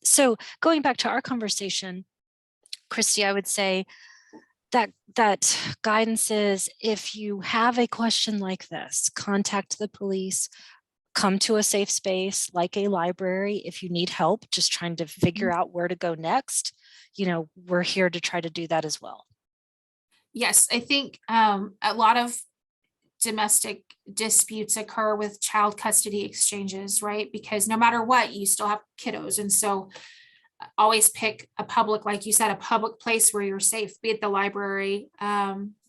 So going back to our conversation, Kristy, I would say that guidance is, if you have a question like this, contact the police, come to a safe space like a library. If you need help just trying to figure out where to go next, we're here to try to do that as well. Yes, I think a lot of domestic disputes occur with child custody exchanges, right? Because no matter what, you still have kiddos. And so always pick a public, like you said, a public place where you're safe, be it the library,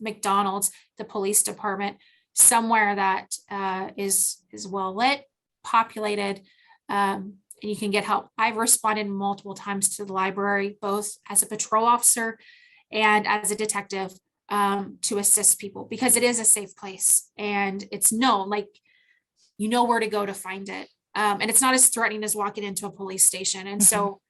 McDonald's, the police department, somewhere that is well lit, populated, and you can get help. I've responded multiple times to the library, both as a patrol officer and as a detective, to assist people, because it is a safe place and it's known, like, where to go to find it. And it's not as threatening as walking into a police station. And so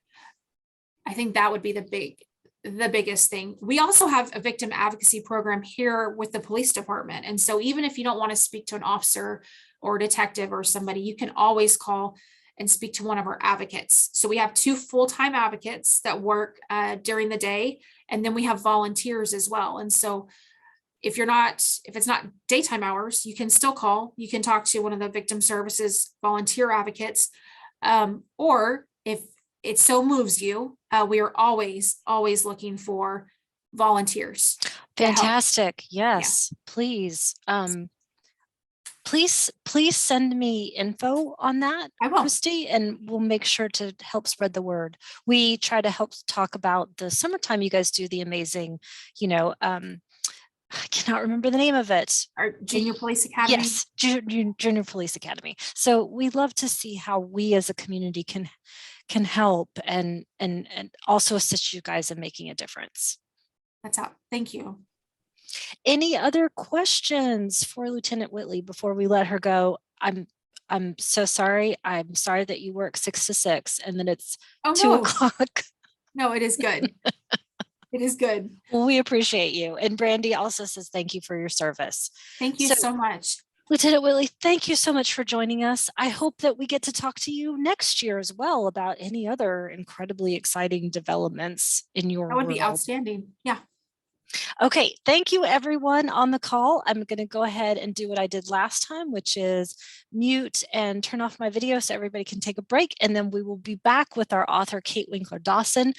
I think that would be the biggest thing. We also have a victim advocacy program here with the police department. And so even if you don't want to speak to an officer or a detective or somebody, you can always call and speak to one of our advocates. So we have 2 full-time advocates that work during the day, and then we have volunteers as well. And so if it's not daytime hours, you can still call. You can talk to one of the victim services volunteer advocates, or if it so moves you, we are always looking for volunteers. Fantastic. Yes, please. Please send me info on that, I will. Kristy, and we'll make sure to help spread the word. We try to help talk about the summertime. You guys do the amazing, I cannot remember the name of it. Our Junior Police Academy. Yes, Junior Police Academy. So we love to see how we as a community can help and also assist you guys in making a difference. That's out. Thank you. Any other questions for Lieutenant Whitley before we let her go? I'm so sorry. I'm sorry that you work 6 to 6 and then it's 2 o'clock. No, it is good. It is good. Well, we appreciate you. And Brandy also says thank you for your service. Thank you so much. Lieutenant Whitley, thank you so much for joining us. I hope that we get to talk to you next year as well about any other incredibly exciting developments in your world. That would be outstanding. Yeah. Okay, thank you everyone on the call. I'm going to go ahead and do what I did last time, which is mute and turn off my video so everybody can take a break. And then we will be back with our author, Kate Winkler Dawson.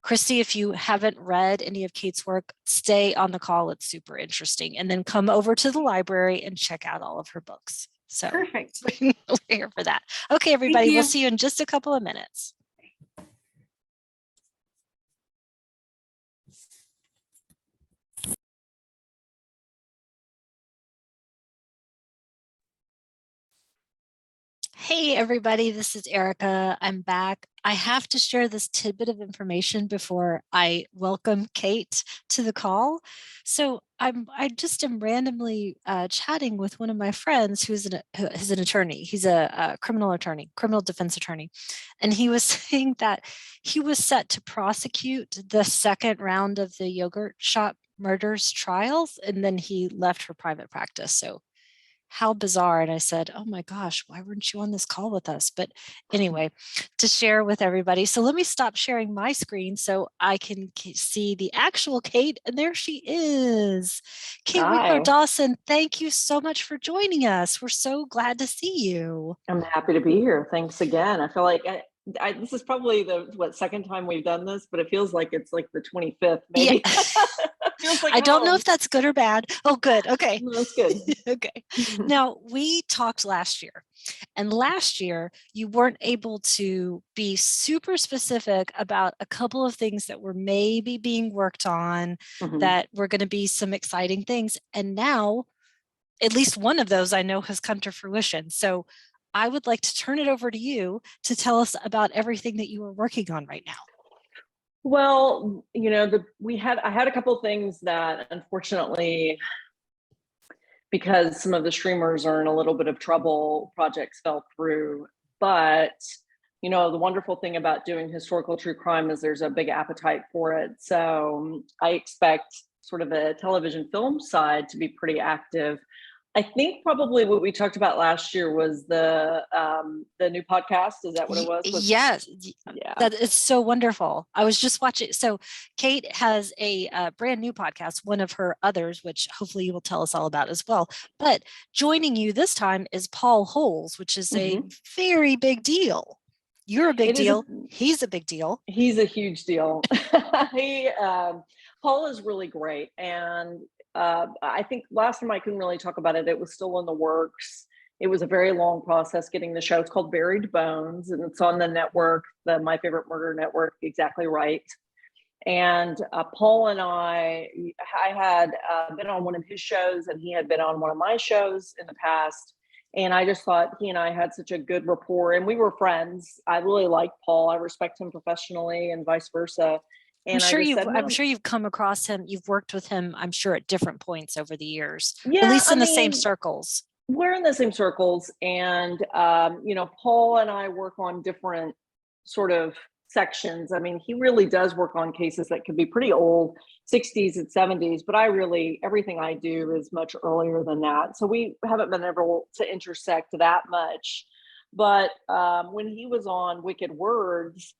Kristy, if you haven't read any of Kate's work, stay on the call. It's super interesting. And then come over to the library and check out all of her books. So perfect. We're here for that. Okay, everybody, we'll see you in just a couple of minutes. Hey everybody, this is Erica. I'm back. I have to share this tidbit of information before I welcome Kate to the call. So I just am randomly chatting with one of my friends who's an attorney. He's a criminal attorney, criminal defense attorney. And he was saying that he was set to prosecute the second round of the yogurt shop murders trials, and then he left for private practice. So how bizarre. And I said, oh my gosh, why weren't you on this call with us? But anyway, to share with everybody. So let me stop sharing my screen so I can see the actual Kate. And there she is. Kate Winkler Dawson, thank you so much for joining us. We're so glad to see you. I'm happy to be here. Thanks again. I feel like this is probably the second time we've done this, but it feels like it's like the 25th maybe. Yeah. Like, I don't know if that's good or bad. Oh, good. Okay. No, that's good. Okay. Now, we talked last year, and last year you weren't able to be super specific about a couple of things that were maybe being worked on, that were going to be some exciting things. And now, at least one of those I know has come to fruition. So I would like to turn it over to you to tell us about everything that you are working on right now. Well, I had a couple of things that unfortunately, because some of the streamers are in a little bit of trouble, projects fell through. But, the wonderful thing about doing historical true crime is there's a big appetite for it. So I expect sort of a television film side to be pretty active. I think probably what we talked about last year was the new podcast. Is that what it was? Yes. Yeah. That is so wonderful. I was just watching. So Kate has a brand new podcast, one of her others, which hopefully you will tell us all about as well. But joining you this time is Paul Holes, which is a very big deal. You're a big deal. He's a big deal. He's a huge deal. Paul is really great. And I think last time I couldn't really talk about it. It was still in the works. It was a very long process getting the show. It's called Buried Bones, and it's on the network, the My Favorite Murder Network, Exactly Right. And Paul and I had been on one of his shows, and he had been on one of my shows in the past. And I just thought he and I had such a good rapport, and we were friends. I really like Paul. I respect him professionally, and vice versa. And I'm sure you've come across him. You've worked with him, I'm sure, at different points over the years. Yeah, at least in the same circles. We're in the same circles, and Paul and I work on different sort of sections. I mean, he really does work on cases that could be pretty old, 60s and 70s, but everything I do is much earlier than that. So we haven't been able to intersect that much. But when he was on Wicked Words,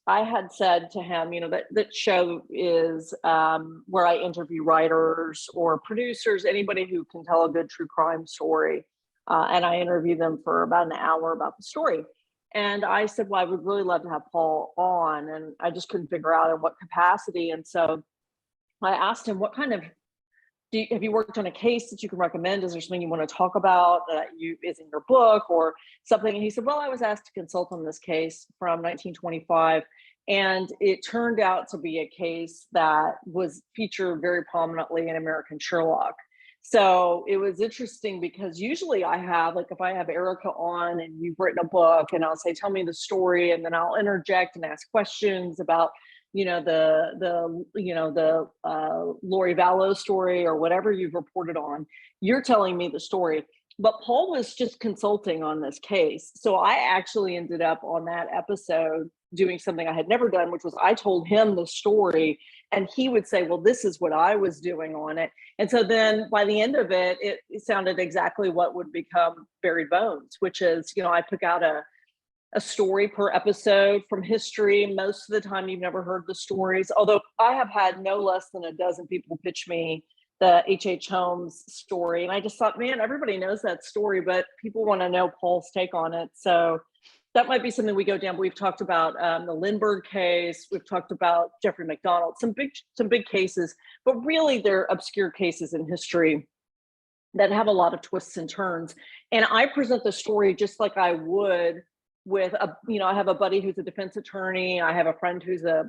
I had said to him, that show is where I interview writers or producers, anybody who can tell a good true crime story. And I interview them for about an hour about the story. And I said, well, I would really love to have Paul on. And I just couldn't figure out in what capacity. And so I asked him, what kind of, have you worked on a case that you can recommend? Is there something you want to talk about that is in your book or something? And he said, well, I was asked to consult on this case from 1925. And it turned out to be a case that was featured very prominently in American Sherlock. So it was interesting because usually I have, like, if I have Erica on and you've written a book and I'll say, tell me the story, and then I'll interject and ask questions about, the Lori Vallow story or whatever you've reported on, you're telling me the story. But Paul was just consulting on this case. So I actually ended up on that episode doing something I had never done, which was I told him the story and he would say, well, this is what I was doing on it. And so then by the end of it, it sounded exactly what would become Buried Bones, which is, I pick out a story per episode from history. Most of the time you've never heard the stories, although I have had no less than a dozen people pitch me the H.H. Holmes story. And I just thought, man, everybody knows that story, but people want to know Paul's take on it. So that might be something we go down. We've talked about the Lindbergh case. We've talked about Jeffrey McDonald, some big cases, but really they're obscure cases in history that have a lot of twists and turns. And I present the story just like I would with I have a buddy who's a defense attorney. I have a friend who's a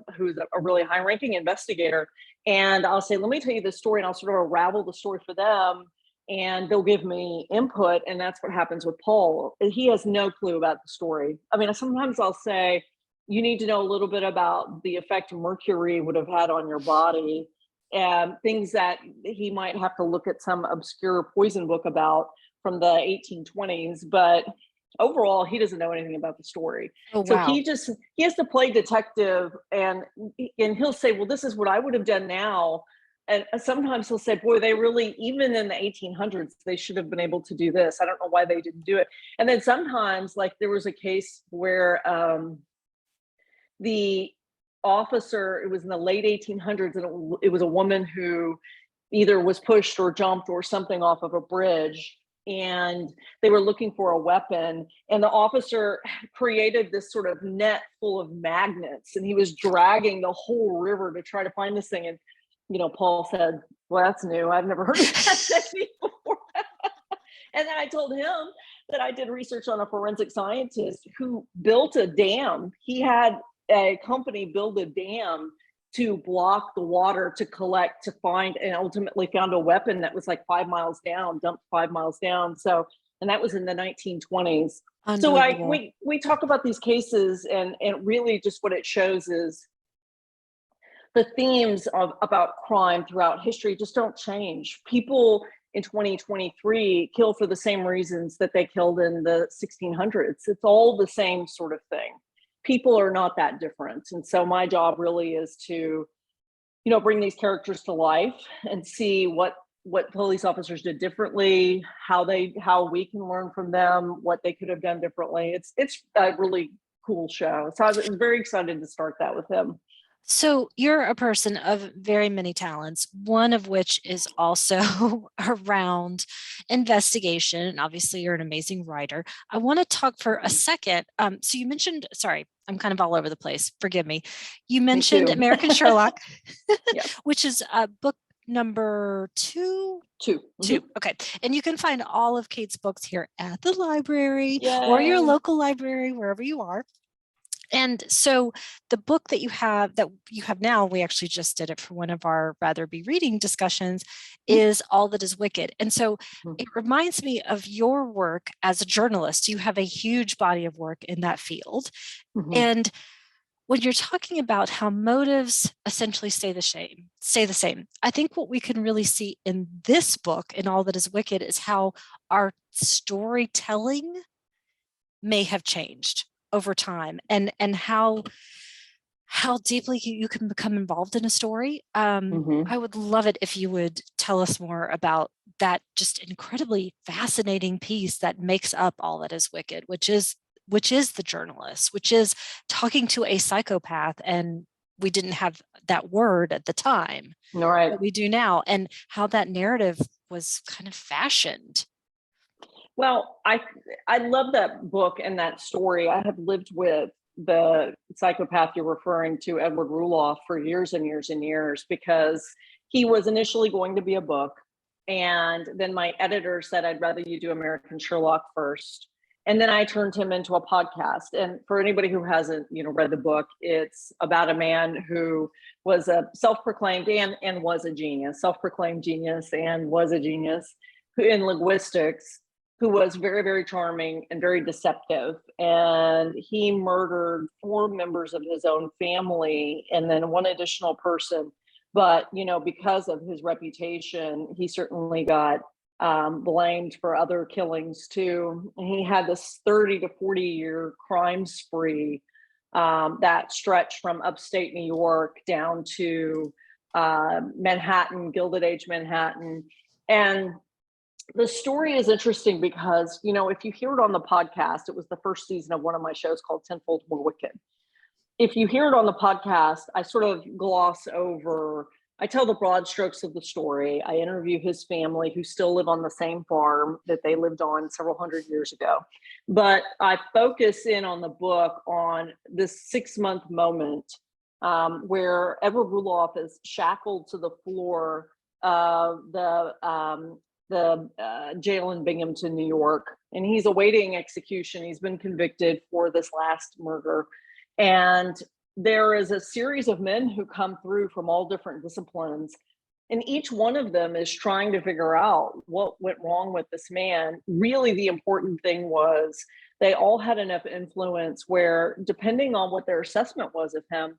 really high ranking investigator. And I'll say, let me tell you this story, and I'll sort of unravel the story for them. And they'll give me input. And that's what happens with Paul. He has no clue about the story. I mean, sometimes I'll say, you need to know a little bit about the effect mercury would have had on your body, and things that he might have to look at some obscure poison book about from the 1820s. But overall, he doesn't know anything about the story. Oh, so wow. he has to play detective, and he'll say, well, this is what I would have done now. And sometimes he'll say, boy, they really, even in the 1800s, they should have been able to do this. I don't know why they didn't do it. And then sometimes, like, there was a case where the officer, it was in the late 1800s, and it was a woman who either was pushed or jumped or something off of a bridge, and they were looking for a weapon, and the officer created this sort of net full of magnets, and he was dragging the whole river to try to find this thing. And Paul said, well, that's new. I've never heard of that technique before. And then I told him that I did research on a forensic scientist who built a dam. He had a company build a dam to block the water, to collect, to find, and ultimately found a weapon that was like 5 miles down, dumped 5 miles down. So, and that was in the 1920s. So we talk about these cases, and really just what it shows is the themes about crime throughout history just don't change. People in 2023 kill for the same reasons that they killed in the 1600s. It's all the same sort of thing. People are not that different. And so my job really is to, bring these characters to life and see what what police officers did differently, how we can learn from them, what they could have done differently. It's a really cool show. So I was very excited to start that with him. So you're a person of very many talents, one of which is also around investigation. And obviously, you're an amazing writer. I want to talk for a second. So you mentioned, sorry, I'm kind of all over the place. Forgive me. You mentioned American Sherlock, Yep. which is book number two. Two. Okay. And you can find all of Kate's books here at the library or Yay. your local library, wherever you are. And so the book that you have now, we actually just did it for one of our Rather Be Reading discussions, is All That Is Wicked. And so it reminds me of your work as a journalist. You have a huge body of work in that field. And when you're talking about how motives essentially stay the same, I think what we can really see in this book, in All That Is Wicked, is how our storytelling may have changed over time, and how deeply you can become involved in a story. I would love it if you would tell us more about that just incredibly fascinating piece that makes up All That Is Wicked, which is the journalist, which is talking to a psychopath. And we didn't have that word at the time, right? But we do now, and how that narrative was kind of fashioned. Well, I love that book and that story. I have lived with the psychopath you're referring to, Edward Ruloff, for years and years and years, because he was initially going to be a book. And then my editor said, I'd rather you do American Sherlock first. And then I turned him into a podcast. And for anybody who hasn't, read the book, it's about a man who was a self-proclaimed and was a genius, self-proclaimed genius and was a genius in linguistics, who was very, very charming and very deceptive. And he murdered 4 members of his own family and then 1 additional person. But, because of his reputation, he certainly got blamed for other killings too. And he had this 30 to 40 year crime spree that stretched from upstate New York down to Manhattan, Gilded Age Manhattan. And the story is interesting because, if you hear it on the podcast, it was the first season of one of my shows called Tenfold More Wicked. If you hear it on the podcast, I sort of gloss over, I tell the broad strokes of the story. I interview his family, who still live on the same farm that they lived on several hundred years ago. But I focus in on the book on this 6-month moment where Edward Ruloff is shackled to the floor of the jail in Binghamton, New York, and he's awaiting execution. He's been convicted for this last murder. And there is a series of men who come through from all different disciplines, and each one of them is trying to figure out what went wrong with this man. Really, the important thing was they all had enough influence where, depending on what their assessment was of him,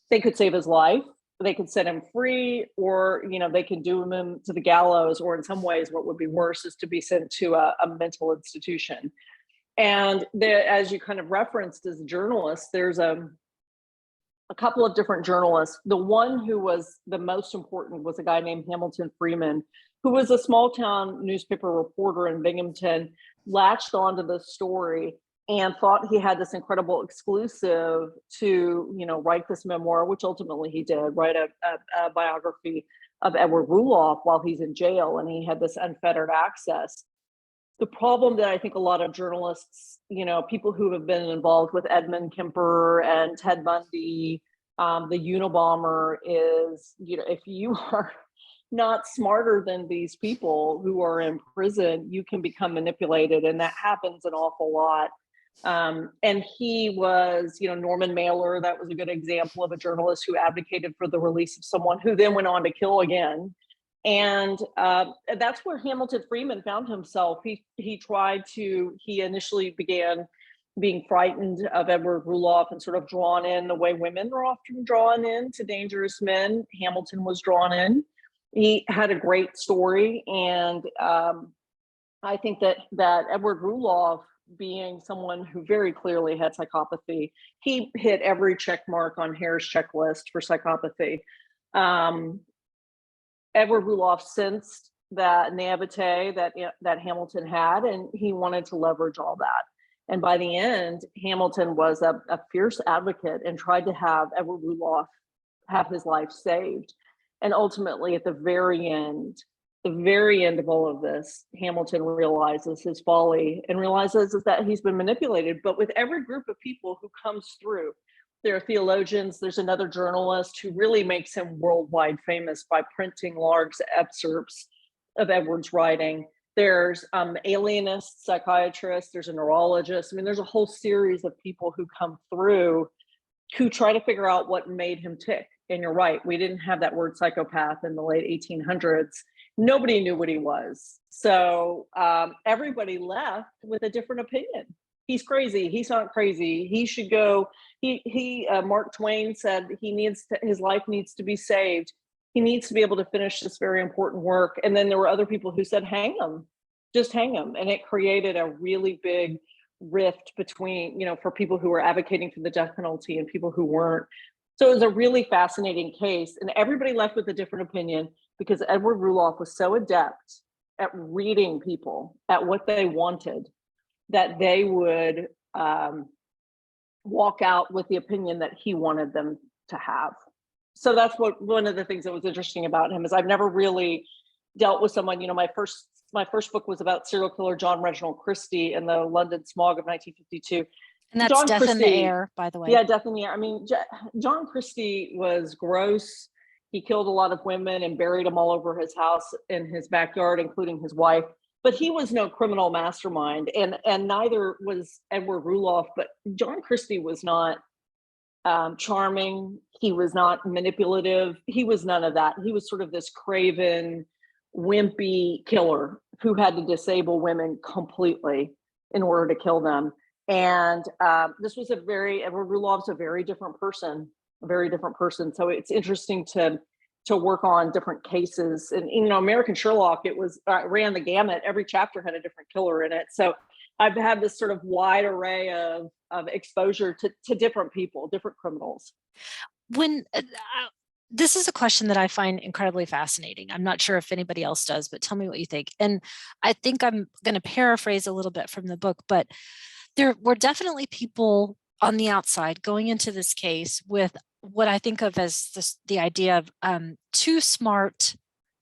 they could save his life, they could set him free, or they could doom him to the gallows, or in some ways what would be worse is to be sent to a mental institution. And as you kind of referenced as a journalist, there's a couple of different journalists. The one who was the most important was a guy named Hamilton Freeman, who was a small town newspaper reporter in Binghamton, latched onto the story and thought he had this incredible exclusive to, write this memoir, which ultimately he did, write a biography of Edward Ruloff while he's in jail, and he had this unfettered access. The problem that I think a lot of journalists, people who have been involved with Edmund Kemper and Ted Bundy, the Unabomber, is, if you are not smarter than these people who are in prison, you can become manipulated, and that happens an awful lot. And he was, Norman Mailer, that was a good example of a journalist who advocated for the release of someone who then went on to kill again. And that's where Hamilton Freeman found himself. He initially began being frightened of Edward Ruloff and sort of drawn in the way women are often drawn in to dangerous men. Hamilton was drawn in. He had a great story. And I think that Edward Ruloff, being someone who very clearly had psychopathy, he hit every check mark on Hare's checklist for psychopathy. Edward Ruloff sensed that naivete that Hamilton had, and he wanted to leverage all that. And by the end, Hamilton was a fierce advocate and tried to have Edward Rudolph have his life saved. And ultimately, at the very end of all of this, Hamilton realizes his folly and realizes that he's been manipulated. But with every group of people who comes through, there are theologians, there's another journalist who really makes him worldwide famous by printing large excerpts of Edward's writing. There's alienist psychiatrists, there's a neurologist. I mean, there's a whole series of people who come through who try to figure out what made him tick. And you're right, we didn't have that word psychopath in the late 1800s. Nobody knew what he was. So everybody left with a different opinion. He's crazy. He's not crazy. He should go. Mark Twain said his life needs to be saved. He needs to be able to finish this very important work. And then there were other people who said, hang him, just hang him. And it created a really big rift between, for people who were advocating for the death penalty and people who weren't. So it was a really fascinating case, and everybody left with a different opinion because Edward Rudolph was so adept at reading people at what they wanted that they would walk out with the opinion that he wanted them to have. So that's one of the things that was interesting about him is I've never really dealt with someone, my first book was about serial killer John Reginald Christie and the London smog of 1952. And that's John Death in the Christie, Air, by the way. Yeah, Death in the Air. I mean, John Christie was gross. He killed a lot of women and buried them all over his house in his backyard, including his wife. But he was no criminal mastermind, and neither was Edward Rudolph. But John Christie was not charming. He was not manipulative. He was none of that. He was sort of this craven, wimpy killer who had to disable women completely in order to kill them. And this was Edward Rudolph's a very different person. So it's interesting to work on different cases. And American Sherlock, it ran the gamut. Every chapter had a different killer in it. So I've had this sort of wide array of exposure to different people, different criminals. This is a question that I find incredibly fascinating. I'm not sure if anybody else does, but tell me what you think. And I think I'm going to paraphrase a little bit from the book, but there were definitely people on the outside going into this case with what I think of as the idea of too smart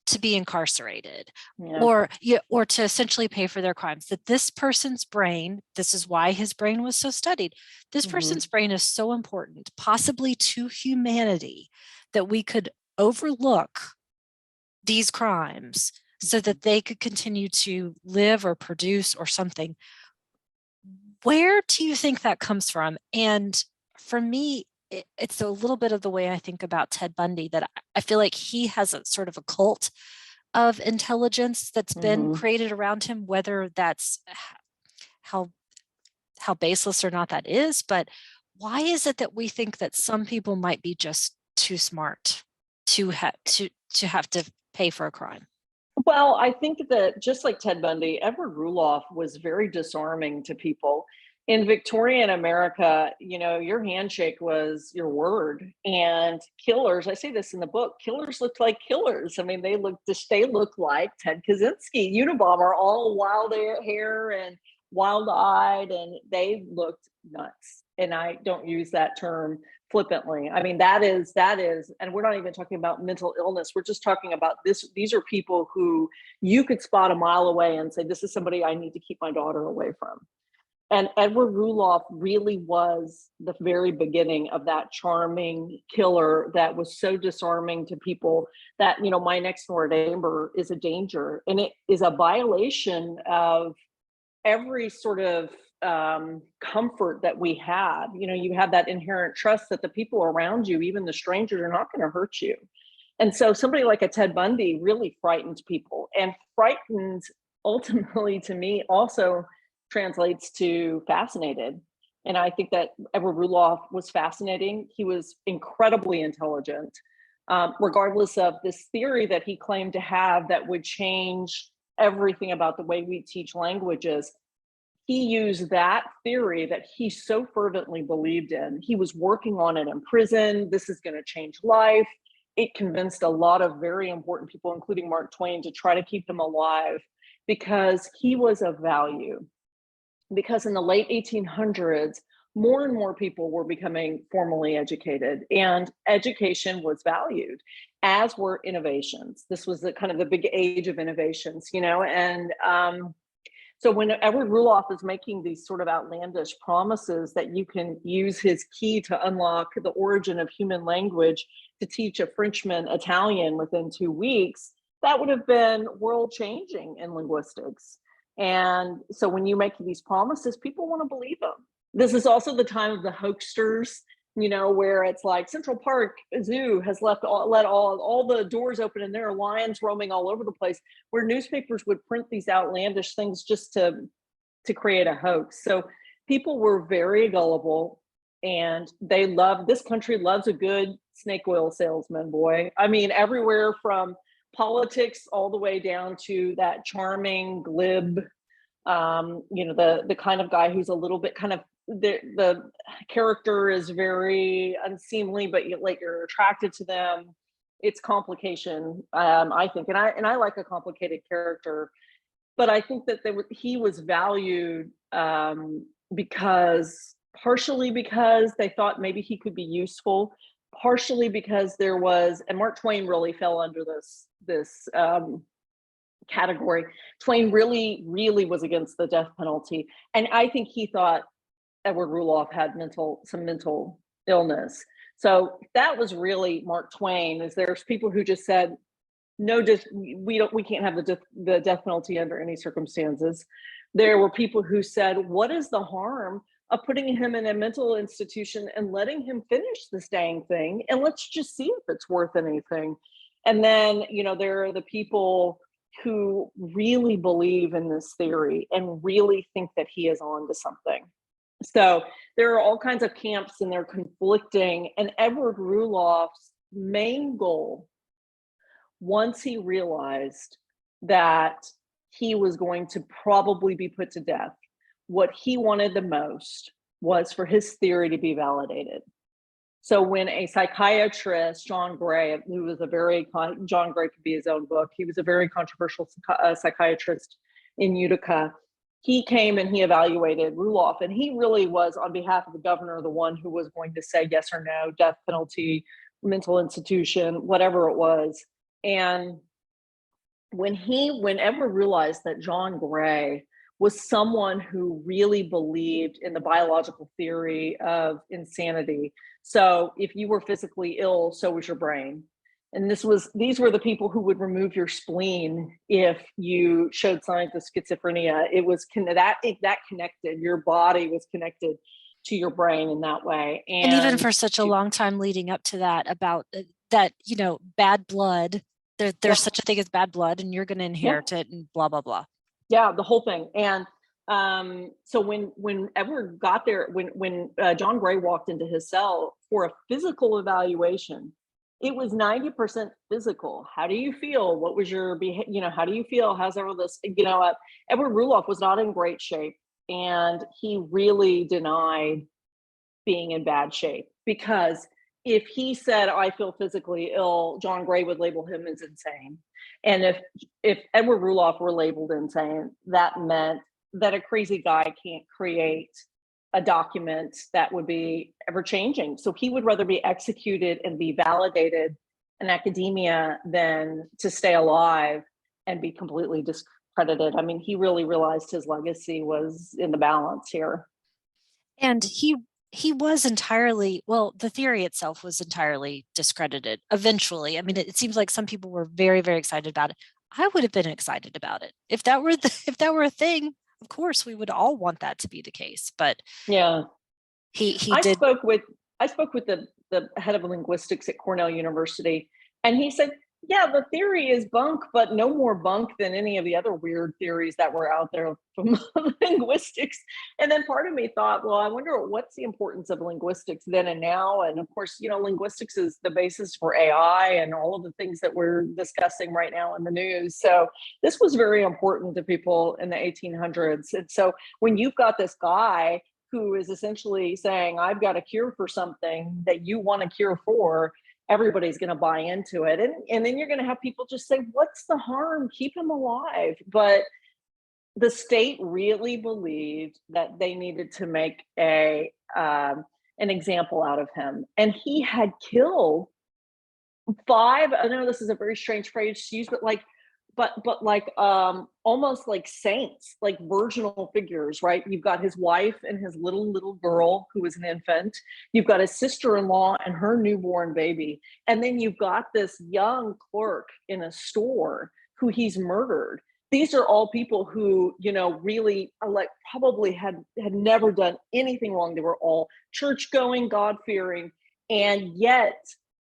to be incarcerated, or to essentially pay for their crimes. That this person's brain, this is why his brain was so studied. This person's brain is so important, possibly to humanity, that we could overlook these crimes so that they could continue to live or produce or something. Where do you think that comes from? And for me, it's a little bit of the way I think about Ted Bundy, that I feel like he has a sort of a cult of intelligence that's been created around him, whether that's how baseless or not that is. But why is it that we think that some people might be just too smart to have to pay for a crime? Well, I think that just like Ted Bundy, Edward Rudolph was very disarming to people. In Victorian America, your handshake was your word. And killers, I say this in the book, killers looked like killers. I mean, they looked like Ted Kaczynski, Unabomber, all wild hair and wild-eyed, and they looked nuts. And I don't use that term flippantly. I mean, that is, and we're not even talking about mental illness. We're just talking about this. These are people who you could spot a mile away and say, this is somebody I need to keep my daughter away from. And Edward Rudolph really was the very beginning of that charming killer that was so disarming to people that, my next door neighbor is a danger. And it is a violation of every sort of comfort that we have. You have that inherent trust that the people around you, even the strangers, are not going to hurt you. And so somebody like a Ted Bundy really frightened people, and frightened ultimately to me also translates to fascinated. And I think that Edward Rudolph was fascinating. He was incredibly intelligent, regardless of this theory that he claimed to have that would change everything about the way we teach languages. He used that theory that he so fervently believed in. He was working on it in prison. This is going to change life. it convinced a lot of very important people, including Mark Twain, to try to keep him alive because he was of value. Because in the late 1800s, more and more people were becoming formally educated, and education was valued, as were innovations. This was the kind of the big age of innovations, and so when Edward Roloff is making these sort of outlandish promises that you can use his key to unlock the origin of human language to teach a Frenchman Italian within 2 weeks, that would have been world changing in linguistics. And so when you make these promises, people want to believe them. This is also the time of the hoaxsters, where it's like Central Park Zoo has let all the doors open and there are lions roaming all over the place, where newspapers would print these outlandish things just to create a hoax. So people were very gullible, and this country loves a good snake oil salesman, boy. I mean, everywhere from politics all the way down to that charming, glib, the kind of guy who's a little bit kind of, the character is very unseemly, but you're attracted to them. It's complication, I think, and I like a complicated character, but I think that he was valued partially because they thought maybe he could be useful, partially because and Mark Twain really fell under this category. Twain really, really was against the death penalty, and I think he thought Edward Roloff had some mental illness. So that was really Mark Twain. There's people who just said, no, we can't have the death penalty under any circumstances. There were people who said, what is the harm of putting him in a mental institution and letting him finish this dang thing, and let's just see if it's worth anything. And then, there are the people who really believe in this theory and really think that he is on to something. So there are all kinds of camps, and they're conflicting. And Edward Roloff's main goal, once he realized that he was going to probably be put to death, what he wanted the most was for his theory to be validated. So when a psychiatrist, John Gray, John Gray could be his own book, he was a very controversial psychiatrist in Utica. He came and he evaluated Roloff, and he really was, on behalf of the governor, the one who was going to say yes or no, death penalty, mental institution, whatever it was. And when Edward realized that John Gray was someone who really believed in the biological theory of insanity. So if you were physically ill, so was your brain. And these were the people who would remove your spleen if you showed signs of schizophrenia. It was that connected. Your body was connected to your brain in that way. And even for such a long time leading up to that, about that, bad blood, there's such a thing as bad blood, and you're going to inherit it, and blah, blah, blah. Yeah, the whole thing. And so when Edward got there, when John Gray walked into his cell for a physical evaluation, it was 90% physical. How do you feel? What was your how do you feel? How's all this? Edward Roloff was not in great shape, and he really denied being in bad shape, because if he said, I feel physically ill, John Gray would label him as insane. And if Edward Roloff were labeled insane, that meant that a crazy guy can't create a document that would be ever changing. So he would rather be executed and be validated in academia than to stay alive and be completely discredited. I mean, he really realized his legacy was in the balance here. And he was entirely, the theory itself was entirely discredited eventually. I mean, it seems like some people were very, very excited about it. I would have been excited about it. If that were a thing, of course, we would all want that to be the case. But yeah, I spoke with the head of linguistics at Cornell University, and he said, yeah, the theory is bunk, but no more bunk than any of the other weird theories that were out there from linguistics. And then part of me thought, well, I wonder what's the importance of linguistics then and now. And of course, linguistics is the basis for AI and all of the things that we're discussing right now in the news. So this was very important to people in the 1800s. And so when you've got this guy who is essentially saying, I've got a cure for something that you want a cure for, everybody's going to buy into it. And then you're going to have people just say, what's the harm? Keep him alive. But the state really believed that they needed to make an example out of him. And he had killed 5, I know this is a very strange phrase to use, but almost like saints, like virginal figures, right? You've got his wife and his little girl who was an infant. You've got his sister-in-law and her newborn baby. And then you've got this young clerk in a store who he's murdered. These are all people who, really are like probably had never done anything wrong. They were all church-going, God-fearing. And yet,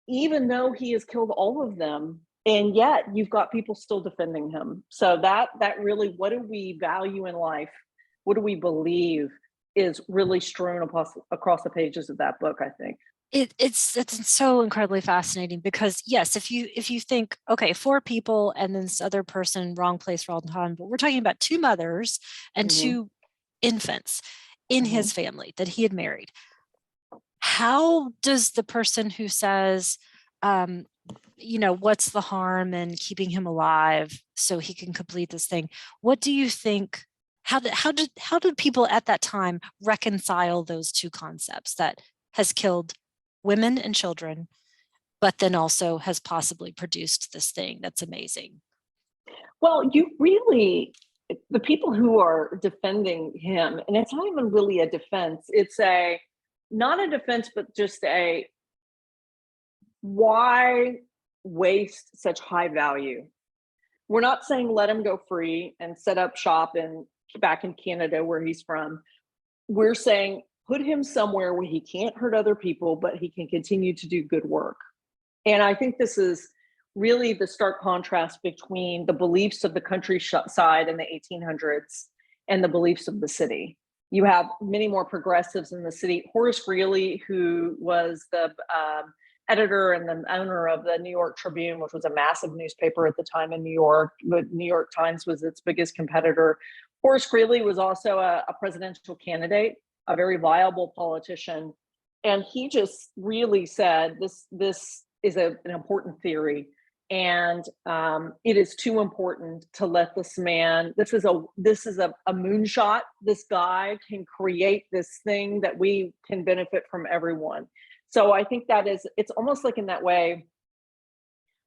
even though he has killed all of them, and yet you've got people still defending him. So that really, what do we value in life? What do we believe is really strewn across the pages of that book, I think. It's so incredibly fascinating because yes, if you think, okay, 4 people and then this other person, wrong place, wrong time, but we're talking about 2 mothers and 2 infants in his family that he had married. How does the person who says, what's the harm in keeping him alive so he can complete this thing? What do you think? How did people at that time reconcile those 2 concepts, that has killed women and children, but then also has possibly produced this thing that's amazing? Well, the people who are defending him, and it's not even really a defense, it's not a defense, but just why waste such high value? We're not saying let him go free and set up shop back in Canada where he's from. We're saying put him somewhere where he can't hurt other people, but he can continue to do good work. And I think this is really the stark contrast between the beliefs of the countryside in the 1800s and the beliefs of the city. You have many more progressives in the city. Horace Greeley, who was the editor and the owner of the New York Tribune, which was a massive newspaper at the time in New York, but New York Times was its biggest competitor. Horace Greeley was also a presidential candidate, a very viable politician. And he just really said, this is an important theory. And it is too important to let this man, this is a moonshot. This guy can create this thing that we can benefit from everyone. So I think it's almost like in that way,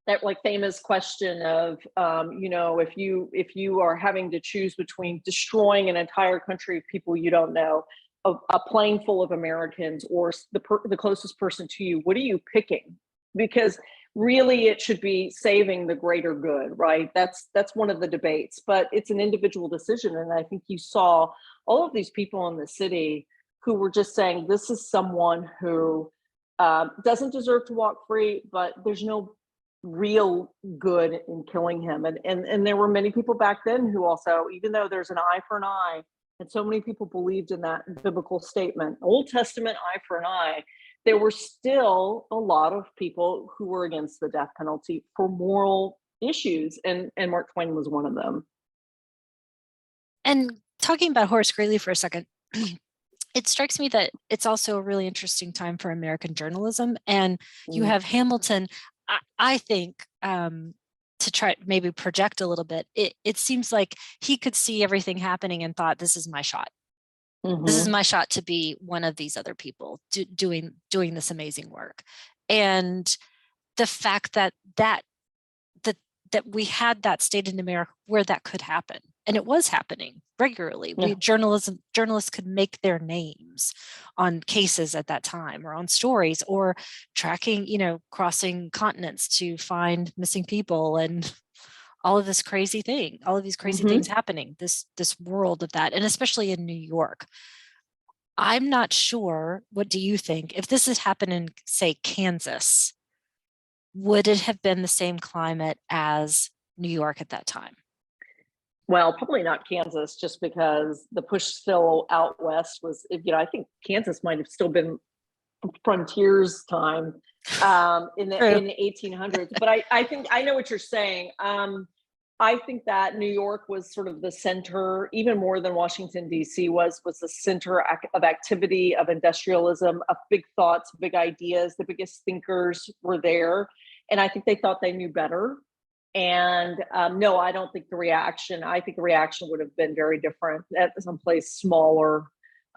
that like famous question of, if you are having to choose between destroying an entire country of people you don't know, a plane full of Americans, or the closest person to you, what are you picking? Because really it should be saving the greater good, right? That's one of the debates, but it's an individual decision. And I think you saw all of these people in the city who were just saying, this is someone who doesn't deserve to walk free, but there's no real good in killing him. And there were many people back then who also, even though there's an eye for an eye, and so many people believed in that biblical statement, Old Testament eye for an eye, there were still a lot of people who were against the death penalty for moral issues. And Mark Twain was one of them. And talking about Horace Greeley for a second, it strikes me that it's also a really interesting time for American journalism. And you have Hamilton, I think, to try maybe project a little bit, it seems like he could see everything happening and thought, this is my shot. This is my shot to be one of these other people doing this amazing work. And the fact that we had that state in America where that could happen, and it was happening regularly. Yeah. Journalists could make their names on cases at that time, or on stories, or tracking, crossing continents to find missing people, and all of these crazy things happening, this world of that, and especially in New York. I'm not sure, what do you think, if this had happened in, say, Kansas, would it have been the same climate as New York at that time? Well, probably not Kansas, just because the push still out west was, I think Kansas might have still been frontier's time in the 1800s. But I think I know what you're saying. I think that New York was sort of the center, even more than Washington, D.C. was the center of activity, of industrialism, of big thoughts, big ideas. The biggest thinkers were there. And I think they thought they knew better. And no, I don't think I think the reaction would have been very different at someplace smaller.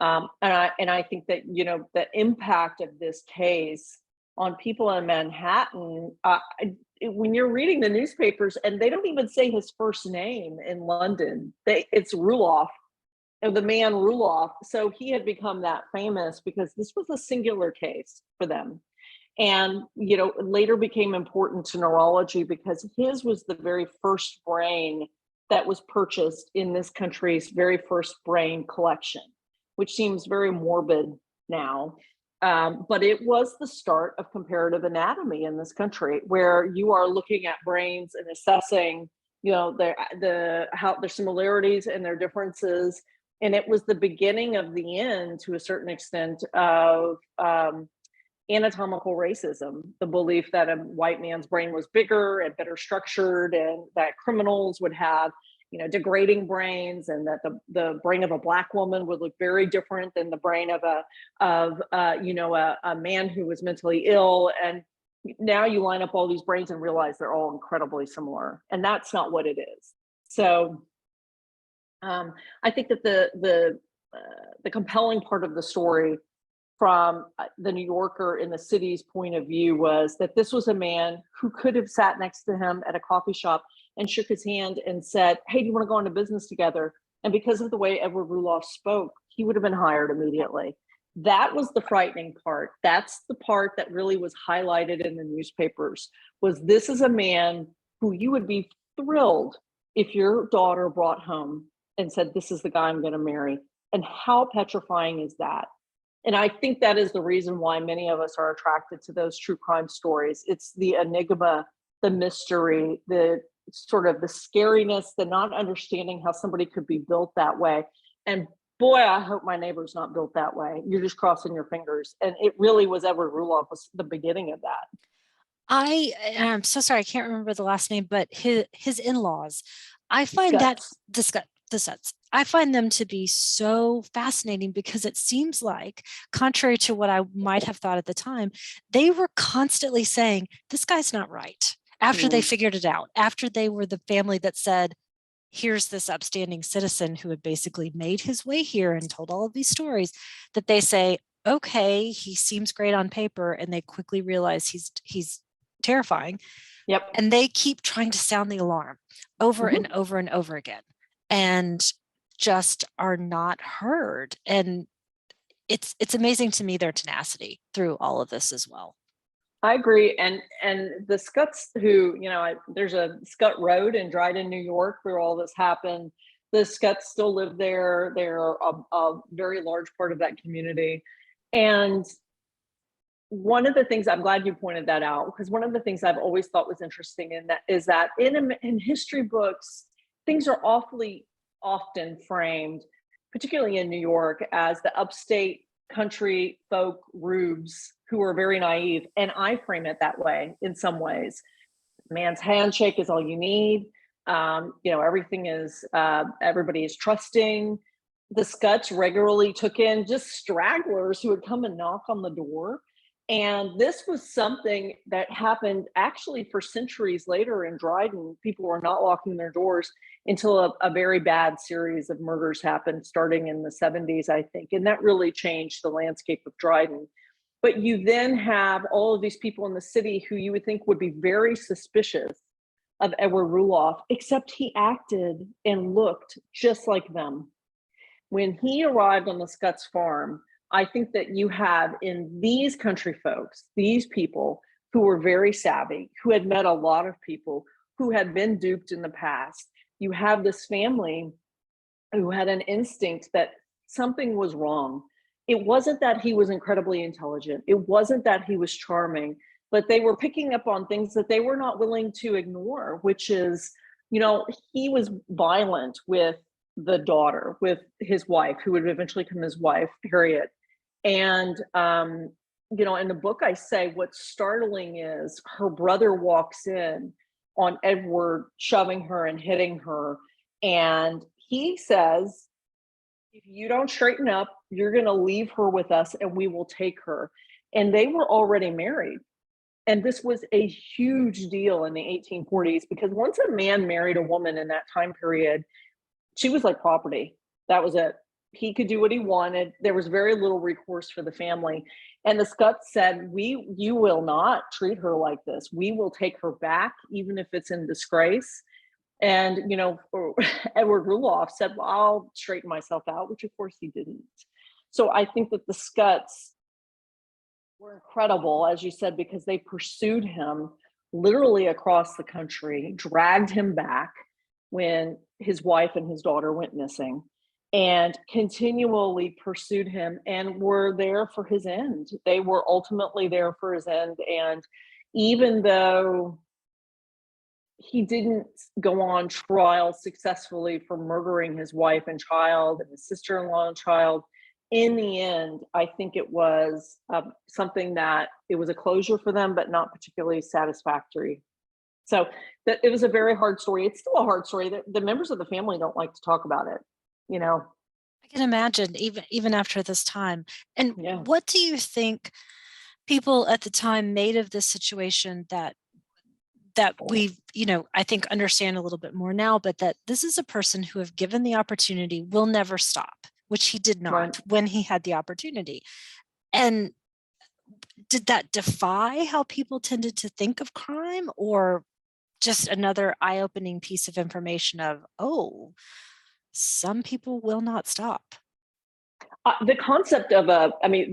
And I think that, you know, the impact of this case on people in Manhattan, when you're reading the newspapers and they don't even say his first name in London, it's Ruloff, the man Ruloff. So he had become that famous because this was a singular case for them. And, you know, later became important to neurology because his was the very first brain that was purchased in this country's very first brain collection, which seems very morbid now. But it was the start of comparative anatomy in this country, where you are looking at brains and assessing, you know, how their similarities and their differences. And it was the beginning of the end, to a certain extent, of anatomical racism, the belief that a white man's brain was bigger and better structured, and that criminals would have, you know, degrading brains, and that the brain of a Black woman would look very different than the brain of a man who was mentally ill. And now you line up all these brains and realize they're all incredibly similar, and that's not what it is. So I think that the compelling part of the story from the New Yorker in the city's point of view was that this was a man who could have sat next to him at a coffee shop and shook his hand and said, "Hey, do you want to go into business together?" And because of the way Edward Ruloff spoke, he would have been hired immediately. That was the frightening part. That's the part that really was highlighted in the newspapers, was this is a man who you would be thrilled if your daughter brought home and said, "This is the guy I'm going to marry." And how petrifying is that? And I think that is the reason why many of us are attracted to those true crime stories. It's the enigma, the mystery, the sort of the scariness, the not understanding how somebody could be built that way. And boy, I hope my neighbor's not built that way. You're just crossing your fingers. And it really was Edward Ruloff was the beginning of that. I'm so sorry, I can't remember the last name, but his in-laws, I find that the Scuts. I find them to be so fascinating because it seems like, contrary to what I might have thought at the time, they were constantly saying, this guy's not right. After they figured it out, after they were the family that said, here's this upstanding citizen who had basically made his way here and told all of these stories, that they say, okay, he seems great on paper, and they quickly realize he's terrifying. Yep. And they keep trying to sound the alarm over and over and over again, and just are not heard. And it's amazing to me, their tenacity through all of this as well. I agree. And the Scuts who, you know, there's a Scut Road in Dryden, New York, where all this happened. The Scuts still live there. They're a very large part of that community. And one of the things, I'm glad you pointed that out, because one of the things I've always thought was interesting in that is that in history books, things are awfully often framed, particularly in New York, as the upstate country folk rubes who are very naive. And I frame it that way in some ways. Man's handshake is all you need. You know, everything is, everybody is trusting. The Scuts regularly took in just stragglers who would come and knock on the door. And this was something that happened actually for centuries later in Dryden. People were not locking their doors until a very bad series of murders happened starting in the 70s, I think. And that really changed the landscape of Dryden. But you then have all of these people in the city who you would think would be very suspicious of Edward Ruloff, except he acted and looked just like them. When he arrived on the Scuts farm, I think that you have in these country folks, these people who were very savvy, who had met a lot of people who had been duped in the past. You have this family who had an instinct that something was wrong. It wasn't that he was incredibly intelligent. It wasn't that he was charming, but they were picking up on things that they were not willing to ignore, which is, you know, he was violent with the daughter, with his wife, who would eventually become his wife, Harriet. And, you know, in the book, I say what's startling is her brother walks in on Edward shoving her and hitting her. And he says, if you don't straighten up, you're going to leave her with us and we will take her. And they were already married. And this was a huge deal in the 1840s, because once a man married a woman in that time period, she was like property. That was it. He could do what he wanted. There was very little recourse for the family. And the Scots said, you will not treat her like this. We will take her back, even if it's in disgrace. And, Edward Ruloff said, well, I'll straighten myself out, which of course he didn't. So I think that the Scots were incredible, as you said, because they pursued him literally across the country, dragged him back when his wife and his daughter went missing, and continually pursued him and were there for his end. They were ultimately there for his end. And even though he didn't go on trial successfully for murdering his wife and child and his sister-in-law and child, in the end, I think it was something that it was a closure for them, but not particularly satisfactory. So that it was a very hard story. It's still a hard story. The members of the family don't like to talk about it, I can imagine even after this time. And Yeah. what do you think people at the time made of this situation that we, I think understand a little bit more now, but that this is a person who, if given the opportunity, will never stop, which he did not Right. when he had the opportunity. And did that defy how people tended to think of crime, or just another eye-opening piece of information of, oh, some people will not stop? The concept of we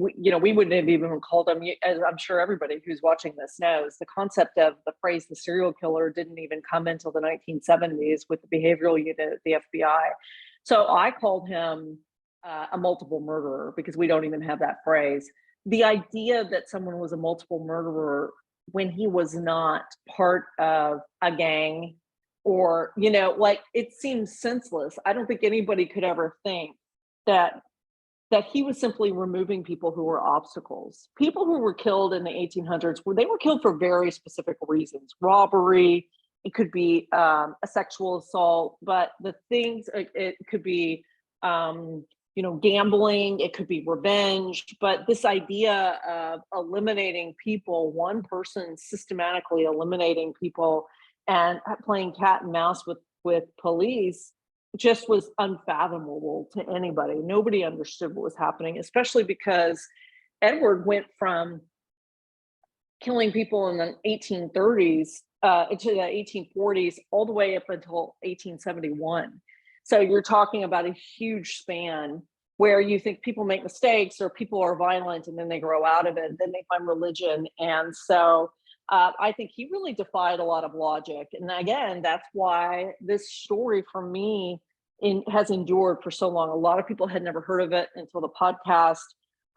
wouldn't have even called them, as I'm sure everybody who's watching this knows, the concept of the phrase the serial killer didn't even come until the 1970s with the behavioral unit at the FBI. So I called him a multiple murderer, because we don't even have that phrase. The idea that someone was a multiple murderer when he was not part of a gang, or, it seems senseless. I don't think anybody could ever think that he was simply removing people who were obstacles. People who were killed in the 1800s, they were killed for very specific reasons. Robbery, it could be a sexual assault, but the things, it could be, gambling, it could be revenge. But this idea of eliminating people, one person systematically eliminating people and playing cat and mouse with police, just was unfathomable to anybody. Nobody understood what was happening, especially because Edward went from killing people in the 1830s into the 1840s all the way up until 1871. So you're talking about a huge span where you think people make mistakes or people are violent and then they grow out of it, then they find religion. And so I think he really defied a lot of logic. And again, that's why this story for me has endured for so long. A lot of people had never heard of it until the podcast.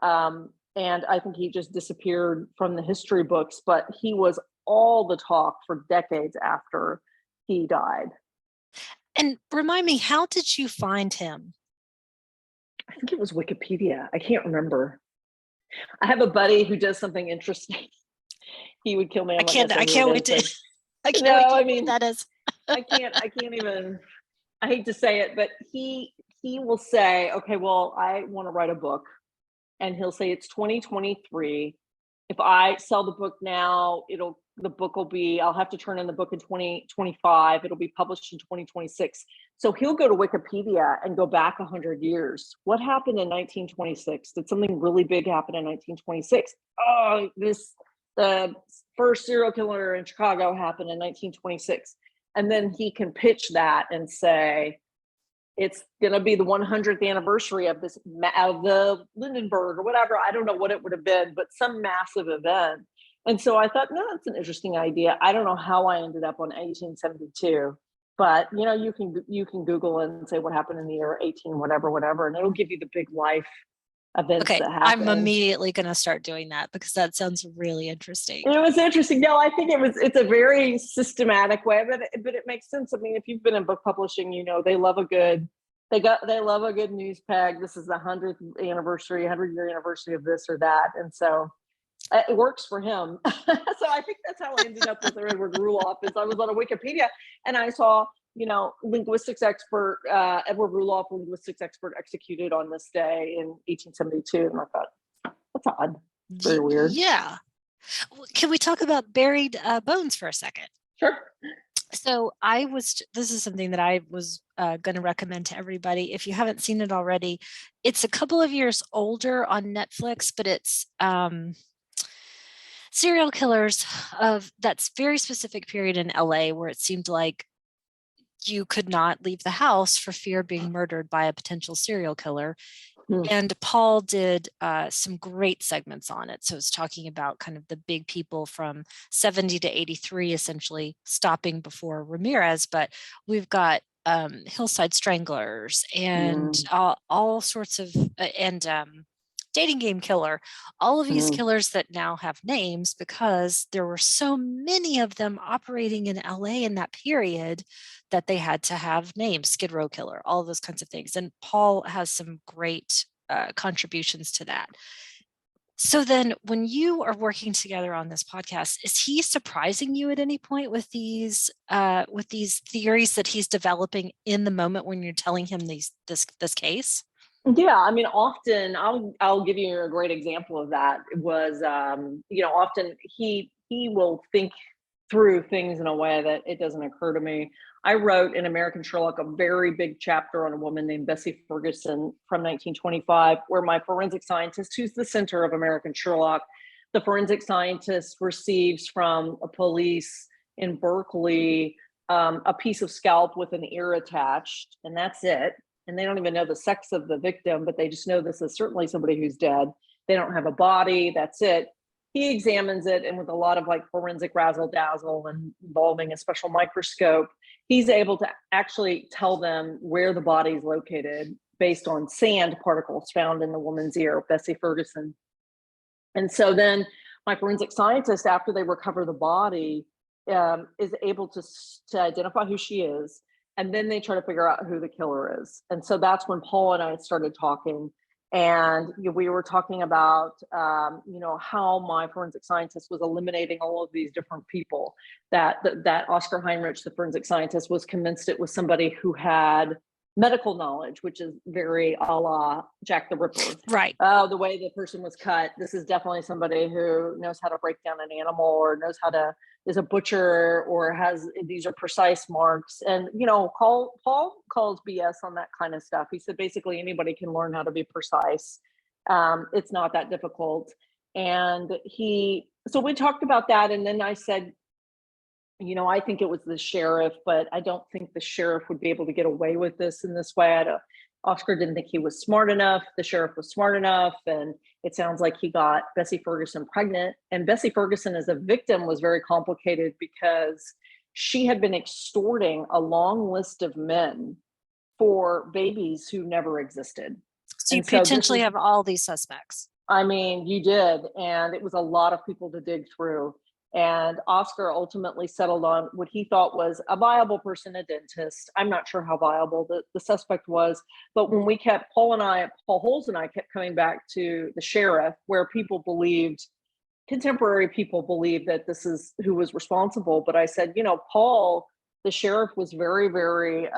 And I think he just disappeared from the history books, but he was all the talk for decades after he died. And remind me, how did you find him? I think it was Wikipedia. I can't remember. I have a buddy who does something interesting. He would kill me. I can't wait to. I can't No, wait to I hear mean, what that is. I can't even. I hate to say it, but he will say, okay, well, I want to write a book, and he'll say it's 2023. If I sell the book now, I'll have to turn in the book in 2025. It'll be published in 2026. So he'll go to Wikipedia and go back 100 years. What happened in 1926? Did something really big happen in 1926? Oh, the first serial killer in Chicago happened in 1926. And then he can pitch that and say, it's going to be the 100th anniversary of the Lindenberg or whatever. I don't know what it would have been, but some massive event. And so I thought, no, that's an interesting idea. I don't know how I ended up on 1872, but you can Google it and say what happened in the year 18, whatever, and it'll give you the big life events that happened. I'm immediately going to start doing that because that sounds really interesting. It was interesting. No, I think it's a very systematic way, but it makes sense. I mean, if you've been in book publishing, they love a good news peg. This is the 100th year anniversary of this or that. And so It works for him. So I think that's how I ended up with Edward Ruloff. Is I was on a Wikipedia and I saw, linguistics expert, Edward Ruloff, linguistics expert, executed on this day in 1872. And I thought, that's odd. Very weird. Yeah. Can we talk about buried bones for a second? Sure. So this is something that I was going to recommend to everybody. If you haven't seen it already, it's a couple of years older on Netflix, but it's serial killers of that very specific period in LA where it seemed like you could not leave the house for fear of being murdered by a potential serial killer. And Paul did some great segments on it. So it's talking about kind of the big people from 70 to 83, essentially stopping before Ramirez. But we've got Hillside Stranglers and all sorts of, Dating Game Killer, all of these killers that now have names because there were so many of them operating in LA in that period that they had to have names. Skid Row Killer, all of those kinds of things. And Paul has some great contributions to that. So then when you are working together on this podcast, is he surprising you at any point with these theories that he's developing in the moment when you're telling him this case? Yeah, I mean, often I'll give you a great example of that. It was, often he will think through things in a way that it doesn't occur to me. I wrote in American Sherlock a very big chapter on a woman named Bessie Ferguson from 1925, where my forensic scientist, who's the center of American Sherlock, the forensic scientist receives from a police in Berkeley a piece of scalp with an ear attached, and that's it. And they don't even know the sex of the victim, but they just know this is certainly somebody who's dead. They don't have a body, that's it. He examines it, and with a lot of forensic razzle dazzle and involving a special microscope, he's able to actually tell them where the body is located based on sand particles found in the woman's ear, Bessie Ferguson. And so then my forensic scientist, after they recover the body, is able to identify who she is. And then they try to figure out who the killer is. And so that's when Paul and I started talking. And we were talking about, how my forensic scientist was eliminating all of these different people. That Oscar Heinrich, the forensic scientist, was convinced it was somebody who had medical knowledge, which is very a la Jack the Ripper. Right. Oh, the way the person was cut. This is definitely somebody who knows how to break down an animal or knows how to, is a butcher or these are precise marks. And, Paul calls BS on that kind of stuff. He said, basically anybody can learn how to be precise. It's not that difficult. And so we talked about that. And then I said, I think it was the sheriff, but I don't think the sheriff would be able to get away with this in this way. Oscar didn't think he was smart enough. The sheriff was smart enough. And it sounds like he got Bessie Ferguson pregnant. And Bessie Ferguson as a victim was very complicated because she had been extorting a long list of men for babies who never existed. So you potentially have all these suspects. I mean, you did. And it was a lot of people to dig through. And Oscar ultimately settled on what he thought was a viable person, a dentist. I'm not sure how viable the suspect was, but when Paul Holes and I kept coming back to the sheriff, where contemporary people believed that this is who was responsible. But I said, Paul, the sheriff, was very, very,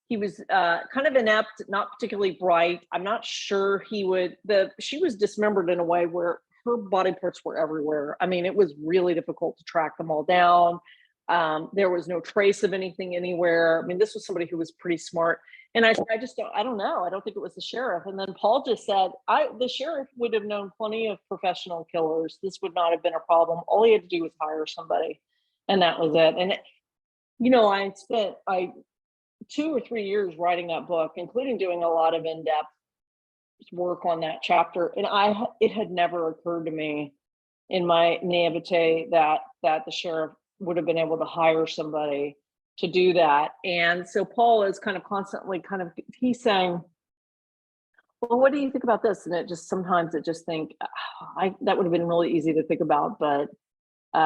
he was kind of inept, not particularly bright. I'm not sure she was dismembered in a way where her body parts were everywhere. I mean, it was really difficult to track them all down. There was no trace of anything anywhere. I mean, this was somebody who was pretty smart. And I said, I don't know. I don't think it was the sheriff. And then Paul just said, the sheriff would have known plenty of professional killers. This would not have been a problem. All he had to do was hire somebody. And that was it. And, I spent 2 or 3 years writing that book, including doing a lot of in-depth work on that chapter. And it had never occurred to me in my naivete that the sheriff would have been able to hire somebody to do that. And so Paul is kind of constantly he's saying, well, what do you think about this? And sometimes it just think, that would have been really easy to think about, but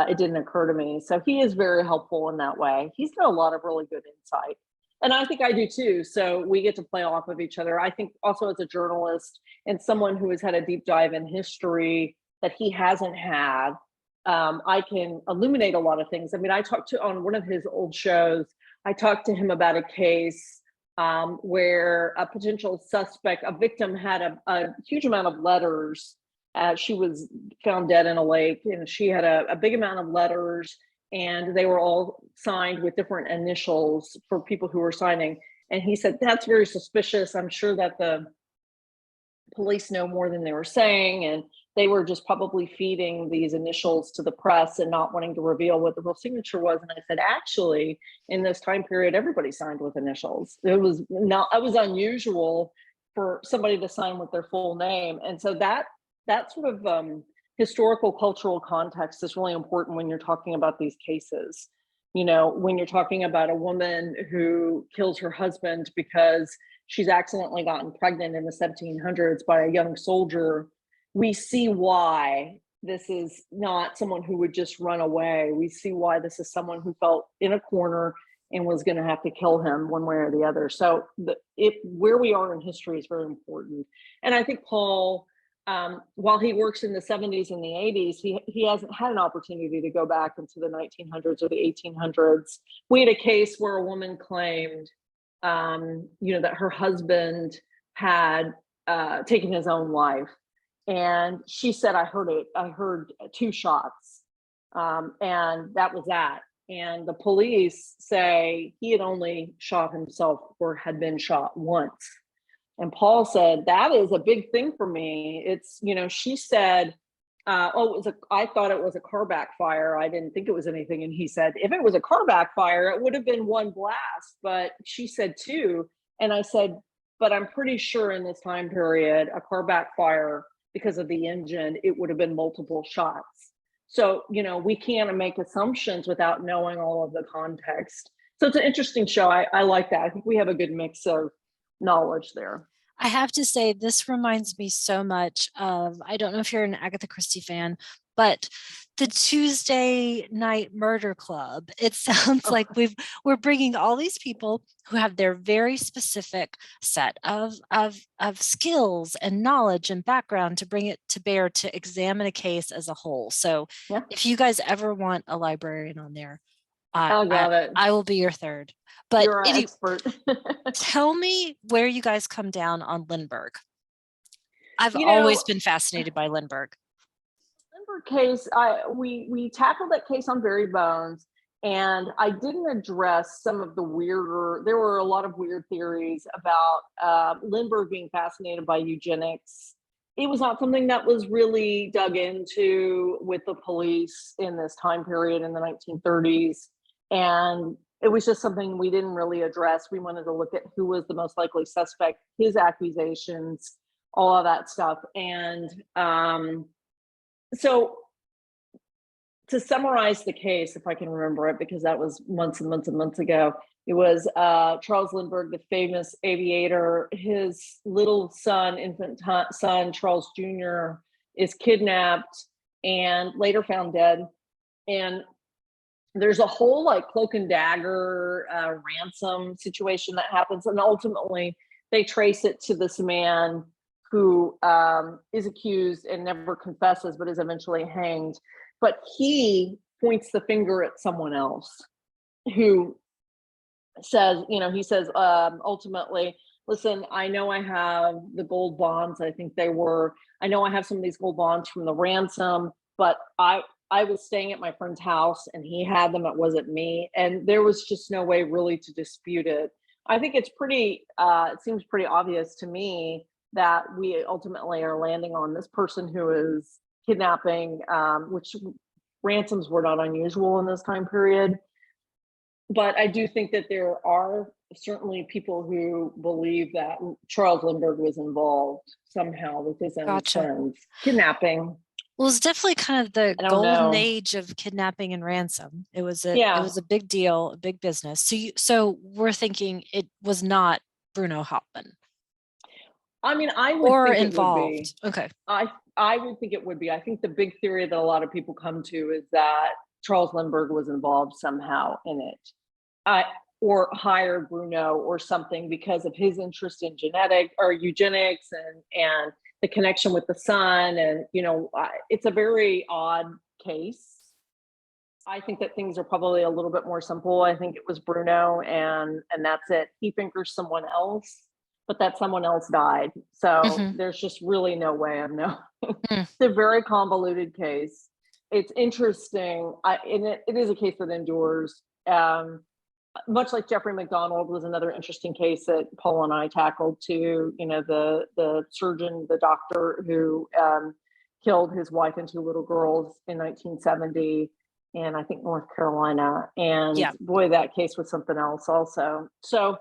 it didn't occur to me. So he is very helpful in that way. He's got a lot of really good insight. And I think I do too. So we get to play off of each other. I think also as a journalist and someone who has had a deep dive in history, that he hasn't had. I can illuminate a lot of things. I mean, I talked to, on one of his old shows, I talked to him about a case where a potential suspect, a victim, had a huge amount of letters. She was found dead in a lake, and she had a big amount of letters, and they were all signed with different initials for people who were signing. And he said, that's very suspicious. I'm sure that the police know more than they were saying, and they were just probably feeding these initials to the press and not wanting to reveal what the real signature was. And I said, actually, in this time period, everybody signed with initials. It was unusual for somebody to sign with their full name. And so that sort of historical cultural context is really important when you're talking about these cases. You know, when you're talking about a woman who kills her husband because she's accidentally gotten pregnant in the 1700s by a young soldier, we see why this is not someone who would just run away. We see why this is someone who felt in a corner and was going to have to kill him one way or the other. So where we are in history is very important. And I think Paul, while he works in the 70s and the 80s, he hasn't had an opportunity to go back into the 1900s or the 1800s. We had a case where a woman claimed, that her husband had taken his own life. And she said, I heard 2 shots. And that was that. And the police say he had only shot himself or had been shot once. And Paul said, that is a big thing for me. It's, she said, I thought it was a car backfire. I didn't think it was anything. And he said, if it was a car backfire, it would have been 1 blast. But she said 2. And I said, but I'm pretty sure in this time period, a car backfire, because of the engine, it would have been multiple shots. So, we can't make assumptions without knowing all of the context. So it's an interesting show. I like that. I think we have a good mix of knowledge there. I have to say, this reminds me so much of, I don't know if you're an Agatha Christie fan, but the Tuesday Night Murder Club. It sounds like we're bringing all these people who have their very specific set of skills and knowledge and background to bring it to bear to examine a case as a whole. So if you guys ever want a librarian on there, I will be your third. But you're an expert. Tell me where you guys come down on Lindbergh. I've always been fascinated by Lindbergh. Lindbergh case, we tackled that case on Very Bones, and I didn't address some of the there were a lot of weird theories about Lindbergh being fascinated by eugenics. It was not something that was really dug into with the police in this time period in the 1930s. And it was just something we didn't really address. We wanted to look at who was the most likely suspect, his accusations, all of that stuff. And so to summarize the case, if I can remember it, because that was months and months and months ago, it was Charles Lindbergh, the famous aviator. His little son, infant son, Charles Jr., is kidnapped and later found dead. And there's a whole cloak and dagger ransom situation that happens. And ultimately, they trace it to this man who is accused and never confesses, but is eventually hanged. But he points the finger at someone else who says, ultimately, listen, I know I have the gold bonds. I know I have some of these gold bonds from the ransom, but I was staying at my friend's house and he had them. It wasn't me. And there was just no way really to dispute it. I think it seems pretty obvious to me that we ultimately are landing on this person who is kidnapping, which ransoms were not unusual in this time period. But I do think that there are certainly people who believe that Charles Lindbergh was involved somehow with his own son's kidnapping. Well, it's definitely kind of the golden age of kidnapping and ransom. It was a big deal, a big business. So we're thinking it was not Bruno Hauptmann. I mean, I would think involved. It would be. Okay. I would think it would be. I think the big theory that a lot of people come to is that Charles Lindbergh was involved somehow in it, or hired Bruno or something because of his interest in eugenics and the connection with the son, and it's a very odd case. I think that things are probably a little bit more simple. I think it was Bruno, and that's it. He fingers someone else, but that someone else died. So there's just really no way of knowing. It's a very convoluted case. It's interesting. And it is a case that endures. Much like Jeffrey McDonald was another interesting case that Paul and I tackled too. The surgeon, the doctor who killed his wife and 2 little girls in 1970 in, I think, North Carolina. And boy, that case was something else also. So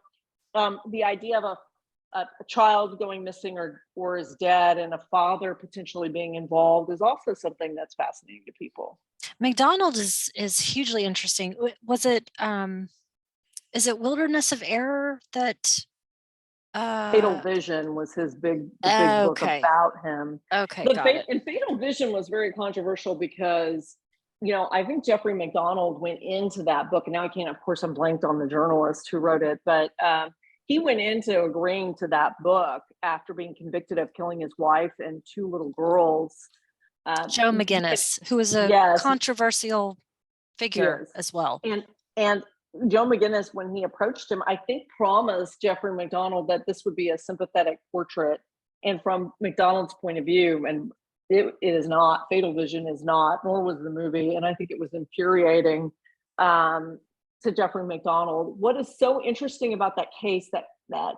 the idea of a child going missing or is dead, and a father potentially being involved, is also something that's fascinating to people. McDonald is hugely interesting. Was it is it Wilderness of Error that Fatal Vision was his big book about him. Okay, but got it. And Fatal Vision was very controversial because I think Jeffrey McDonald went into that book, and now I'm blanked on the journalist who wrote it, but he went into agreeing to that book after being convicted of killing his wife and 2 little girls. Joe McGinnis, who is a controversial figure as well. And Joe McGinnis, when he approached him, I think promised Jeffrey McDonald that this would be a sympathetic portrait. And from McDonald's point of view, and it is not, Fatal Vision is not, nor was the movie. And I think it was infuriating to Jeffrey McDonald. What is so interesting about that case that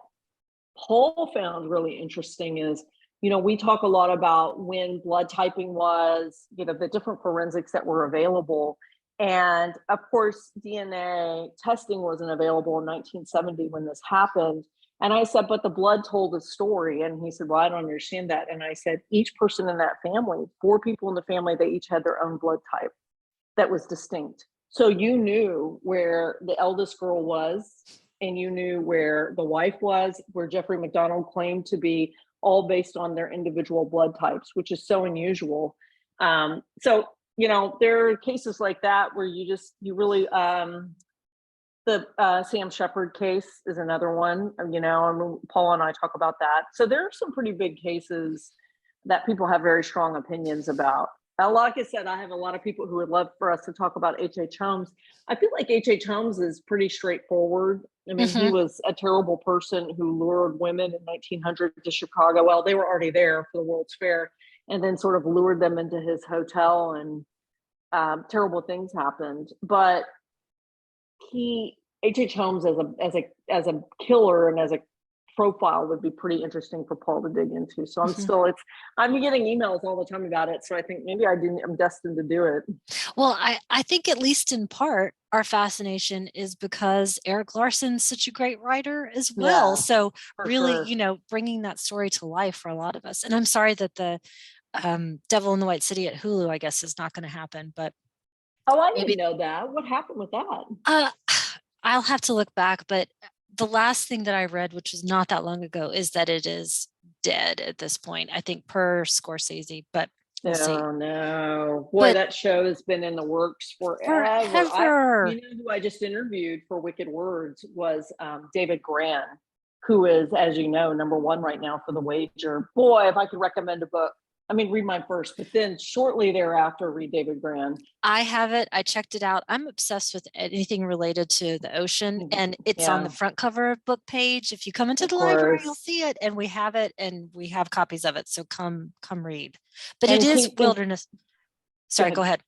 Paul found really interesting is, we talk a lot about when blood typing was, the different forensics that were available. And of course, DNA testing wasn't available in 1970 when this happened. And I said, but the blood told a story. And he said, well, I don't understand that. And I said, each person in that family, 4 people in the family, they each had their own blood type that was distinct. So you knew where the eldest girl was, and you knew where the wife was, where Jeffrey McDonald claimed to be, all based on their individual blood types, which is so unusual. So there are cases like that where you really, the Sam Shepard case is another one, Paul and I talk about that. So there are some pretty big cases that people have very strong opinions about. Like I said, I have a lot of people who would love for us to talk about H.H. Holmes. I feel like H.H. Holmes is pretty straightforward. I mean, he was a terrible person who lured women in 1900 to Chicago. Well, they were already there for the World's Fair, and then sort of lured them into his hotel, and terrible things happened. But H.H. Holmes as a killer and as a profile would be pretty interesting for Paul to dig into. So I'm getting emails all the time about it. So I think maybe I'm destined to do it. Well, I think at least in part, our fascination is because Eric Larson's such a great writer as well. Yeah, so really, sure. Bringing that story to life for a lot of us. And I'm sorry that the Devil in the White City at Hulu, I guess, is not going to happen, but I didn't know that. What happened with that? I'll have to look back, but the last thing that I read, which was not that long ago, is that it is dead at this point, I think, per Scorsese, but we'll see. Oh no. Boy, that show has been in the works forever. Who I just interviewed for Wicked Words was David Gran, who is, as you know, #1 right now for The Wager. Boy, if I could recommend a book, read mine first, but then shortly thereafter, read David Gran. I have it. I checked it out. I'm obsessed with anything related to the ocean, and it's on the front cover of book page. If you come into the library, you'll see it, and we have it, and we have copies of it. So come read. But it is wilderness. Sorry, go ahead.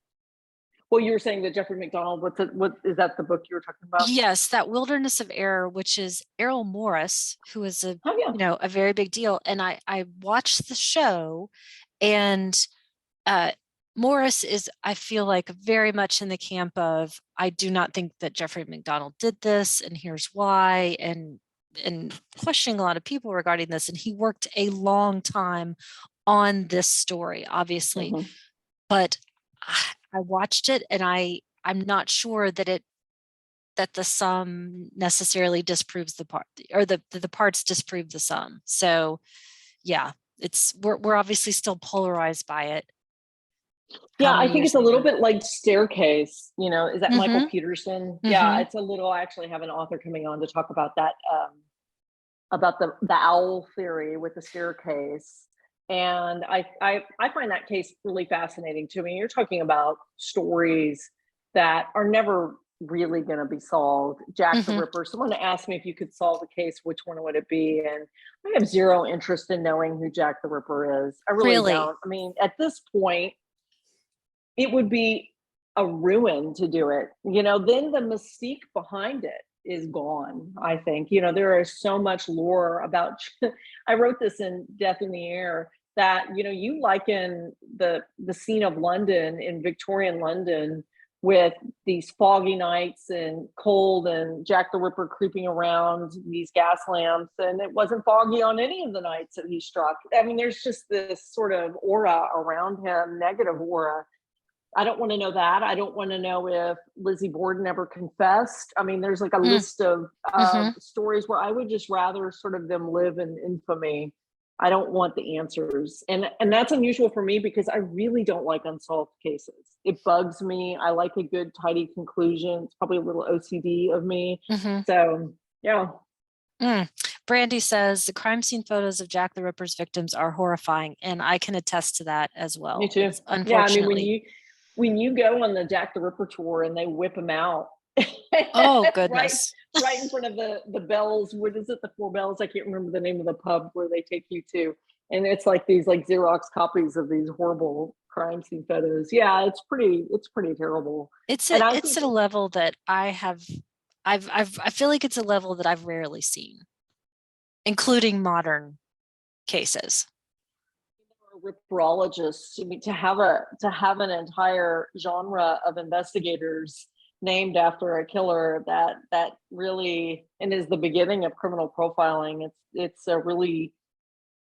Well, you were saying that Jeffrey McDonald, what is that the book you were talking about? Yes, that Wilderness of Error, which is Errol Morris, who is a very big deal. And I watched the show, and Morris is, I feel like, very much in the camp of, I do not think that Jeffrey McDonald did this, and here's why, and questioning a lot of people regarding this. And he worked a long time on this story, obviously, but I watched it, and I'm not sure that the sum necessarily disproves the part, or the parts disprove the sum. So yeah, we're obviously still polarized by it. Yeah, I think it's a little bit like Staircase, is that Michael Peterson? Yeah, it's a little, I actually have an author coming on to talk about that, about the owl theory with the staircase. And I find that case really fascinating to me. You're talking about stories that are never really going to be solved. Jack the Ripper. Someone asked me if you could solve the case, which one would it be? And I have zero interest in knowing who Jack the Ripper is. I really don't. I mean, at this point, it would be a ruin to do it. Then the mystique behind it is gone, I think. There is so much lore about, I wrote this in Death in the Air, that, you liken the scene of London, in Victorian London, with these foggy nights and cold and Jack the Ripper creeping around these gas lamps. And it wasn't foggy on any of the nights that he struck. I mean, there's just this sort of aura around him, negative aura. I don't want to know that. I don't want to know if Lizzie Borden ever confessed. I mean, there's like a list of stories where I would just rather sort of them live in infamy. I don't want the answers. And that's unusual for me because I really don't like unsolved cases. It bugs me. I like a good, tidy conclusion. It's probably a little OCD of me. So, yeah. Brandy says the crime scene photos of Jack the Ripper's victims are horrifying, and I can attest to that as well. Me too. Unfortunately. Yeah, I mean, when you go on the Jack the Ripper tour and they whip him out. Oh, goodness. right in front of the bells. What is it? The Four Bells. I can't remember the name of the pub where they take you to. And it's like these like Xerox copies of these horrible crime scene photos. Yeah, it's pretty terrible. It's at a level that I feel like it's a level that I've rarely seen, including modern cases. Ripperologists. I mean, to have an entire genre of investigators named after a killer that really, and is the beginning of criminal profiling. It's a really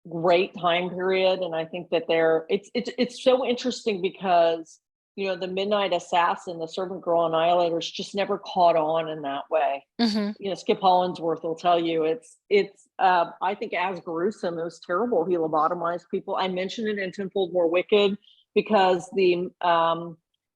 great time period, and I think that it's so interesting because the Midnight Assassin, the Servant Girl Annihilators, just never caught on in that way. Skip Hollandsworth will tell you it's I think as gruesome. It was terrible. He lobotomized people. I mentioned it in Tenfold More Wicked because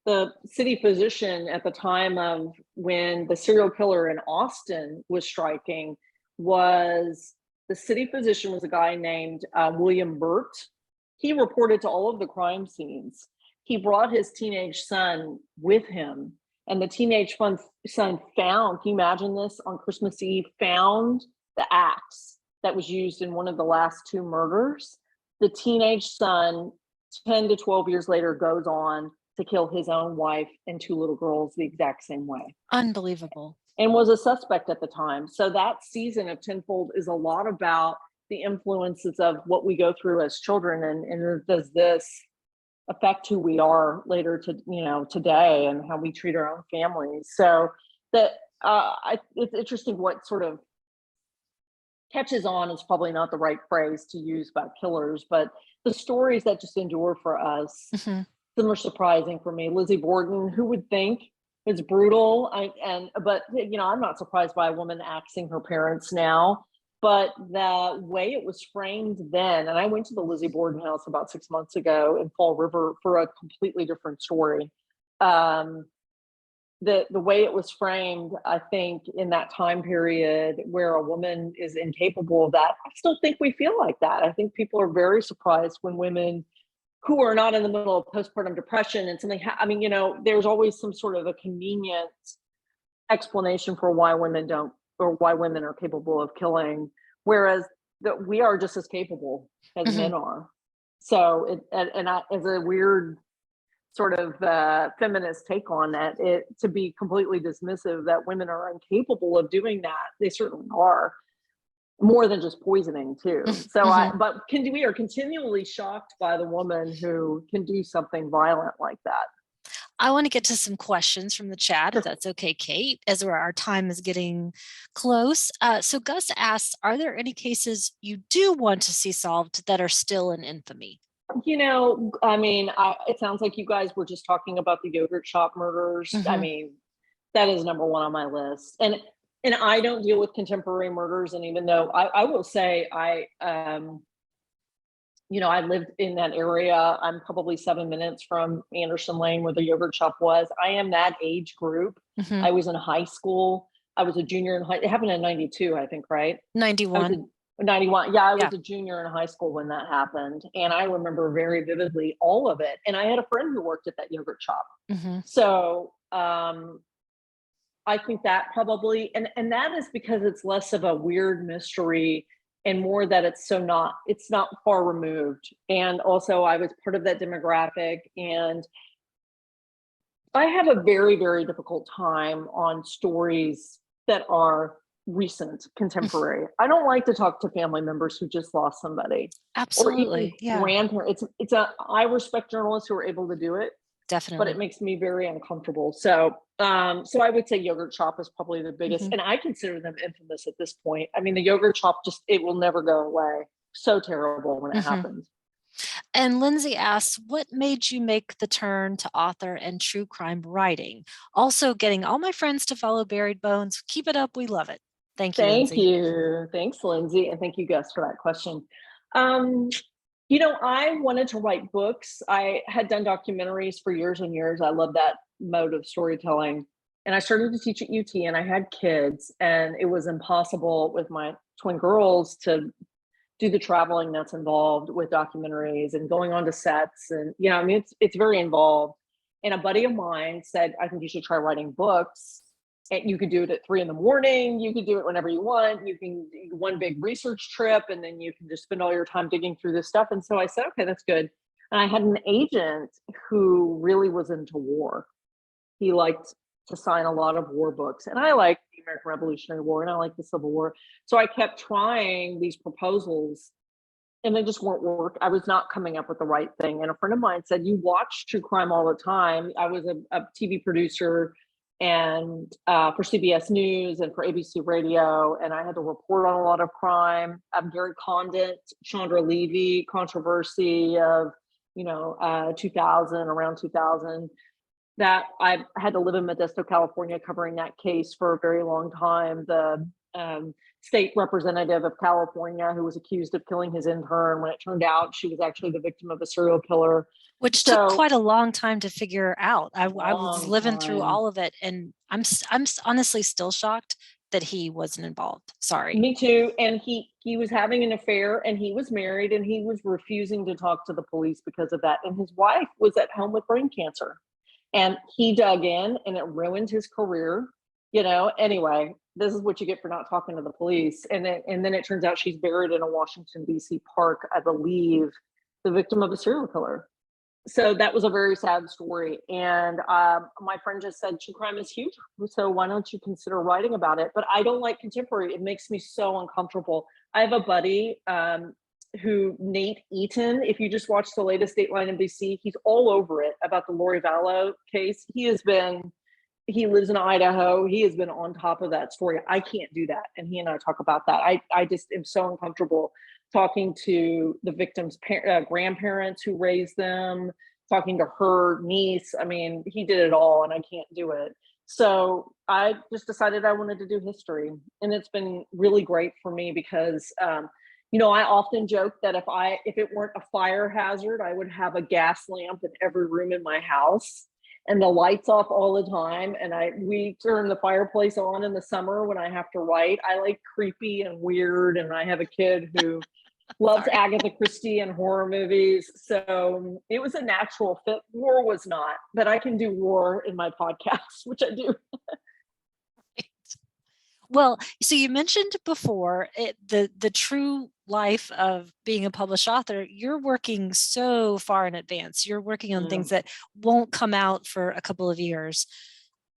the city physician at the time of when the serial killer in Austin was striking was the city physician was a guy named William Burt. He reported to all of the crime scenes. He brought his teenage son with him, and the teenage son found, can you imagine this, on Christmas Eve, found the axe that was used in one of the last two murders. The teenage son, 10 to 12 years later, goes on to kill his own wife and two little girls the exact same way. Unbelievable. And was a suspect at the time. So that season of Tenfold is a lot about the influences of what we go through as children, and does this affect who we are later today, and how we treat our own families. So that it's interesting what sort of catches on is probably not the right phrase to use about killers, but the stories that just endure for us. Some are surprising for me. Lizzie Borden, who would think? It's brutal. But I'm not surprised by a woman axing her parents now. But the way it was framed then, and I went to the Lizzie Borden house about 6 months ago in Fall River for a completely different story. The way it was framed, I think, in that time period where a woman is incapable of that, I still think we feel like that. I think people are very surprised when women who are not in the middle of postpartum depression and something, there's always some sort of a convenient explanation for why women don't, or why women are capable of killing, whereas that we are just as capable as men are. So as a weird sort of feminist take on that, to be completely dismissive that women are incapable of doing that, they certainly are. More than just poisoning too. So we are continually shocked by the woman who can do something violent like that. I want to get to some questions from the chat, if that's okay, Kate, as our time is getting close. So Gus asks, are there any cases you do want to see solved that are still in infamy? It sounds like you guys were just talking about the yogurt shop murders. I mean, that is number one on my list. And I don't deal with contemporary murders. And even though I will say I lived in that area, I'm probably 7 minutes from Anderson Lane where the yogurt shop was. I am that age group. I was in high school. I was a junior in high, it happened in 92, I think, right? 91. 91. Yeah, I was Yeah. a junior in high school when that happened. And I remember very vividly all of it. And I had a friend who worked at that yogurt shop. Mm-hmm. So I think that probably, and that is because it's less of a weird mystery and more that it's not far removed. And also I was part of that demographic, and I have a very, very difficult time on stories that are recent, contemporary. I don't like to talk to family members who just lost somebody. Absolutely. Or even Yeah, grandparents. I respect journalists who are able to do it, but definitely. it makes me very uncomfortable. So so I would say yogurt shop is probably the biggest, Mhm. and I consider them infamous at this point. I mean, the yogurt shop it will never go away. So terrible when it Mhm. happens. And Lindsay asks, what made you make the turn to author and true crime writing? Also getting all my friends to follow Buried Bones. Keep it up. We love it. Thank you, Thank Lindsay. you. Thanks, Lindsay. And thank you, Gus, for that question. I wanted to write books. I had done documentaries for years and years. I love that mode of storytelling. And I started to teach at UT, and I had kids, and it was impossible with my twin girls to do the traveling that's involved with documentaries and going on to sets. And, it's very involved. And a buddy of mine said, I think you should try writing books. And you could do it at 3 a.m. You could do it whenever you want. You can do one big research trip, and then you can just spend all your time digging through this stuff. And so I said, okay, that's good. And I had an agent who really was into war. He liked to sign a lot of war books. And I like the American Revolutionary War, and I like the Civil War. So I kept trying these proposals, and they just weren't work. I was not coming up with the right thing. And a friend of mine said, you watch true crime all the time. I was a TV producer and for CBS News and for ABC Radio, and I had to report on a lot of crime. Gary Condit, Chandra Levy controversy of 2000, around 2000. That I had to live in Modesto, California, covering that case for a very long time. The state representative of California who was accused of killing his intern, when it turned out she was actually the victim of a serial killer. Which took quite a long time to figure out. I was living through all of it, and I'm honestly still shocked that he wasn't involved. Sorry. Me too. And he was having an affair, and he was married, and he was refusing to talk to the police because of that. And his wife was at home with brain cancer, and he dug in, and it ruined his career. Anyway, this is what you get for not talking to the police. And then it turns out she's buried in a Washington, D.C. park, I believe, the victim of a serial killer. So that was a very sad story. And my friend just said, true crime is huge. So why don't you consider writing about it? But I don't like contemporary. It makes me so uncomfortable. I have a buddy Nate Eaton, if you just watch the latest Dateline NBC, he's all over it about the Lori Vallow case. He lives in Idaho. He has been on top of that story. I can't do that. And he and I talk about that. I just am so uncomfortable talking to the victim's grandparents who raised them, talking to her niece. I mean, he did it all, and I can't do it. So I just decided I wanted to do history. And it's been really great for me because, I often joke that if it weren't a fire hazard, I would have a gas lamp in every room in my house and the lights off all the time. And we turn the fireplace on in the summer when I have to write. I like creepy and weird. And I have a kid who loves Agatha Christie and horror movies. So it was a natural fit. War was not, but I can do war in my podcast, which I do. Well, so you mentioned before the true life of being a published author. You're working so far in advance. You're working on things that won't come out for a couple of years.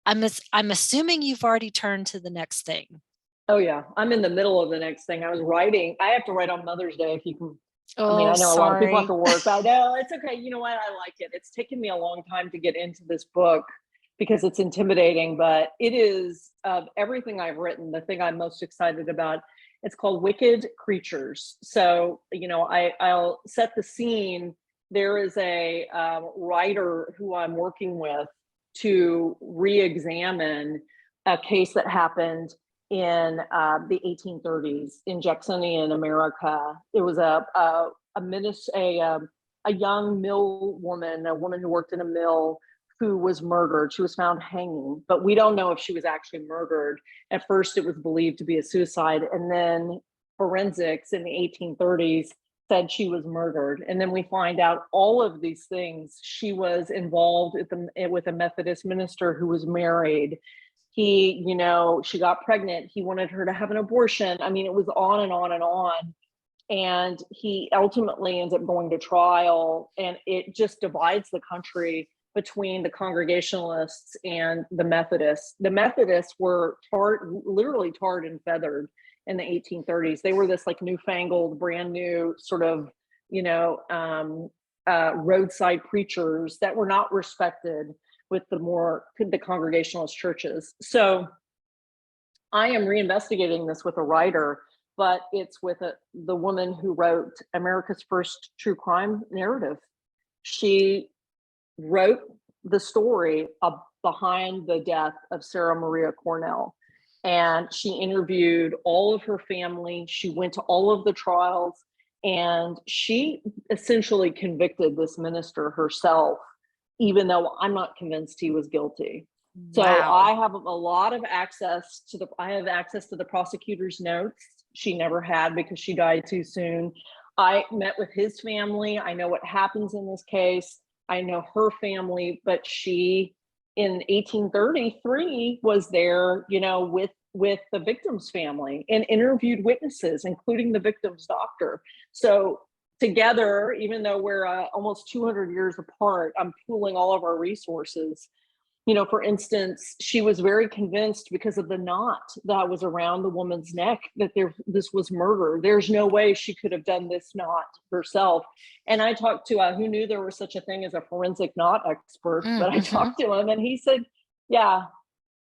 I'm assuming you've already turned to the next thing. Oh yeah, I'm in the middle of the next thing. I have to write on Mother's Day if you can. Oh, I know a lot of people have sorry. to work. I know, it's okay. You know what? I like it. It's taken me a long time to get into this book because it's intimidating, but it is, of everything I've written, the thing I'm most excited about. It's called Wicked Creatures. So, I'll set the scene. There is a writer who I'm working with to re-examine a case that happened in the 1830s in Jacksonian America. It was a young mill woman, a woman who worked in a mill, who was murdered. She was found hanging, but we don't know if she was actually murdered. At first, it was believed to be a suicide, and then forensics in the 1830s said she was murdered. And then we find out all of these things. She was involved with a Methodist minister who was married. He, you know, she got pregnant. He wanted her to have an abortion. I mean, it was on and on and on. And he ultimately ends up going to trial, and it just divides the country between the Congregationalists and the Methodists. The Methodists were literally tarred and feathered in the 1830s. They were this like newfangled, brand new sort of, you know, roadside preachers that were not respected with the Congregationalist churches. So I am reinvestigating this with a writer, but it's with the woman who wrote America's first true crime narrative. She wrote the story behind the death of Sarah Maria Cornell. And she interviewed all of her family. She went to all of the trials, and she essentially convicted this minister herself, even though I'm not convinced he was guilty. So I have a lot of access to the prosecutor's notes. She never had because she died too soon. I met with his family. I know what happens in this case. I know her family, but she in 1833 was there, you know, with the victim's family and interviewed witnesses, including the victim's doctor. So together, even though we're almost 200 years apart, I'm pooling all of our resources. You know, for instance, she was very convinced because of the knot that was around the woman's neck that this was murder. There's no way she could have done this knot herself. And I talked to who knew there was such a thing as a forensic knot expert, but I talked to him and he said, yeah,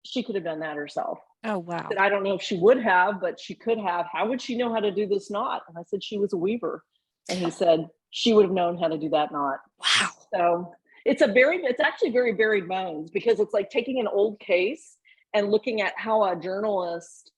she could have done that herself. Oh, wow. I don't know if she would have, but she could have. How would she know how to do this knot? And I said, she was a weaver. And he said, she would have known how to do that knot. Wow. So it's actually very buried bones, because it's like taking an old case and looking at how a journalist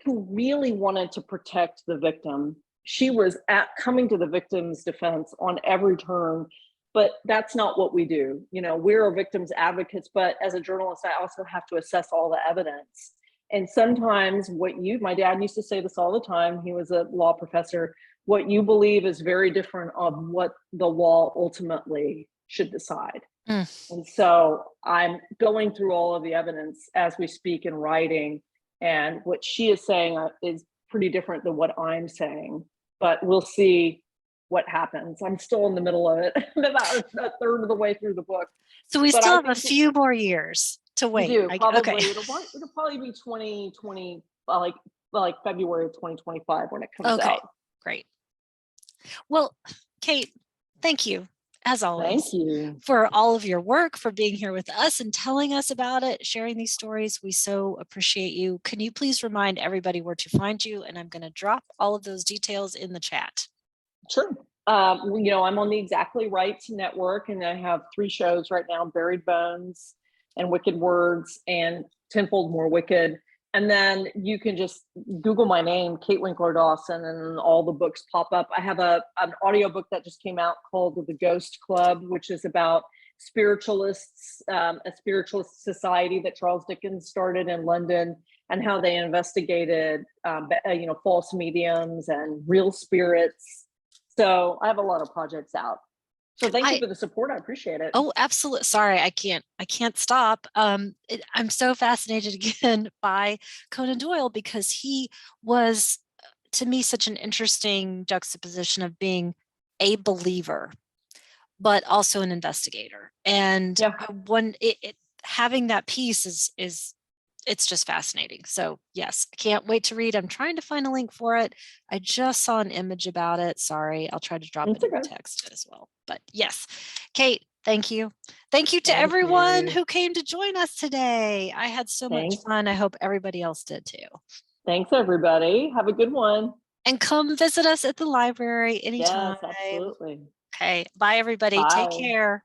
who really wanted to protect the victim, she was coming to the victim's defense on every turn, but that's not what we do. You know, we're victims advocates, but as a journalist, I also have to assess all the evidence. And sometimes my dad used to say this all the time, he was a law professor, what you believe is very different of what the law ultimately should decide. And so I'm going through all of the evidence as we speak and writing, and what she is saying is pretty different than what I'm saying, but we'll see what happens. I'm still in the middle of it. I'm about a third of the way through the book. So we still have a few more years to wait. We do, probably. Okay. It'll probably be 2020, like February of 2025 when it comes out. Great. Well, Kate, thank you, as always, Thank you for all of your work, for being here with us and telling us about it, sharing these stories. We so appreciate you. Can you please remind everybody where to find you? And I'm going to drop all of those details in the chat. Sure. You know, I'm on the Exactly Right network, and I have 3 shows right now: Buried Bones and Wicked Words and Tenfold More Wicked. And then you can just Google my name, Kate Winkler Dawson, and all the books pop up. I have an audiobook that just came out called The Ghost Club, which is about spiritualists, a spiritualist society that Charles Dickens started in London, and how they investigated, you know, false mediums and real spirits. So I have a lot of projects out. So thank you for the support. I appreciate it. Oh, absolutely. Sorry, I can't stop. I'm so fascinated again by Conan Doyle, because he was, to me, such an interesting juxtaposition of being a believer, but also an investigator. And having that piece is it's just fascinating. So yes, I can't wait to read. I'm trying to find a link for it. I just saw an image about it. Sorry, I'll try to drop it in the text as well. But yes, Kate, thank you. Thank you to everyone who came to join us today. I had so much fun. I hope everybody else did too. Thanks, everybody. Have a good one. And come visit us at the library anytime. Yes, absolutely. Okay. Bye, everybody. Bye. Take care.